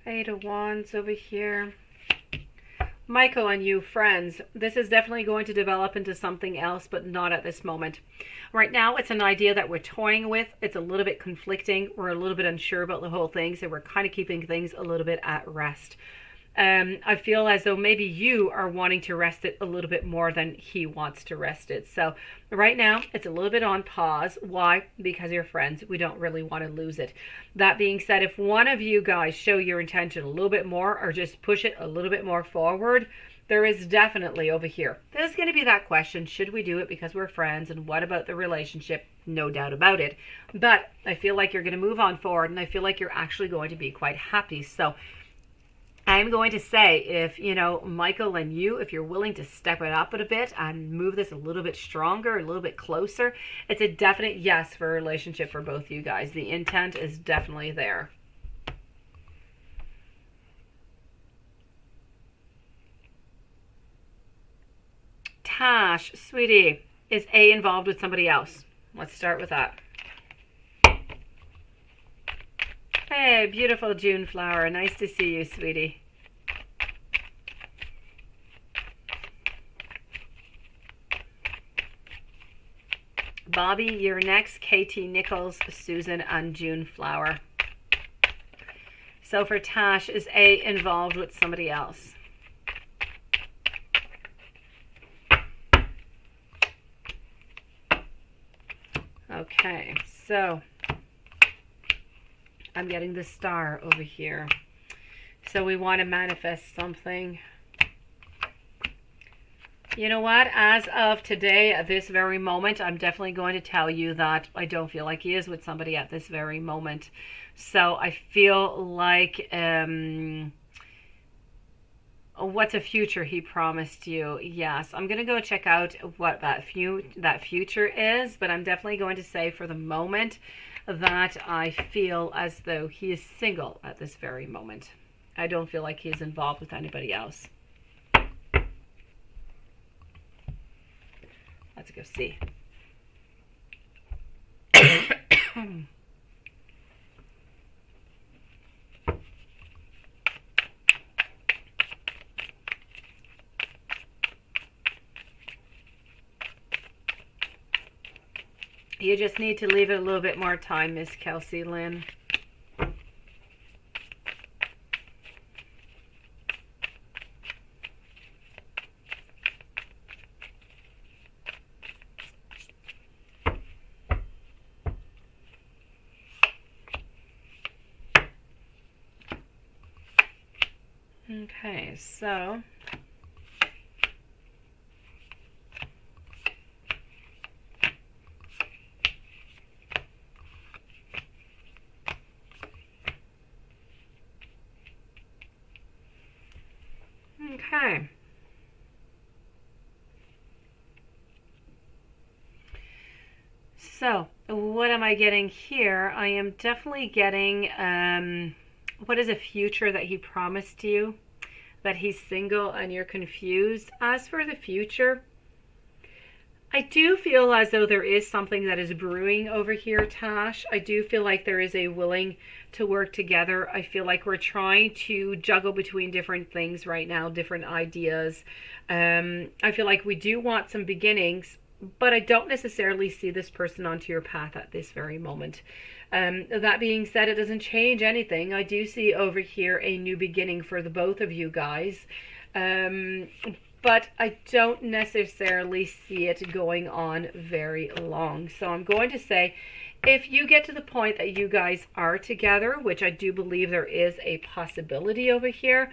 Eight of Wands over here. Michael and you, friends, this is definitely going to develop into something else, but not at this moment. Right now, it's an idea that we're toying with. It's a little bit conflicting. We're a little bit unsure about the whole thing, so we're kind of keeping things a little bit at rest. I feel as though maybe you are wanting to rest it a little bit more than he wants to rest it. So right now, it's a little bit on pause. Why? Because you're friends. We don't really want to lose it. That being said, if one of you guys show your intention a little bit more or just push it a little bit more forward, there is definitely over here, there's going to be that question, should we do it because we're friends? And what about the relationship? No doubt about it. But I feel like you're going to move on forward, and I feel like you're actually going to be quite happy. So I'm going to say, if, Michael and you, if you're willing to step it up a bit and move this a little bit stronger, a little bit closer, it's a definite yes for a relationship for both you guys. The intent is definitely there. Tash, sweetie, is A involved with somebody else? Let's start with that. Hey, beautiful June flower. Nice to see you, sweetie. Bobby, you're next. Katie, Nichols, Susan, and June flower. So for Tash, is A involved with somebody else? Okay, so I'm getting the star over here. So we want to manifest something. You know what? As of today, at this very moment, I'm definitely going to tell you that I don't feel like he is with somebody at this very moment. So I feel like, what's a future he promised you? Yes, I'm going to go check out what that future is, but I'm definitely going to say for the moment that I feel as though he is single at this very moment. I don't feel like he's involved with anybody else. Let's go see. You just need to leave it a little bit more time, Miss Kelsey Lynn. Okay, so okay. So, what am I getting here? I am definitely getting, what is a future that he promised you? That he's single and you're confused. As for the future, I do feel as though there is something that is brewing over here, Tash. I do feel like there is a willing to work together. I feel like we're trying to juggle between different things right now, different ideas. I feel like we do want some beginnings, but I don't necessarily see this person onto your path at this very moment. That being said, it doesn't change anything. I do see over here a new beginning for the both of you guys. But I don't necessarily see it going on very long. So I'm going to say, if you get to the point that you guys are together, which I do believe there is a possibility over here,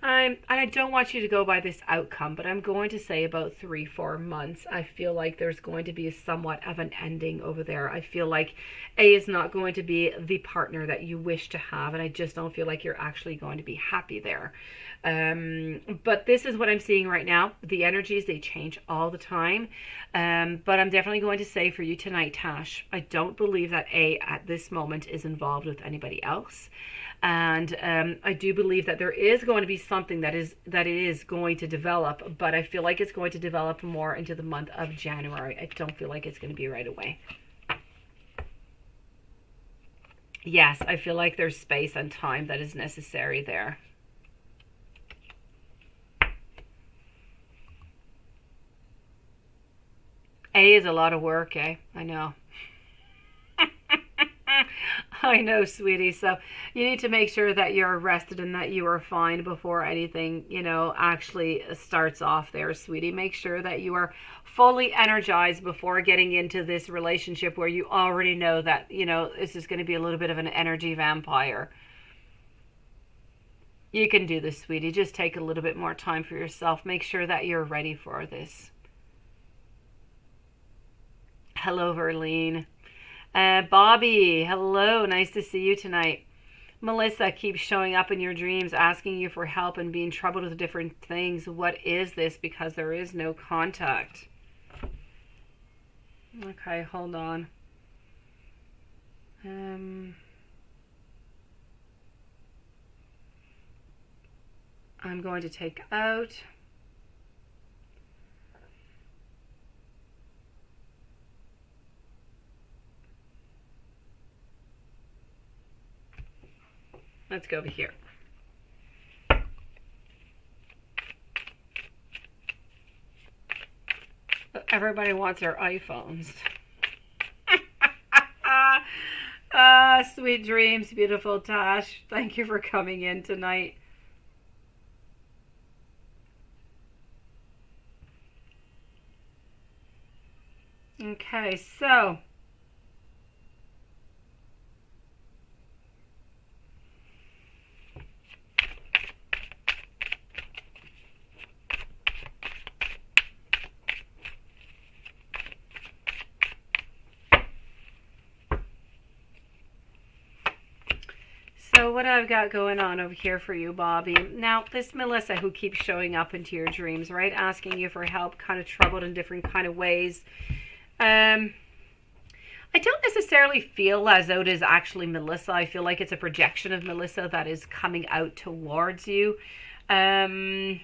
I don't want you to go by this outcome, but I'm going to say about 3-4 months. I feel like there's going to be somewhat of an ending over there. I feel like A is not going to be the partner that you wish to have, and I just don't feel like you're actually going to be happy there. But this is what I'm seeing right now. The energies, they change all the time. But I'm definitely going to say for you tonight, Tash, I don't believe that A at this moment is involved with anybody else. And I do believe that there is going to be something that is going to develop, but I feel like it's going to develop more into the month of January. I don't feel like it's going to be right away. Yes, I feel like there's space and time that is necessary there. A is a lot of work, eh? I know. I know, sweetie. So you need to make sure that you're rested and that you are fine before anything, actually starts off there, sweetie. Make sure that you are fully energized before getting into this relationship where you already know that, this is going to be a little bit of an energy vampire. You can do this, sweetie. Just take a little bit more time for yourself. Make sure that you're ready for this. Hello, Verlene. Bobby, hello. Nice to see you tonight. Melissa keeps showing up in your dreams, asking you for help and being troubled with different things. What is this? Because there is no contact. Okay, hold on. I'm going to take out. Let's go over here. Everybody wants their iPhones. Sweet dreams, beautiful Tash. Thank you for coming in tonight. Okay, so what I've got going on over here for you, Bobby. Now, this Melissa who keeps showing up into your dreams, right? Asking you for help, kind of troubled in different kind of ways. I don't necessarily feel as though it is actually Melissa. I feel like it's a projection of Melissa that is coming out towards you. I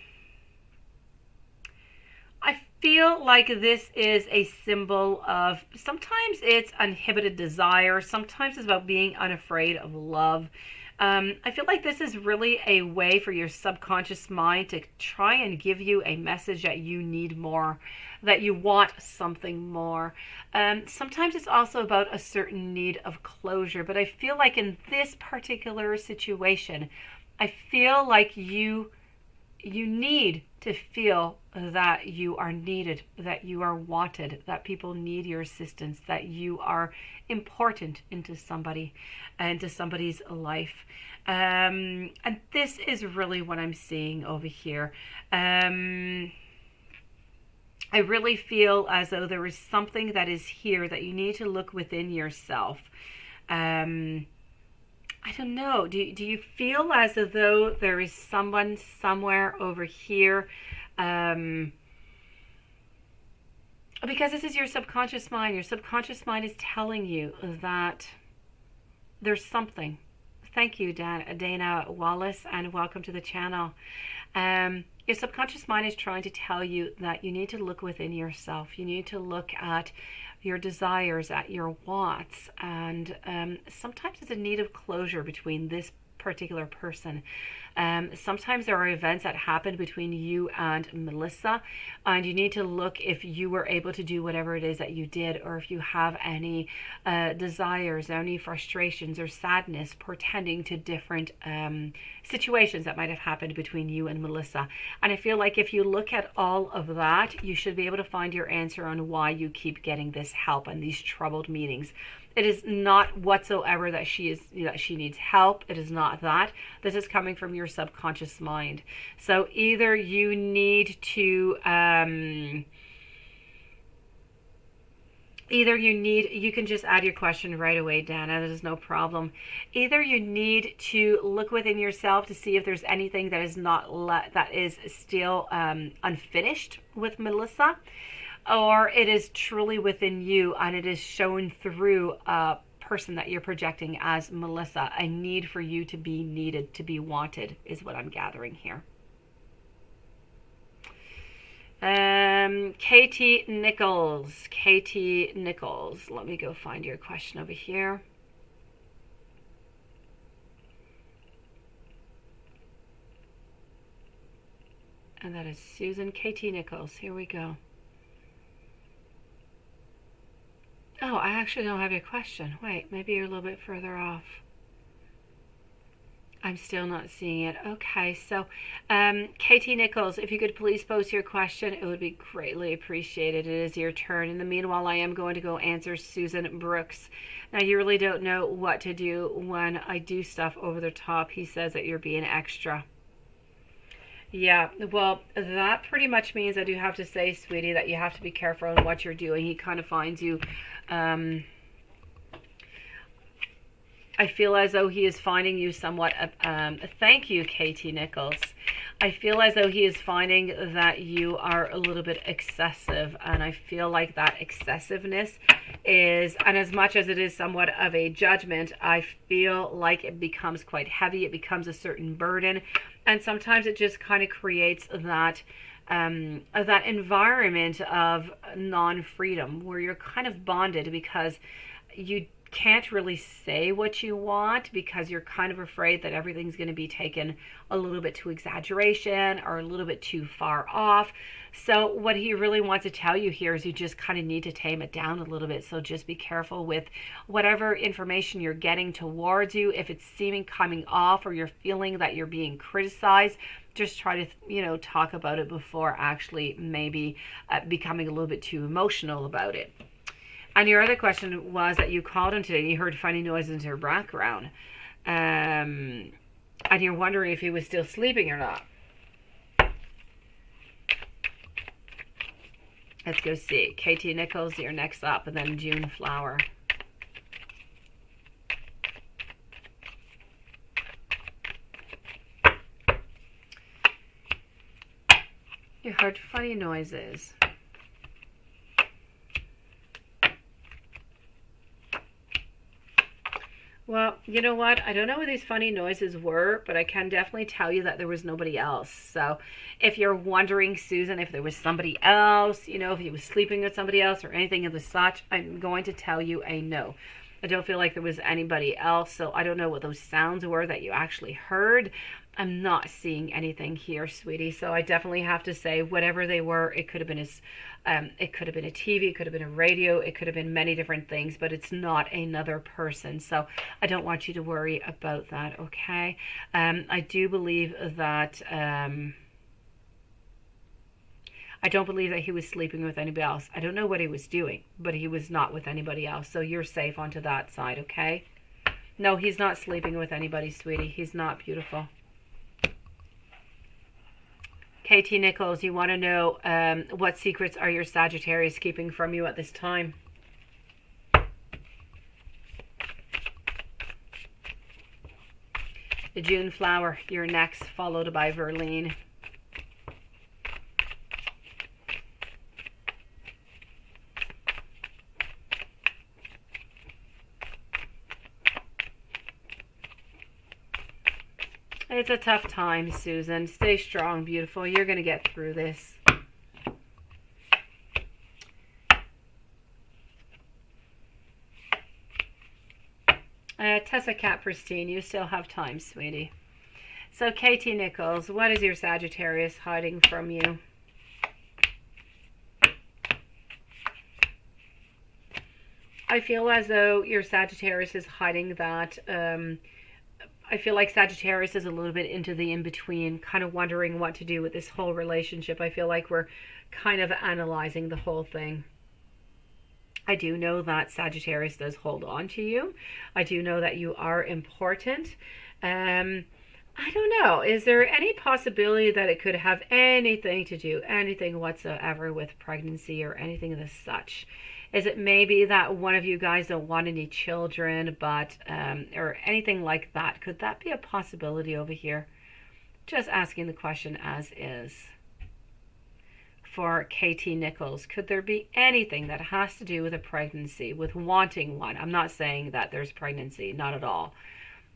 feel like this is a symbol of, sometimes it's uninhibited desire. Sometimes it's about being unafraid of love. I feel like this is really a way for your subconscious mind to try and give you a message that you need more, that you want something more. Sometimes it's also about a certain need of closure, but I feel like in this particular situation, I feel like you need to feel that you are needed, that you are wanted, that people need your assistance, that you are important into somebody's life. And this is really what I'm seeing over here. I really feel as though there is something that is here that you need to look within yourself. I don't know. Do you feel as though there is someone somewhere over here? Because this is your subconscious mind. Your subconscious mind is telling you that there's something. Thank you, Dana Wallace, and welcome to the channel. Your subconscious mind is trying to tell you that you need to look within yourself. You need to look at your desires, at your wants, and sometimes it's a need of closure between this particular person. Sometimes there are events that happen between you and Melissa, and you need to look if you were able to do whatever it is that you did, or if you have any desires, any frustrations or sadness pertaining to different situations that might have happened between you and Melissa. And I feel like if you look at all of that, you should be able to find your answer on why you keep getting this help and these troubled meetings. It is not whatsoever that she needs help. It is not that. This is coming from your subconscious mind. So either you need to you can just add your question right away, Dana. There's no problem. Either you need to look within yourself to see if there's anything that is that is still unfinished with Melissa, or it is truly within you and it is shown through a person that you're projecting as Melissa, a need for you to be needed, to be wanted, is what I'm gathering here. Katie Nichols. Katie Nichols. Let me go find your question over here. And that is Susan. Katie Nichols. Here we go. Oh, I actually don't have your question. Wait, maybe you're a little bit further off. I'm still not seeing it. Okay, so Katie Nichols, if you could please post your question, it would be greatly appreciated. It is your turn. In the meanwhile, I am going to go answer Susan Brooks. Now, you really don't know what to do when I do stuff over the top. He says that you're being extra. Yeah, well, that pretty much means I do have to say, sweetie, that you have to be careful on what you're doing. He kind of finds you... I feel as though he is finding you somewhat... thank you, Katie Nichols. I feel as though he is finding that you are a little bit excessive. And I feel like that excessiveness is... And as much as it is somewhat of a judgment, I feel like it becomes quite heavy. It becomes a certain burden. And sometimes it just kind of creates that... that environment of non-freedom where you're kind of bonded because you can't really say what you want because you're kind of afraid that everything's going to be taken a little bit to exaggeration or a little bit too far off. So what he really wants to tell you here is you just kind of need to tame it down a little bit. So just be careful with whatever information you're getting towards you. If it's seeming coming off or you're feeling that you're being criticized, just try to, talk about it before actually maybe becoming a little bit too emotional about it. And your other question was that you called him today and you heard funny noises in your background. And you're wondering if he was still sleeping or not. Let's go see. Katie Nichols, you're next up, and then June Flower. You heard funny noises. Well, you know what? I don't know what these funny noises were, but I can definitely tell you that there was nobody else. So if you're wondering, Susan, if there was somebody else, if he was sleeping with somebody else or anything of the such, I'm going to tell you a no. I don't feel like there was anybody else, so I don't know what those sounds were that you actually heard. I'm not seeing anything here, sweetie. So I definitely have to say, whatever they were, it could have been it could have been a TV, it could have been a radio, it could have been many different things, but it's not another person. So I don't want you to worry about that, okay? I do believe that I don't believe that he was sleeping with anybody else. I don't know what he was doing, but he was not with anybody else. So you're safe onto that side, okay? No, he's not sleeping with anybody, sweetie. He's not, beautiful. Katie Nichols, you want to know what secrets are your Sagittarius keeping from you at this time? The June Flower, you're next, followed by Verlene. It's a tough time, Susan. Stay strong, beautiful. You're going to get through this. Tessa Cat Pristine, you still have time, sweetie. So, Katie Nichols, what is your Sagittarius hiding from you? I feel as though your Sagittarius is hiding that... I feel like Sagittarius is a little bit into the in-between, kind of wondering what to do with this whole relationship. I feel like we're kind of analyzing the whole thing. I do know that Sagittarius does hold on to you. I do know that you are important. I don't know. Is there any possibility that it could have anything to do, anything whatsoever with pregnancy or anything of the such? Is it maybe that one of you guys don't want any children, but, or anything like that? Could that be a possibility over here? Just asking the question as is. for Katie Nichols. Could there be anything that has to do with a pregnancy, with wanting one? I'm not saying that there's pregnancy, not at all.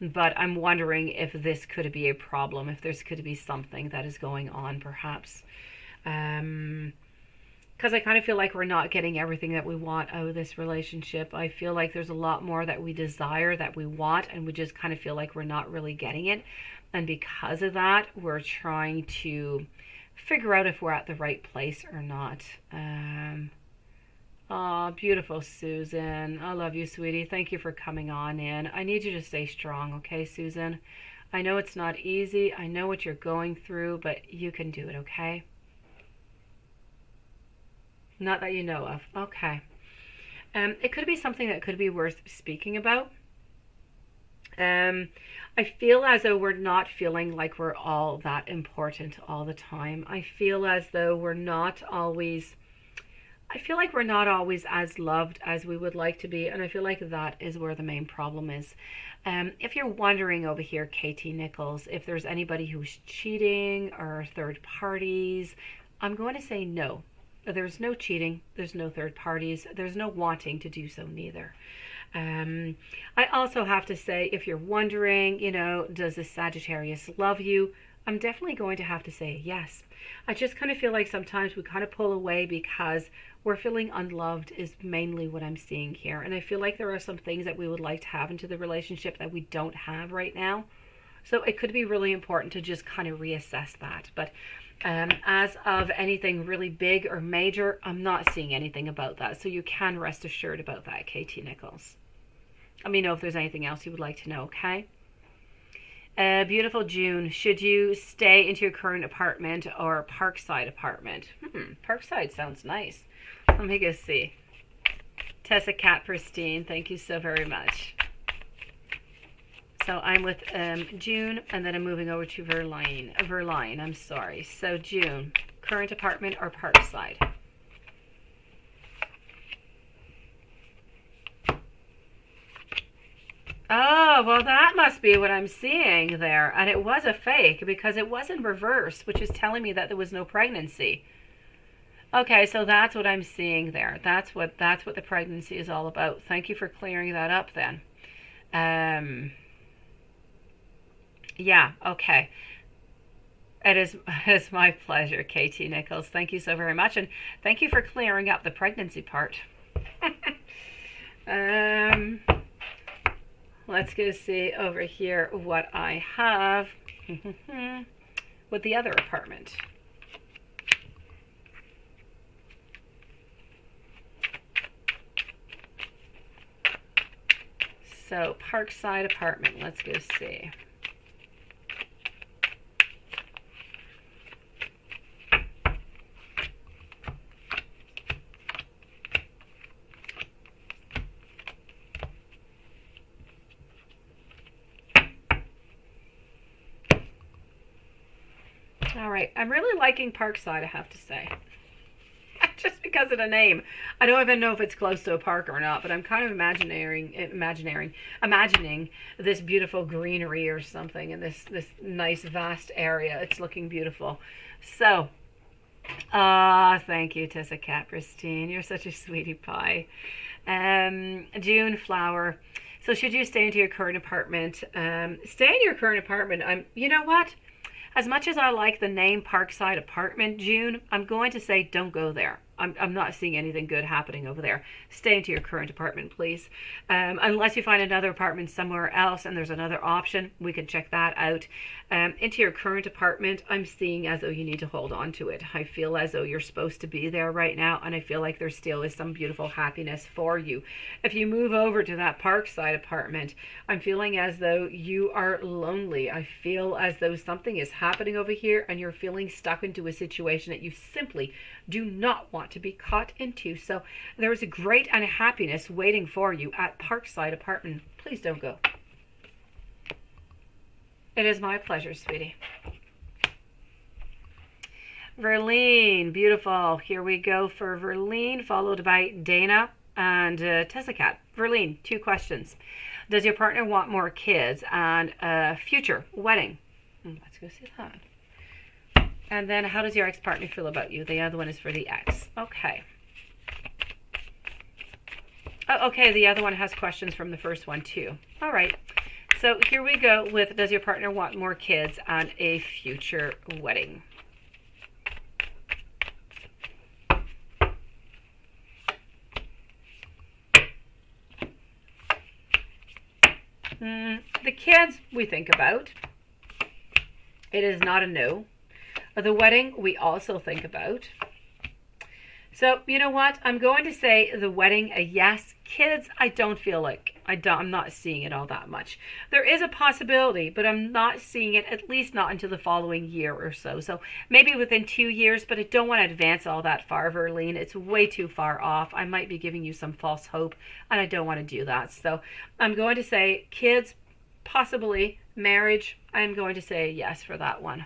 But I'm wondering if this could be a problem, if there's could be something that is going on, perhaps. Because I kind of feel like we're not getting everything that we want out of this relationship. I feel like there's a lot more that we desire, that we want, and we just kind of feel like we're not really getting it. And because of that, we're trying to figure out if we're at the right place or not. Oh, beautiful Susan. I love you, sweetie. Thank you for coming on in. I need you to stay strong, okay, Susan? I know it's not easy. I know what you're going through, but you can do it, okay? Not that you know of. Okay. It could be something that could be worth speaking about. I feel as though we're not feeling like we're all that important all the time. I feel as though we're not always... I feel like we're not always as loved as we would like to be, and I feel like that is where the main problem is. If you're wondering over here, Katie Nichols, if there's anybody who's cheating or third parties, I'm going to say no. There's no cheating, there's no third parties, there's no wanting to do so neither. I also have to say, if you're wondering, does the Sagittarius love you? I'm definitely going to have to say yes. I just kind of feel like sometimes we kind of pull away because we're feeling unloved is mainly what I'm seeing here. And I feel like there are some things that we would like to have into the relationship that we don't have right now. So it could be really important to just kind of reassess that. But as of anything really big or major, I'm not seeing anything about that. So you can rest assured about that, Katie Nichols. Let me know if there's anything else you would like to know, okay? Beautiful June. Should you stay into your current apartment or Parkside apartment? Parkside sounds nice. Let me go see. Tessa Cat Pristine, thank you so very much. So I'm with June, and then I'm moving over to Verline, I'm sorry. So June, current apartment or Parkside? Oh, well, that must be what I'm seeing there. And it was a fake because it was in reverse, which is telling me that there was no pregnancy. Okay, so that's what I'm seeing there. That's what the pregnancy is all about. Thank you for clearing that up then. Yeah, okay. It's my pleasure, Katie Nichols. Thank you so very much. And thank you for clearing up the pregnancy part. Let's go see over here what I have with the other apartment. So, Parkside apartment, let's go see. All right, I'm really liking Parkside, I have to say. Just because of the name. I don't even know if it's close to a park or not, but I'm kind of imagining this beautiful greenery or something in this nice vast area. It's looking beautiful. So, thank you, Tessa Cat Pristine. You're such a sweetie pie. June Flower. So should you stay into your current apartment? Stay in your current apartment. You know what? As much as I like the name Parkside Apartment, June, I'm going to say don't go there. I'm not seeing anything good happening over there. Stay into your current apartment, please. Unless you find another apartment somewhere else and there's another option, we can check that out. Into your current apartment, I'm seeing as though you need to hold on to it. I feel as though you're supposed to be there right now, and I feel like there still is some beautiful happiness for you. If you move over to that Parkside apartment, I'm feeling as though you are lonely. I feel as though something is happening over here and you're feeling stuck into a situation that you simply do not want to be caught into. So there is a great and a happiness waiting for you at Parkside apartment. Please don't go. It is my pleasure, sweetie. Verline, beautiful. Here we go for Verline, followed by Dana and Tessa Cat. Verline, 2 questions. Does your partner want more kids and a future wedding? Let's go see that. And then how does your ex-partner feel about you? The other one is for the ex. Okay. Oh, okay, the other one has questions from the first one too. All right. So here we go with, does your partner want more kids and a future wedding? The kids we think about. It is not a no. The wedding we also think about. So, you know what? I'm going to say the wedding a yes. Kids, I don't feel like, I'm not seeing it all that much. There is a possibility, but I'm not seeing it, at least not until the following year or so. So maybe within 2 years, but I don't want to advance all that far, Verlene. It's way too far off. I might be giving you some false hope, and I don't want to do that. So I'm going to say kids, possibly marriage. I'm going to say yes for that one.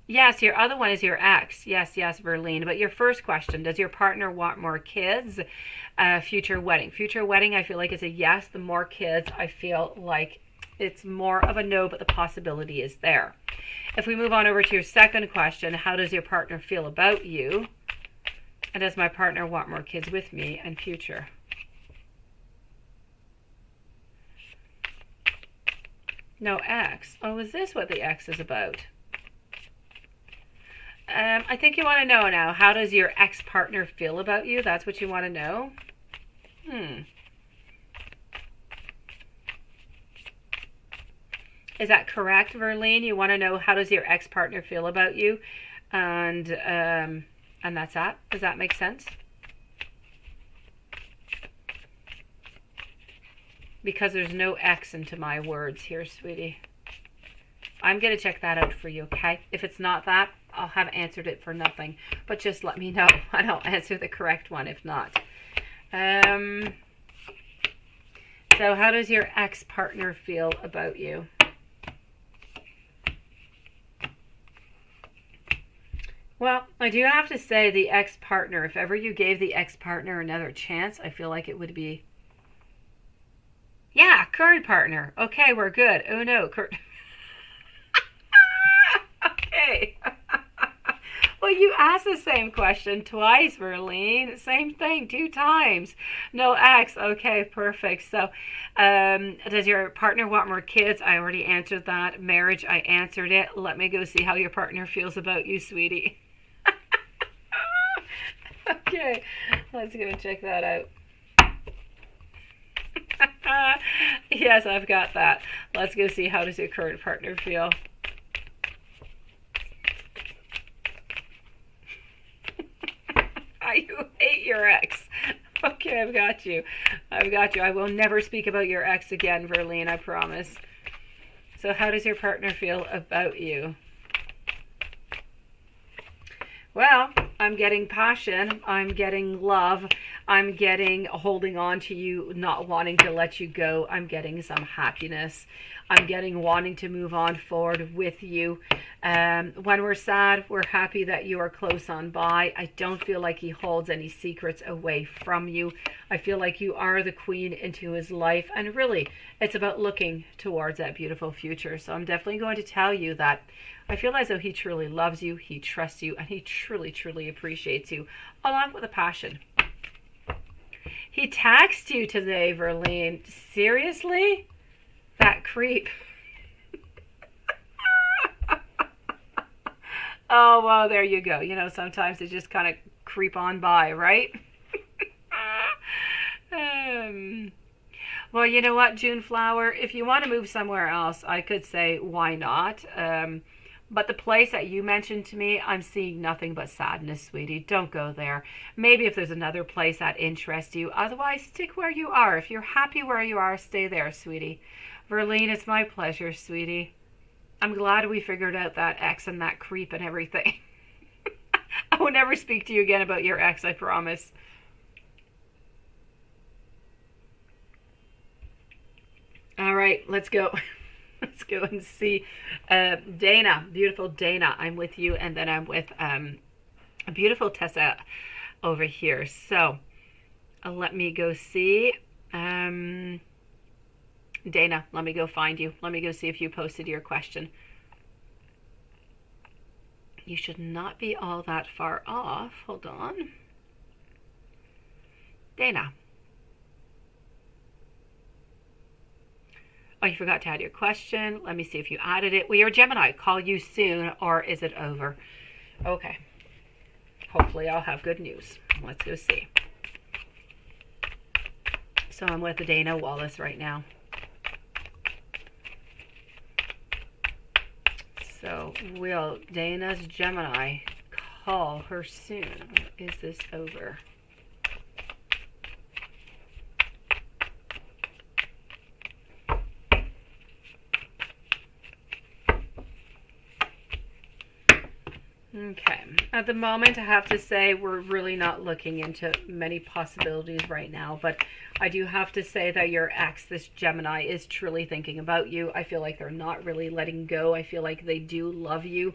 Yes, your other one is your ex. Yes, Verlene. But your first question, does your partner want more kids? Future wedding. Future wedding, I feel like is a yes. The more kids, I feel like it's more of a no, but the possibility is there. If we move on over to your second question, how does your partner feel about you? And does my partner want more kids with me and future? No ex. Oh, is this what the ex is about? I think you want to know now, how does your ex-partner feel about you? That's what you want to know? Is that correct, Verlene? You want to know how does your ex-partner feel about you? And that's that. Does that make sense? Because there's no X into my words here, sweetie. I'm going to check that out for you, okay? If it's not that, I'll have answered it for nothing. But just let me know, and I'll answer the correct one if not. So how does your ex-partner feel about you? Well, I do have to say the ex-partner, if ever you gave the ex-partner another chance, I feel like it would be... Yeah, current partner. Okay, we're good. Oh no, okay. Well, you asked the same question twice, Verlene. Same thing, 2 times. No ex. Okay, perfect. So, does your partner want more kids? I already answered that. Marriage, I answered it. Let me go see how your partner feels about you, sweetie. Okay, let's go check that out. Yes, I've got that. Let's go see how does your current partner feel. You hate your ex. Okay, I've got you. I will never speak about your ex again, Verlene, I promise. So how does your partner feel about you? Well, I'm getting passion. I'm getting love. I'm getting holding on to you, not wanting to let you go. I'm getting some happiness. I'm getting wanting to move on forward with you. When we're sad, we're happy that you are close on by. I don't feel like he holds any secrets away from you. I feel like you are the queen into his life. And really, it's about looking towards that beautiful future. So I'm definitely going to tell you that I feel as though he truly loves you, he trusts you, and he truly, truly appreciates you, along with a passion. He texted you today, Verlene. Seriously? That creep. Oh, well, there you go. You know, sometimes they just kind of creep on by, right? Well, you know what, June Flower? If you want to move somewhere else, I could say, why not? But the place that you mentioned to me, I'm seeing nothing but sadness, sweetie. Don't go there. Maybe if there's another place that interests you. Otherwise, stick where you are. If you're happy where you are, stay there, sweetie. Verlene, it's my pleasure, sweetie. I'm glad we figured out that ex and that creep and everything. I will never speak to you again about your ex, I promise. All right, let's go. Let's go and see Dana, beautiful Dana. I'm with you, and then I'm with a beautiful Tessa over here. So let me go see. Dana, let me go find you. Let me go see if you posted your question. You should not be all that far off. Hold on. Dana. Oh, you forgot to add your question. Let me see if you added it. Well, you're a Gemini. Call you soon, or is it over? Okay. Hopefully I'll have good news. Let's go see. So I'm with Dana Wallace right now. So will Dana's Gemini call her soon? Or is this over? Okay, at the moment I have to say we're really not looking into many possibilities right now, but I do have to say that your ex, this Gemini, is truly thinking about you. I feel like they're not really letting go. I feel like they do love you,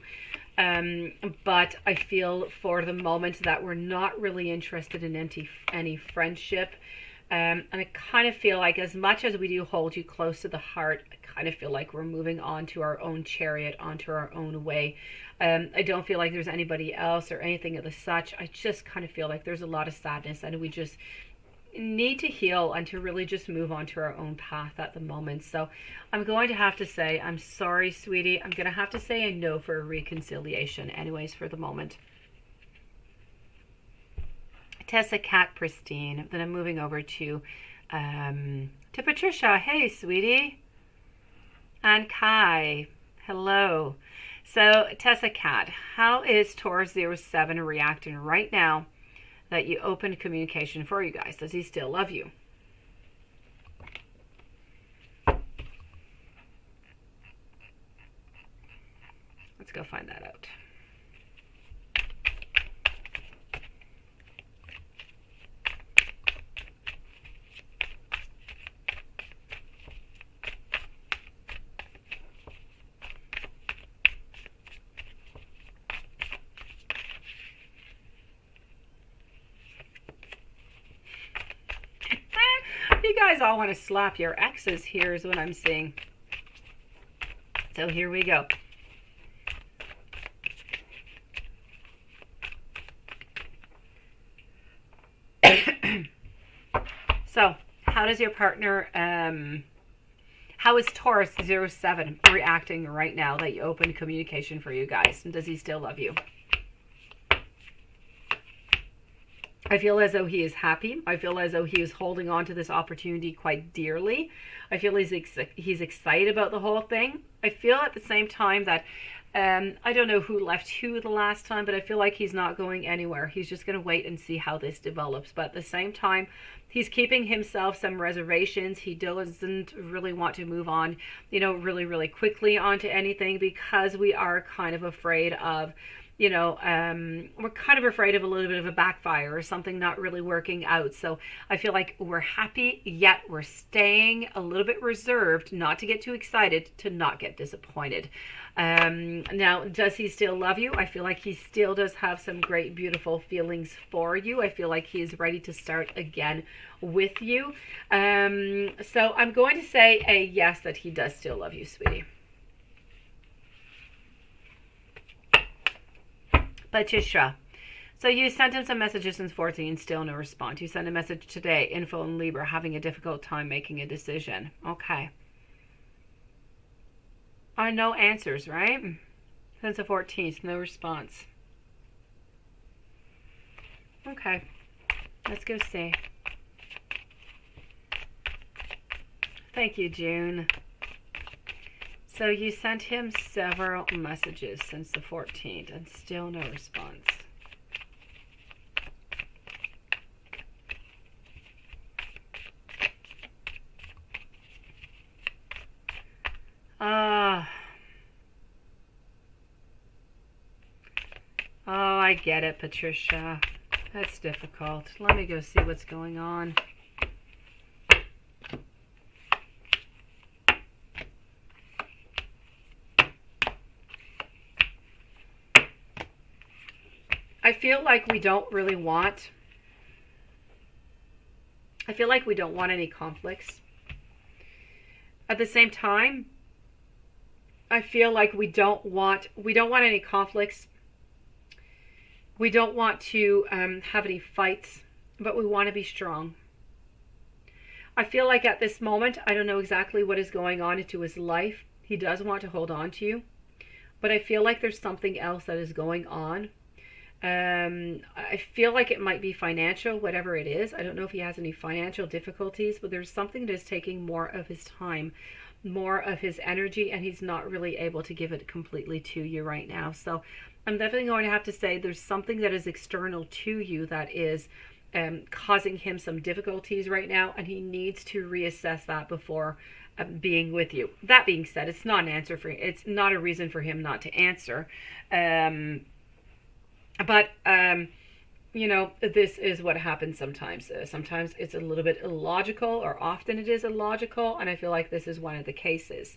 but I feel for the moment that we're not really interested in any friendship. And I kind of feel like as much as we do hold you close to the heart, I kind of feel like we're moving on to our own chariot, onto our own way. I don't feel like there's anybody else or anything of the such. I just kind of feel like there's a lot of sadness and we just need to heal and to really just move on to our own path at the moment. So I'm going to have to say, I'm sorry, sweetie. I'm going to have to say a no for a reconciliation anyways for the moment. Tessa, Cat, Pristine. Then I'm moving over to Patricia. Hey, sweetie. And Kai. Hello. So, Tessa, Cat, how is Taurus 07 reacting right now that you opened communication for you guys? Does he still love you? Let's go find that out. You guys all want to slap your exes here is what I'm seeing. So here we go. So how does your partner, how is Taurus 07 reacting right now that you opened communication for you guys? And does he still love you? I feel as though he is happy. I feel as though he is holding on to this opportunity quite dearly. I feel he's excited about the whole thing. I feel at the same time that, I don't know who left who the last time, but I feel like he's not going anywhere. He's just going to wait and see how this develops. But at the same time, he's keeping himself some reservations. He doesn't really want to move on, really, really quickly onto anything because we are kind of afraid of, we're kind of afraid of a little bit of a backfire or something not really working out. So I feel like we're happy, yet we're staying a little bit reserved, not to get too excited, to not get disappointed. Now, does he still love you? I feel like he still does have some great, beautiful feelings for you. I feel like he is ready to start again with you. So I'm going to say a yes, that he does still love you, sweetie. Patricia, so you sent him some messages since 14, still no response. You sent a message today, info in Libra, having a difficult time making a decision. Okay. No answers, right? Since the 14th, no response. Okay. Let's go see. Thank you, June. So you sent him several messages since the 14th and still no response. Oh, I get it, Patricia. That's difficult. Let me go see what's going on. I feel like we don't really want, any conflicts. At the same time, I feel like we don't want any conflicts. We don't want to have any fights, but we want to be strong. I feel like at this moment, I don't know exactly what is going on into his life. He does want to hold on to you, but I feel like there's something else that is going on. I feel like it might be financial, whatever it is. I don't know if he has any financial difficulties, but there's something that is taking more of his time, more of his energy, and he's not really able to give it completely to you right now. So I'm definitely going to have to say there's something that is external to you that is causing him some difficulties right now, and he needs to reassess that before being with you. That being said, it's not an answer for it's not a reason for him not to answer. But you know, this is what happens sometimes. Sometimes it's a little bit illogical, or often it is illogical, and I feel like this is one of the cases.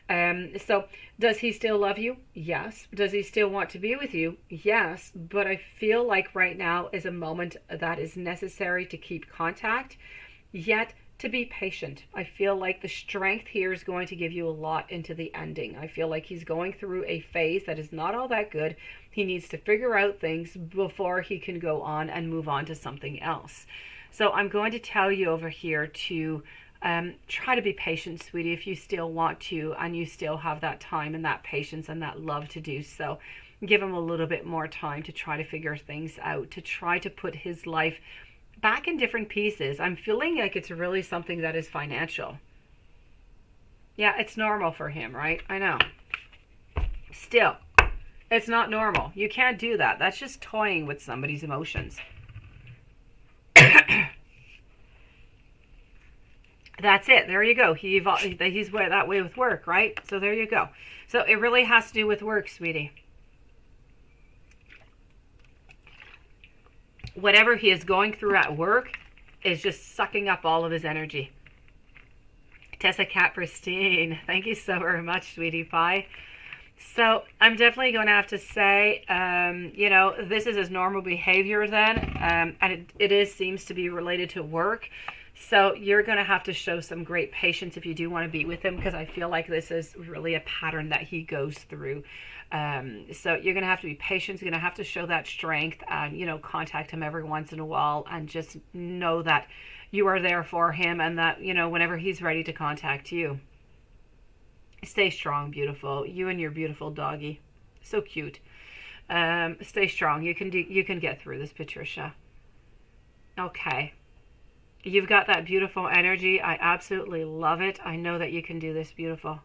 So does he still love you? Yes. Does he still want to be with you? Yes. But I feel like right now is a moment that is necessary to keep contact, yet to be patient. I feel like the strength here is going to give you a lot into the ending. I feel like he's going through a phase that is not all that good. He needs to figure out things before he can go on and move on to something else. So I'm going to tell you over here to try to be patient, sweetie, if you still want to, and you still have that time and that patience and that love to do so. Give him a little bit more time to try to figure things out, to try to put his life back in different pieces. I'm feeling like it's really something that is financial. Yeah, it's normal for him, right? I know. Still, it's not normal. You can't do that. That's just toying with somebody's emotions. That's it. There you go. He's that way with work, right? So there you go. So it really has to do with work, sweetie. Whatever he is going through at work is just sucking up all of his energy. Tessa Cat Pristine, thank you so very much, sweetie pie. So I'm definitely going to have to say, you know, this is his normal behavior then, and it seems to be related to work. So you're going to have to show some great patience if you do want to be with him, because I feel like this is really a pattern that he goes through. So you're going to have to be patient. You're going to have to show that strength and, you know, contact him every once in a while and just know that you are there for him, and that, you know, whenever he's ready to contact you. Stay strong, beautiful. You and your beautiful doggy. So cute. Stay strong. You can get through this, Patricia. Okay. You've got that beautiful energy. I absolutely love it. I know that you can do this, beautiful.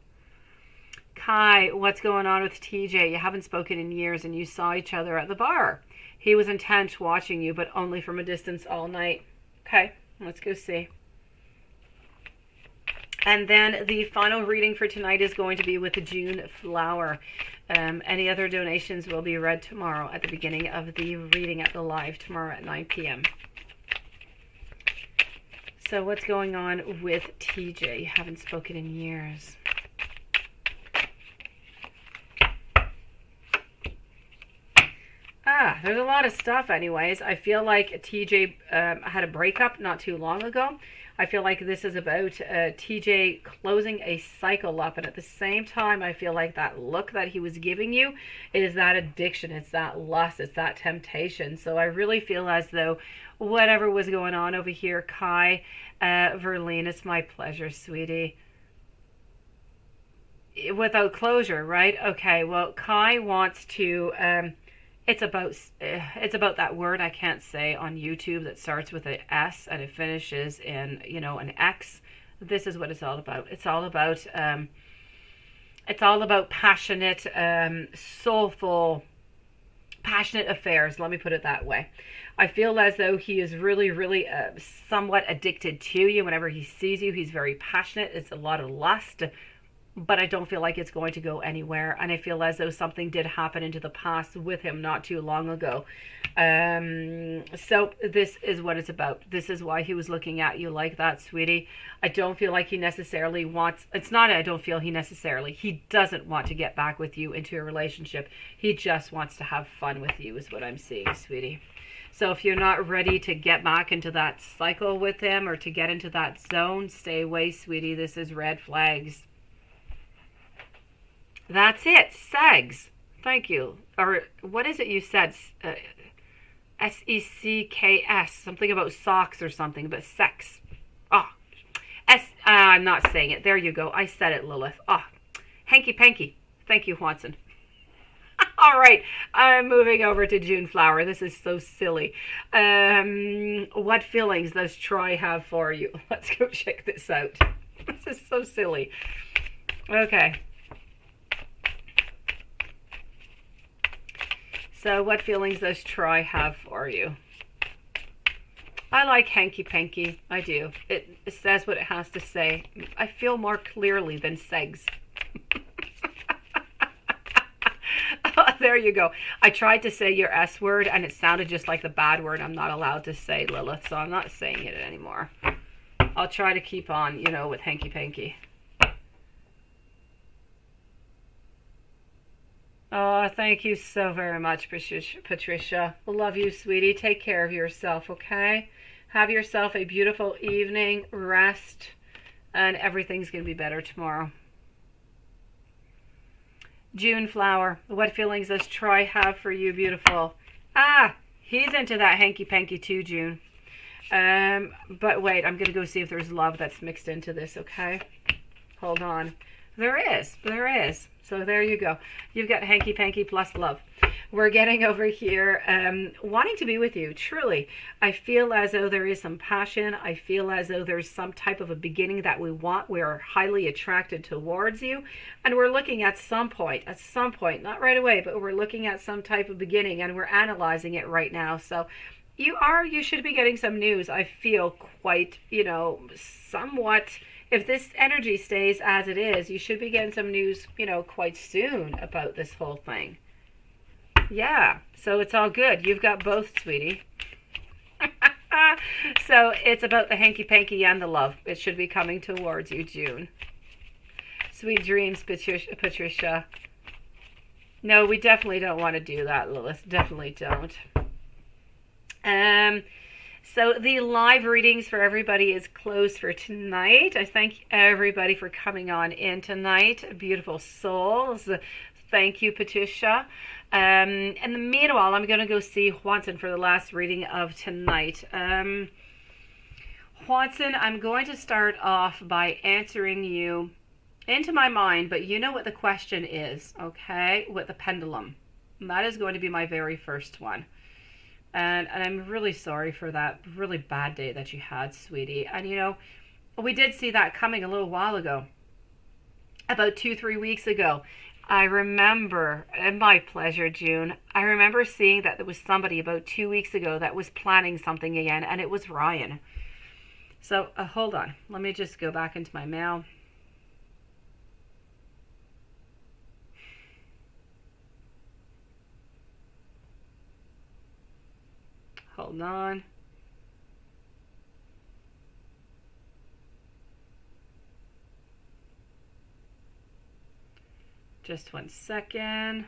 Kai, what's going on with TJ? You haven't spoken in years and you saw each other at the bar. He was intent watching you, but only from a distance all night. Okay, let's go see. And then the final reading for tonight is going to be with the June flower. Any other donations will be read tomorrow at the beginning of the reading at the live tomorrow at 9 p.m. So what's going on with TJ? You haven't spoken in years. There's a lot of stuff anyways. I feel like TJ had a breakup not too long ago. I feel like this is about TJ closing a cycle up, and at the same time I feel like that look that he was giving you is that addiction, it's that lust, it's that temptation. So I really feel as though whatever was going on over here, Kai, Verlene, it's my pleasure, sweetie. Without closure, right? Okay, well, Kai wants to... It's about that word I can't say on YouTube that starts with an S and it finishes in, you know, an X. This is what it's all about. It's all about passionate, soulful, passionate affairs. Let me put it that way. I feel as though he is really, really somewhat addicted to you. Whenever he sees you, he's very passionate. It's a lot of lust. But I don't feel like it's going to go anywhere. And I feel as though something did happen into the past with him not too long ago. So this is what it's about. This is why he was looking at you like that, sweetie. I don't feel like he necessarily wants... It's not I don't feel he necessarily... He doesn't want to get back with you into a relationship. He just wants to have fun with you is what I'm seeing, sweetie. So if you're not ready to get back into that cycle with him or to get into that zone, stay away, sweetie. This is red flags. That's it. Segs. Thank you. Or what is it you said? SECKS. Something about socks or something, but sex. Oh. I'm not saying it. There you go. I said it, Lilith. Oh. Hanky panky. Thank you, Watson. All right, I'm moving over to June Flower. This is so silly. What feelings does Troy have for you? Let's go check this out. This is so silly. Okay. So what feelings does Troy have for you? I like hanky panky. I do. It says what it has to say. I feel more clearly than segs. There you go. I tried to say your S word and it sounded just like the bad word I'm not allowed to say, Lilith, so I'm not saying it anymore. I'll try to keep on, you know, with hanky panky. Oh, thank you so very much, Patricia. Love you, sweetie. Take care of yourself, okay? Have yourself a beautiful evening, rest, and everything's going to be better tomorrow. June Flower, what feelings does Troy have for you, beautiful? Ah, he's into that hanky-panky too, June. But wait, I'm going to go see if there's love that's mixed into this, okay? Hold on. There is. So there you go. You've got hanky-panky plus love. We're getting over here, wanting to be with you, truly. I feel as though there is some passion. I feel as though there's some type of a beginning that we want. We're highly attracted towards you. And we're looking at some point, not right away, but we're looking at some type of beginning and we're analyzing it right now. So you should be getting some news. I feel quite, somewhat, if this energy stays as it is, you should be getting some news, quite soon about this whole thing. Yeah, so it's all good. You've got both, sweetie. So it's about the hanky-panky and the love. It should be coming towards you, June. Sweet dreams, Patricia. No, we definitely don't want to do that, Lilith. Definitely don't. So the live readings for everybody is closed for tonight. I thank everybody for coming on in tonight. Beautiful souls. Thank you, Patricia. In the meanwhile, I'm going to go see Watson for the last reading of tonight. Watson, I'm going to start off by answering you into my mind, but you know what the question is, okay? With the pendulum. And that is going to be my very first one. And I'm really sorry for that really bad day that you had, sweetie. And we did see that coming a little while ago. About 2-3 weeks ago. I remember, and my pleasure, June, I remember seeing that there was somebody about 2 weeks ago that was planning something again, and it was Ryan. So, hold on. Let me just go back into my mail. Hold on. Just 1 second.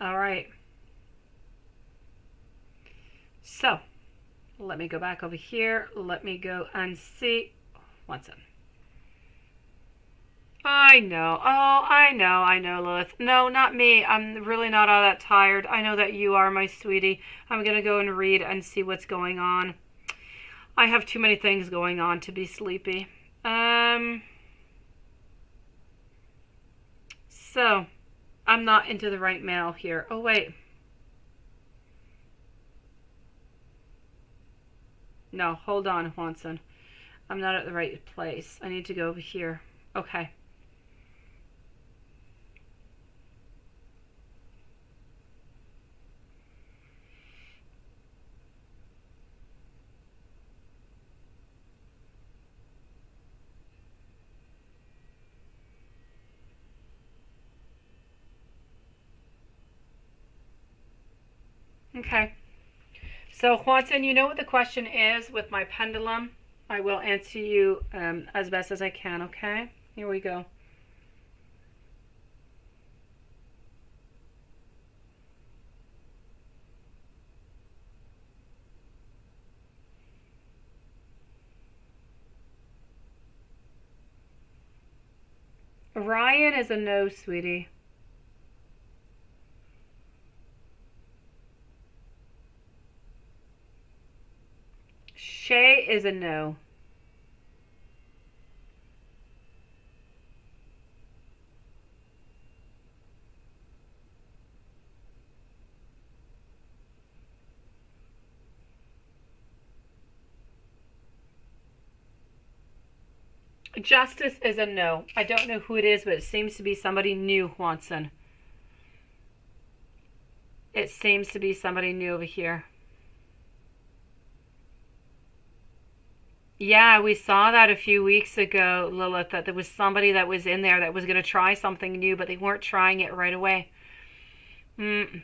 All right. So, let me go back over here. Let me go and see. Watson. I know. Oh, I know, Lilith. No, not me. I'm really not all that tired. I know that you are, my sweetie. I'm going to go and read and see what's going on. I have too many things going on to be sleepy. So, I'm not into the right mail here. Oh, wait. No, hold on, Watson. I'm not at the right place. I need to go over here. Okay. Okay. So, Watson, you know what the question is with my pendulum? I will answer you as best as I can, okay? Here we go. Ryan is a no, sweetie. Shay is a no. Justice is a no. I don't know who it is, but it seems to be somebody new, Watson. It seems to be somebody new over here. Yeah, we saw that a few weeks ago, Lilith, that there was somebody that was in there that was going to try something new, but they weren't trying it right away. Mm.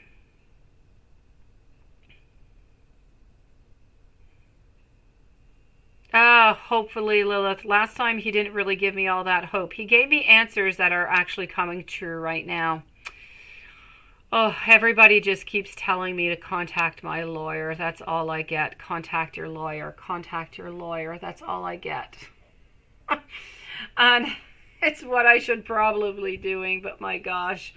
Hopefully, Lilith. Last time he didn't really give me all that hope. He gave me answers that are actually coming true right now. Oh, everybody just keeps telling me to contact my lawyer. That's all I get. Contact your lawyer. Contact your lawyer. That's all I get. And it's what I should probably be doing, but my gosh.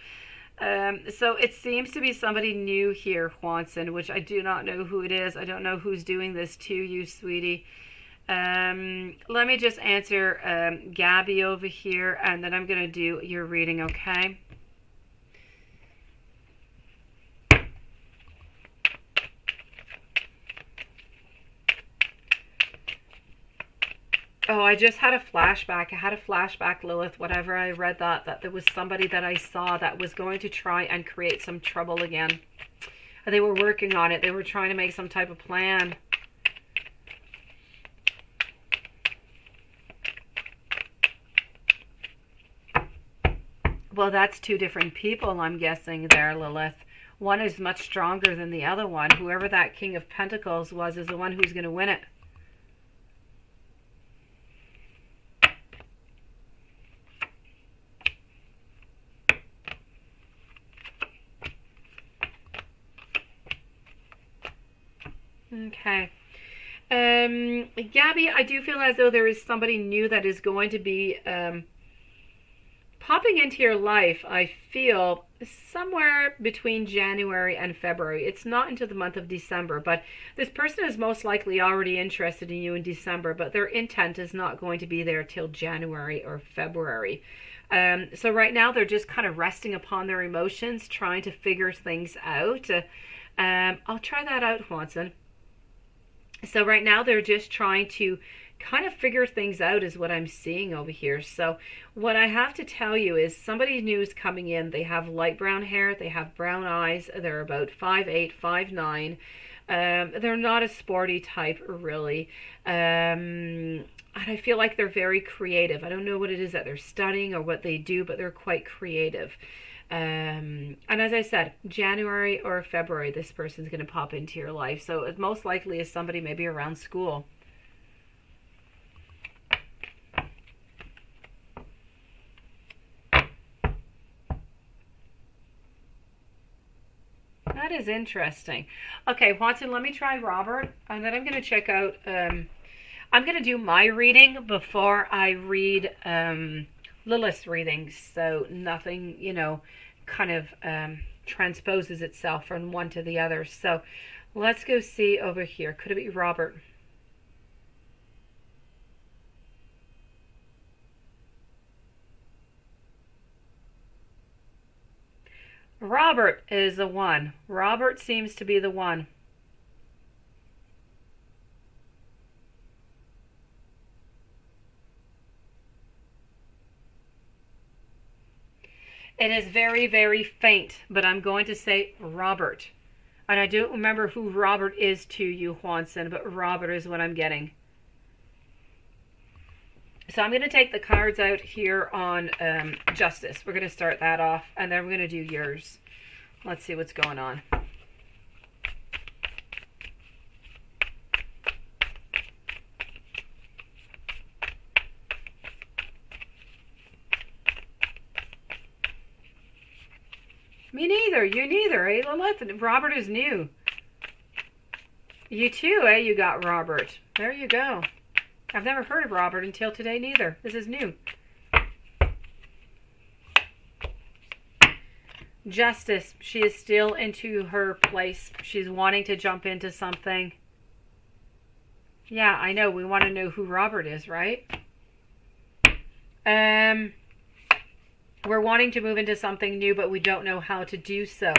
So it seems to be somebody new here, Juanson, which I do not know who it is. I don't know who's doing this to you, sweetie. Let me just answer Gabby over here, and then I'm going to do your reading, okay? Oh, I just had a flashback. I had a flashback, Lilith, whenever I read that there was somebody that I saw that was going to try and create some trouble again. They were working on it. They were trying to make some type of plan. Well, that's two different people, I'm guessing there, Lilith. One is much stronger than the other one. Whoever that King of Pentacles was is the one who's going to win it. Okay. Gabby, I do feel as though there is somebody new that is going to be popping into your life, I feel, somewhere between January and February. It's not into the month of December, but this person is most likely already interested in you in December, but their intent is not going to be there till January or February. So right now they're just kind of resting upon their emotions, trying to figure things out. I'll try that out, Watson. So right now they're just trying to kind of figure things out is what I'm seeing over here. So what I have to tell you is somebody new is coming in. They have light brown hair. They have brown eyes. They're about 5'8", 5'9". They're not a sporty type, really. And I feel like they're very creative. I don't know what it is that they're studying or what they do, but they're quite creative. And as I said, January or February, this person's going to pop into your life. So it most likely is somebody maybe around school. That is interesting. Okay, Watson, let me try Robert, and then I'm going to check out, I'm going to do my reading before I read Lilith's readings, so nothing, you know, kind of transposes itself from one to the other. So let's go see over here. Could it be Robert? Robert is the one. Robert seems to be the one. It is very, very faint, but I'm going to say Robert. And I don't remember who Robert is to you, Juanson, but Robert is what I'm getting. So I'm going to take the cards out here on Justice. We're going to start that off, and then we're going to do yours. Let's see what's going on. Me neither. You neither, eh, Lilith? Robert is new. You too, eh? You got Robert. There you go. I've never heard of Robert until today neither. This is new. Justice, she is still into her place. She's wanting to jump into something. Yeah, I know. We want to know who Robert is, right? We're wanting to move into something new, but we don't know how to do so.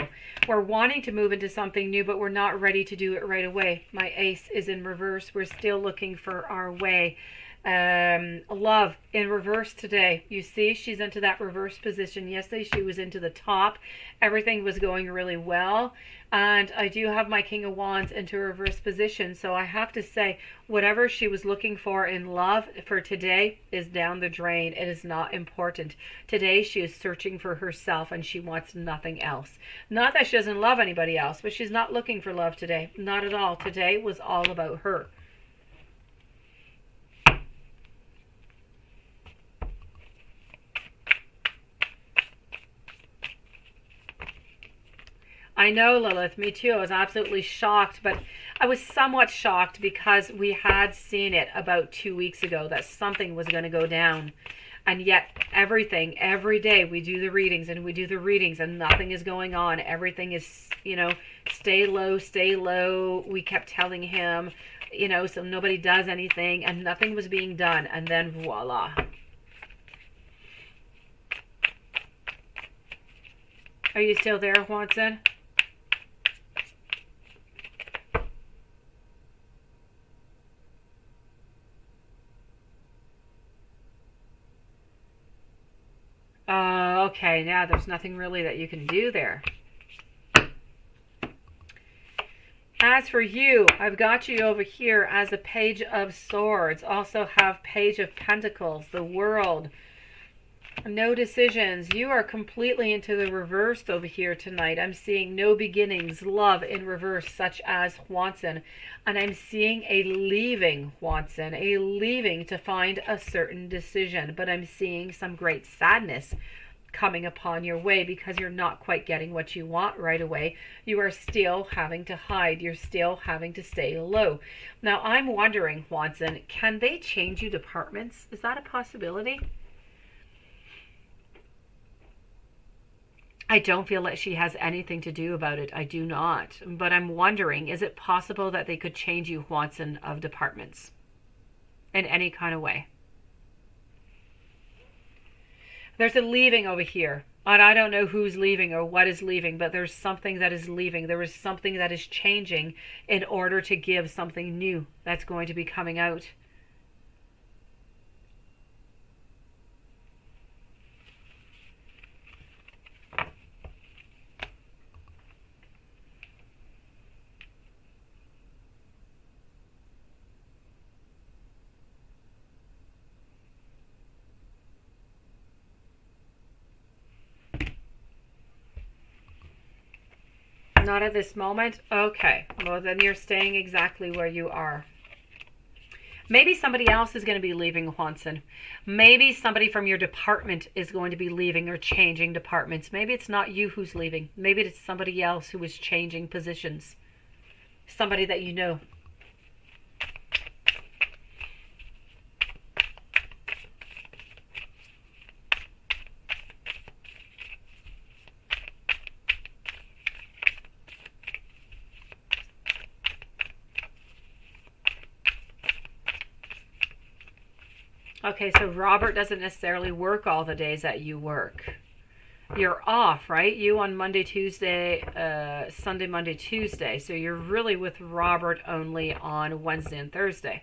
We're wanting to move into something new, but we're not ready to do it right away. My ace is in reverse. We're still looking for our way. Love in reverse today. You see, she's into that reverse position. Yesterday she was into the top. Everything was going really well. And I do have my King of Wands into reverse position. So I have to say, whatever she was looking for in love for today is down the drain. It is not important. Today she is searching for herself and she wants nothing else. Not that she doesn't love anybody else, but she's not looking for love today. Not at all. Today was all about her. I know, Lilith, me too. I was absolutely shocked, but I was somewhat shocked because we had seen it about 2 weeks ago that something was going to go down. And yet everything, every day we do the readings and we do the readings and nothing is going on. Everything is, stay low, stay low. We kept telling him, so nobody does anything and nothing was being done. And then voila. Are you still there, Watson? Okay, now there's nothing really that you can do there. As for you, I've got you over here as a Page of Swords. Also have Page of Pentacles, the World. No decisions. You are completely into the reverse over here tonight. I'm seeing no beginnings, love in reverse, such as Watson. And I'm seeing a leaving, Watson, a leaving to find a certain decision. But I'm seeing some great sadness coming upon your way because you're not quite getting what you want right away. You are still having to hide. You're still having to stay low. Now, I'm wondering, Watson, can they change you departments? Is that a possibility? I don't feel that she has anything to do about it. I do not. But I'm wondering, is it possible that they could change you, Watson, of departments in any kind of way? There's a leaving over here. And I don't know who's leaving or what is leaving, but there's something that is leaving. There is something that is changing in order to give something new that's going to be coming out. Not at this moment? Okay. Well, then you're staying exactly where you are. Maybe somebody else is going to be leaving, Watson. Maybe somebody from your department is going to be leaving or changing departments. Maybe it's not you who's leaving. Maybe it's somebody else who is changing positions. Somebody that you know. Okay, so Robert doesn't necessarily work all the days that you work. You're off, right? You on Monday, Tuesday, Sunday, Monday, Tuesday. So you're really with Robert only on Wednesday and Thursday.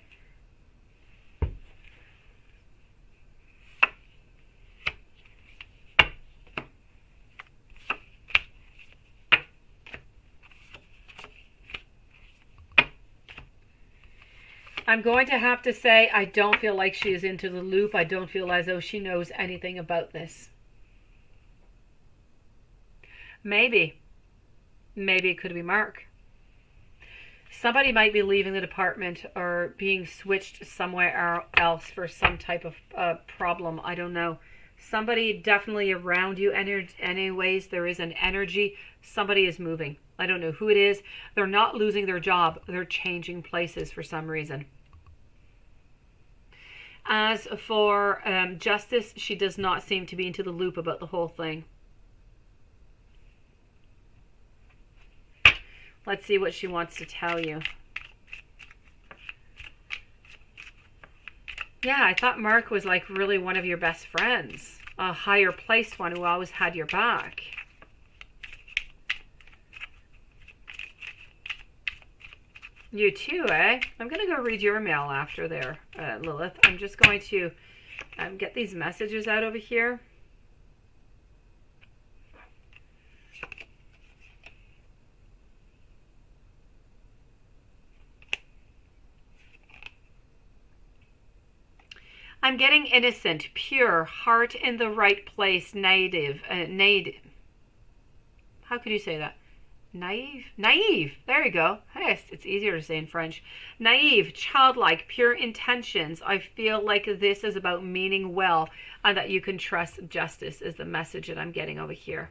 I'm going to have to say I don't feel like she is into the loop. I don't feel as though she knows anything about this. Maybe it could be Mark. Somebody might be leaving the department or being switched somewhere else for some type of problem. I don't know. Somebody definitely around you. Anyways, there is an energy. Somebody is moving. I don't know who it is. They're not losing their job. They're changing places for some reason. As for Justice, she does not seem to be into the loop about the whole thing. Let's see what she wants to tell you. Yeah, I thought Mark was like really one of your best friends. A higher placed one who always had your back. You too, eh? I'm going to go read your mail after there, Lilith. I'm just going to get these messages out over here. I'm getting innocent, pure, heart in the right place, native. How could you say that? Naive. There you go. Hey, it's easier to say in French. Naive, childlike, pure intentions. I feel like this is about meaning well and that you can trust justice is the message that I'm getting over here.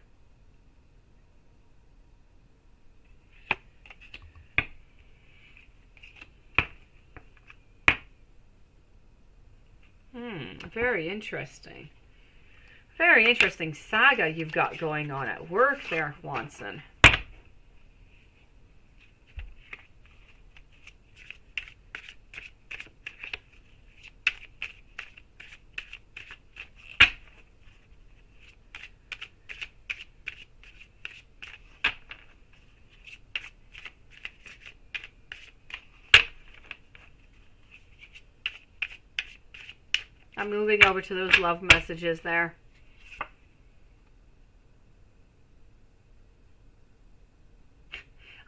Very interesting. Very interesting saga you've got going on at work there, Watson. I'm moving over to those love messages there.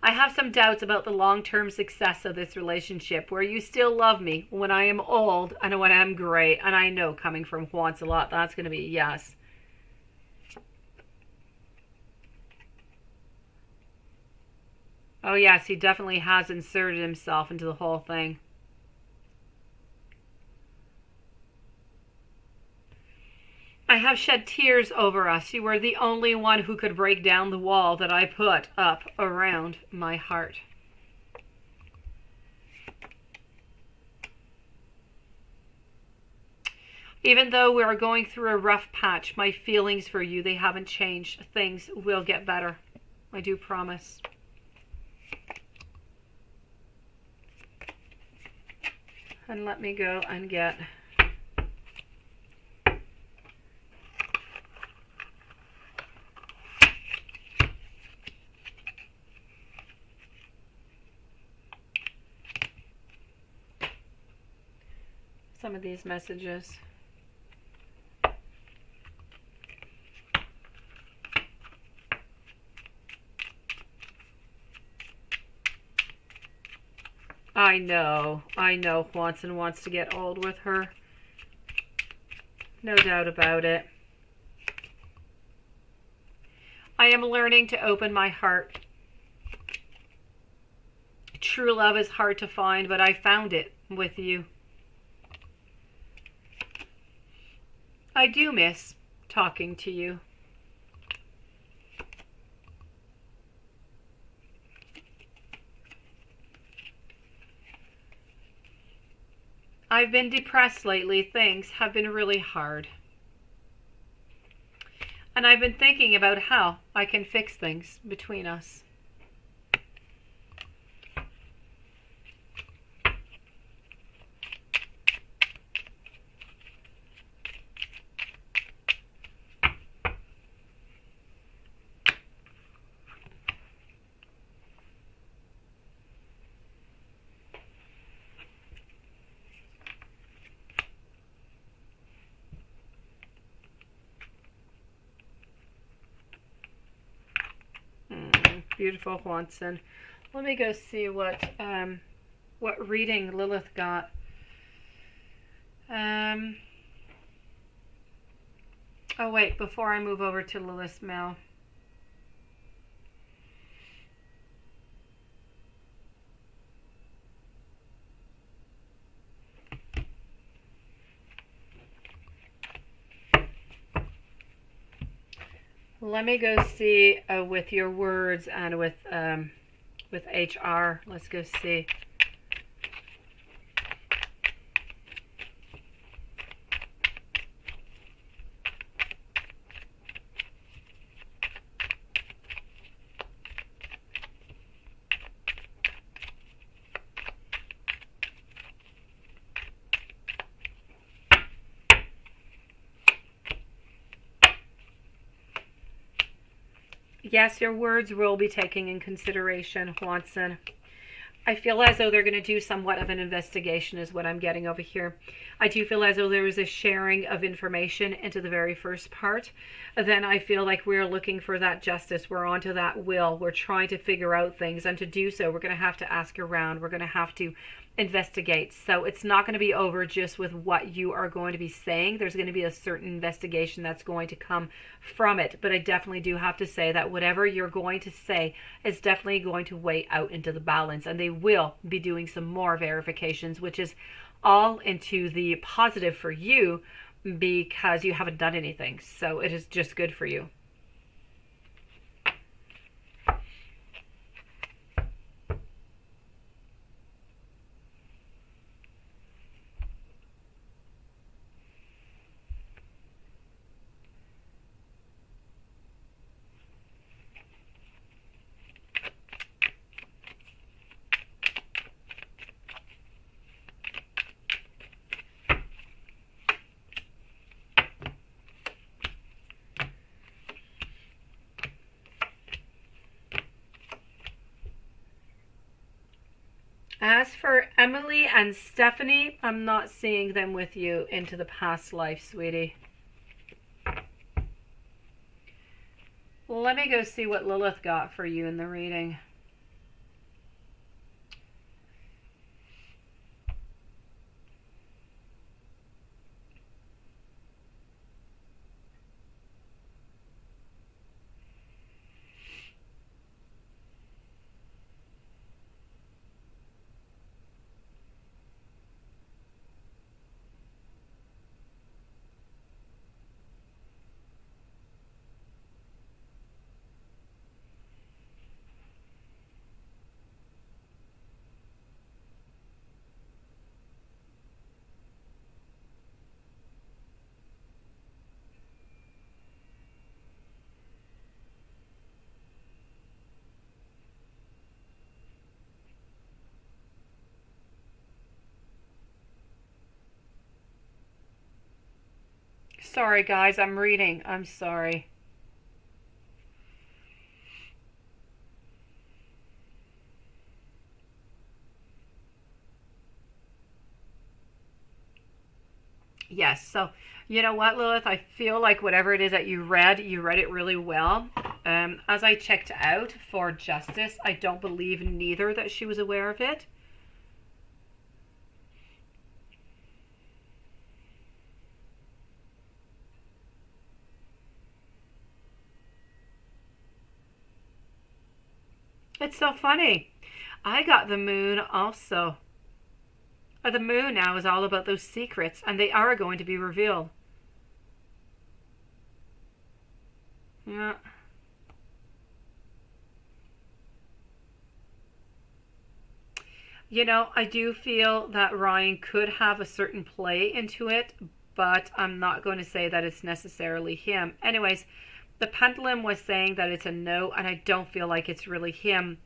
I have some doubts about the long-term success of this relationship. Where you still love me when I am old and when I'm gray. And I know coming from Juan's a lot, that's going to be yes. Oh yes, he definitely has inserted himself into the whole thing. I have shed tears over us. You were the only one who could break down the wall that I put up around my heart. Even though we are going through a rough patch, my feelings for you, they haven't changed. Things will get better. I do promise. And let me go and get... some of these messages. I know Watson wants to get old with her. No doubt about it. I am learning to open my heart. True love is hard to find, but I found it with you. I do miss talking to you. I've been depressed lately. Things have been really hard. And I've been thinking about how I can fix things between us. Beautiful, Watson. Let me go see what reading Lilith got. Oh wait, before I move over to Lilith's mail. Let me go see with your words and with HR. Let's go see. Yes, your words will be taken in consideration, Watson. I feel as though they're going to do somewhat of an investigation is what I'm getting over here. I do feel as though there is a sharing of information into the very first part. Then I feel like we're looking for that justice. We're onto that will. We're trying to figure out things. And to do so, we're going to have to ask around. We're going to have to investigate. So it's not going to be over just with what you are going to be saying. There's going to be a certain investigation that's going to come from it. But I definitely do have to say that whatever you're going to say is definitely going to weigh out into the balance. And they will be doing some more verifications, which is all into the positive for you because you haven't done anything. So it is just good for you. As for Emily and Stephanie, I'm not seeing them with you into the past life, sweetie. Let me go see what Lilith got for you in the reading. Sorry, guys, I'm reading. I'm sorry. Yes, so you know what, Lilith? I feel like whatever it is that you read it really well. As I checked out for justice, I don't believe neither that she was aware of it. It's so funny. I got the moon also. The moon now is all about those secrets, and they are going to be revealed. Yeah. You know, I do feel that Ryan could have a certain play into it, but I'm not going to say that it's necessarily him. Anyways, the pendulum was saying that it's a no, and I don't feel like it's really him.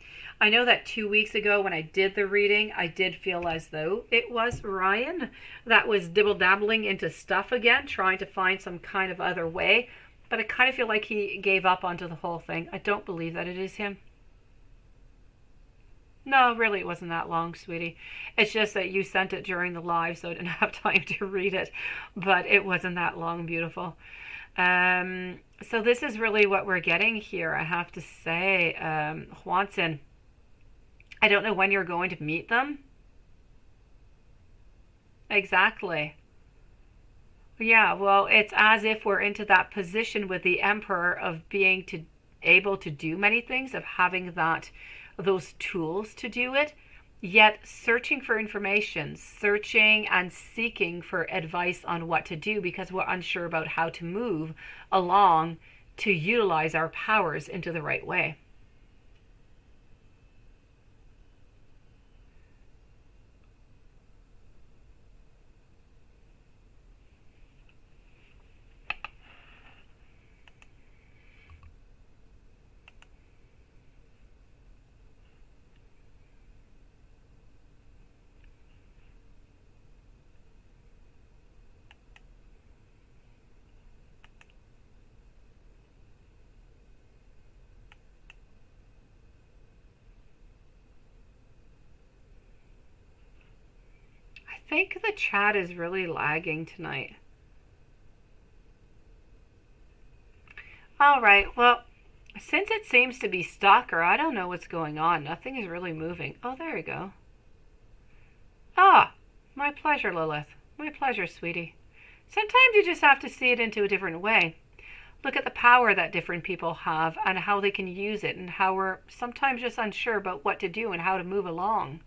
I know that 2 weeks ago when I did the reading, I did feel as though it was Ryan that was dibble-dabbling into stuff again, trying to find some kind of other way. But I kind of feel like he gave up onto the whole thing. I don't believe that it is him. No, really, it wasn't that long, sweetie. It's just that you sent it during the live, so I didn't have time to read it. But it wasn't that long, beautiful. So this is really what we're getting here, I have to say. Juanson, I don't know when you're going to meet them. Exactly. Yeah, well, it's as if we're into that position with the emperor of being to able to do many things, of having that those tools to do it, yet searching for information, searching and seeking for advice on what to do because we're unsure about how to move along to utilize our powers into the right way. think the chat is really lagging tonight. All right, well, since it seems to be stuck, or I don't know what's going on, nothing is really moving. Oh, there you go. Ah, my pleasure, Lilith. My pleasure, sweetie. Sometimes you just have to see it into a different way. Look at the power that different people have and how they can use it, and how we're sometimes just unsure about what to do and how to move along.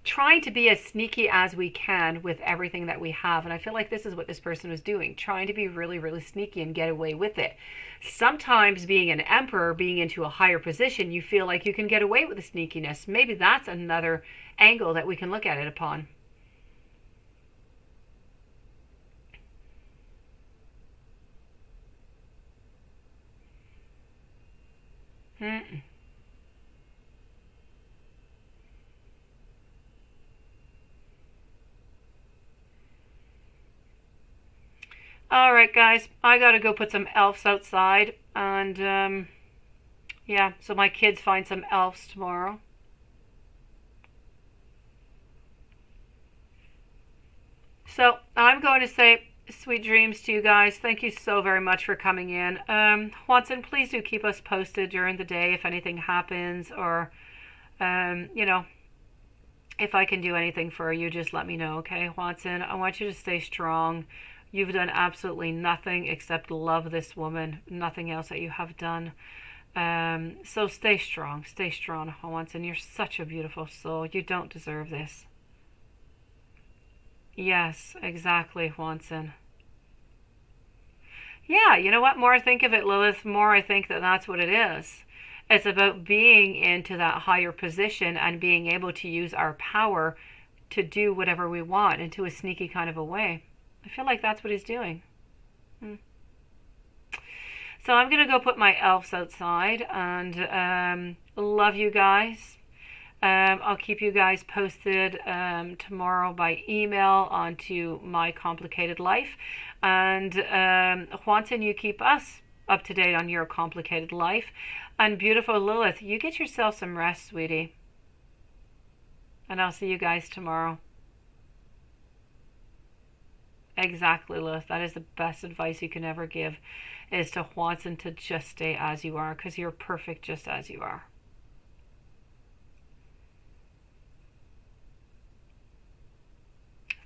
Trying to be as sneaky as we can with everything that we have. And I feel like this is what this person was doing, trying to be really, really sneaky and get away with it. Sometimes being an emperor, being into a higher position, you feel like you can get away with the sneakiness. Maybe that's another angle that we can look at it upon. Mm-mm. All right, guys, I gotta go put some elves outside, and yeah, so my kids find some elves tomorrow. So I'm going to say sweet dreams to you guys. Thank you so very much for coming in. Watson, please do keep us posted during the day if anything happens, or you know, if I can do anything for you, just let me know, okay, Watson? I want you to stay strong. You've done absolutely nothing except love this woman. Nothing else that you have done. So stay strong. Stay strong, Watson. You're such a beautiful soul. You don't deserve this. Yes, exactly, Watson. Yeah, you know what? More I think of it, Lilith, more I think that that's what it is. It's about being into that higher position and being able to use our power to do whatever we want into a sneaky kind of a way. I feel like that's what he's doing. Hmm. So I'm going to go put my elves outside, and love you guys. I'll keep you guys posted tomorrow by email onto my complicated life. And Juanton, you keep us up to date on your complicated life. And beautiful Lilith, you get yourself some rest, sweetie. And I'll see you guys tomorrow. Exactly, Lilith. That is the best advice you can ever give, is to Juanton to just stay as you are, because you're perfect just as you are.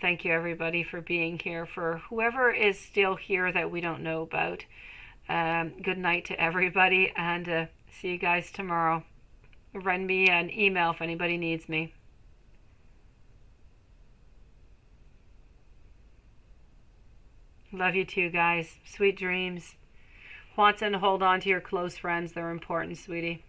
Thank you, everybody, for being here. For whoever is still here that we don't know about, good night to everybody, and see you guys tomorrow. Send me an email if anybody needs me. Love you too, guys. Sweet dreams. Watson, hold on to your close friends. They're important, sweetie.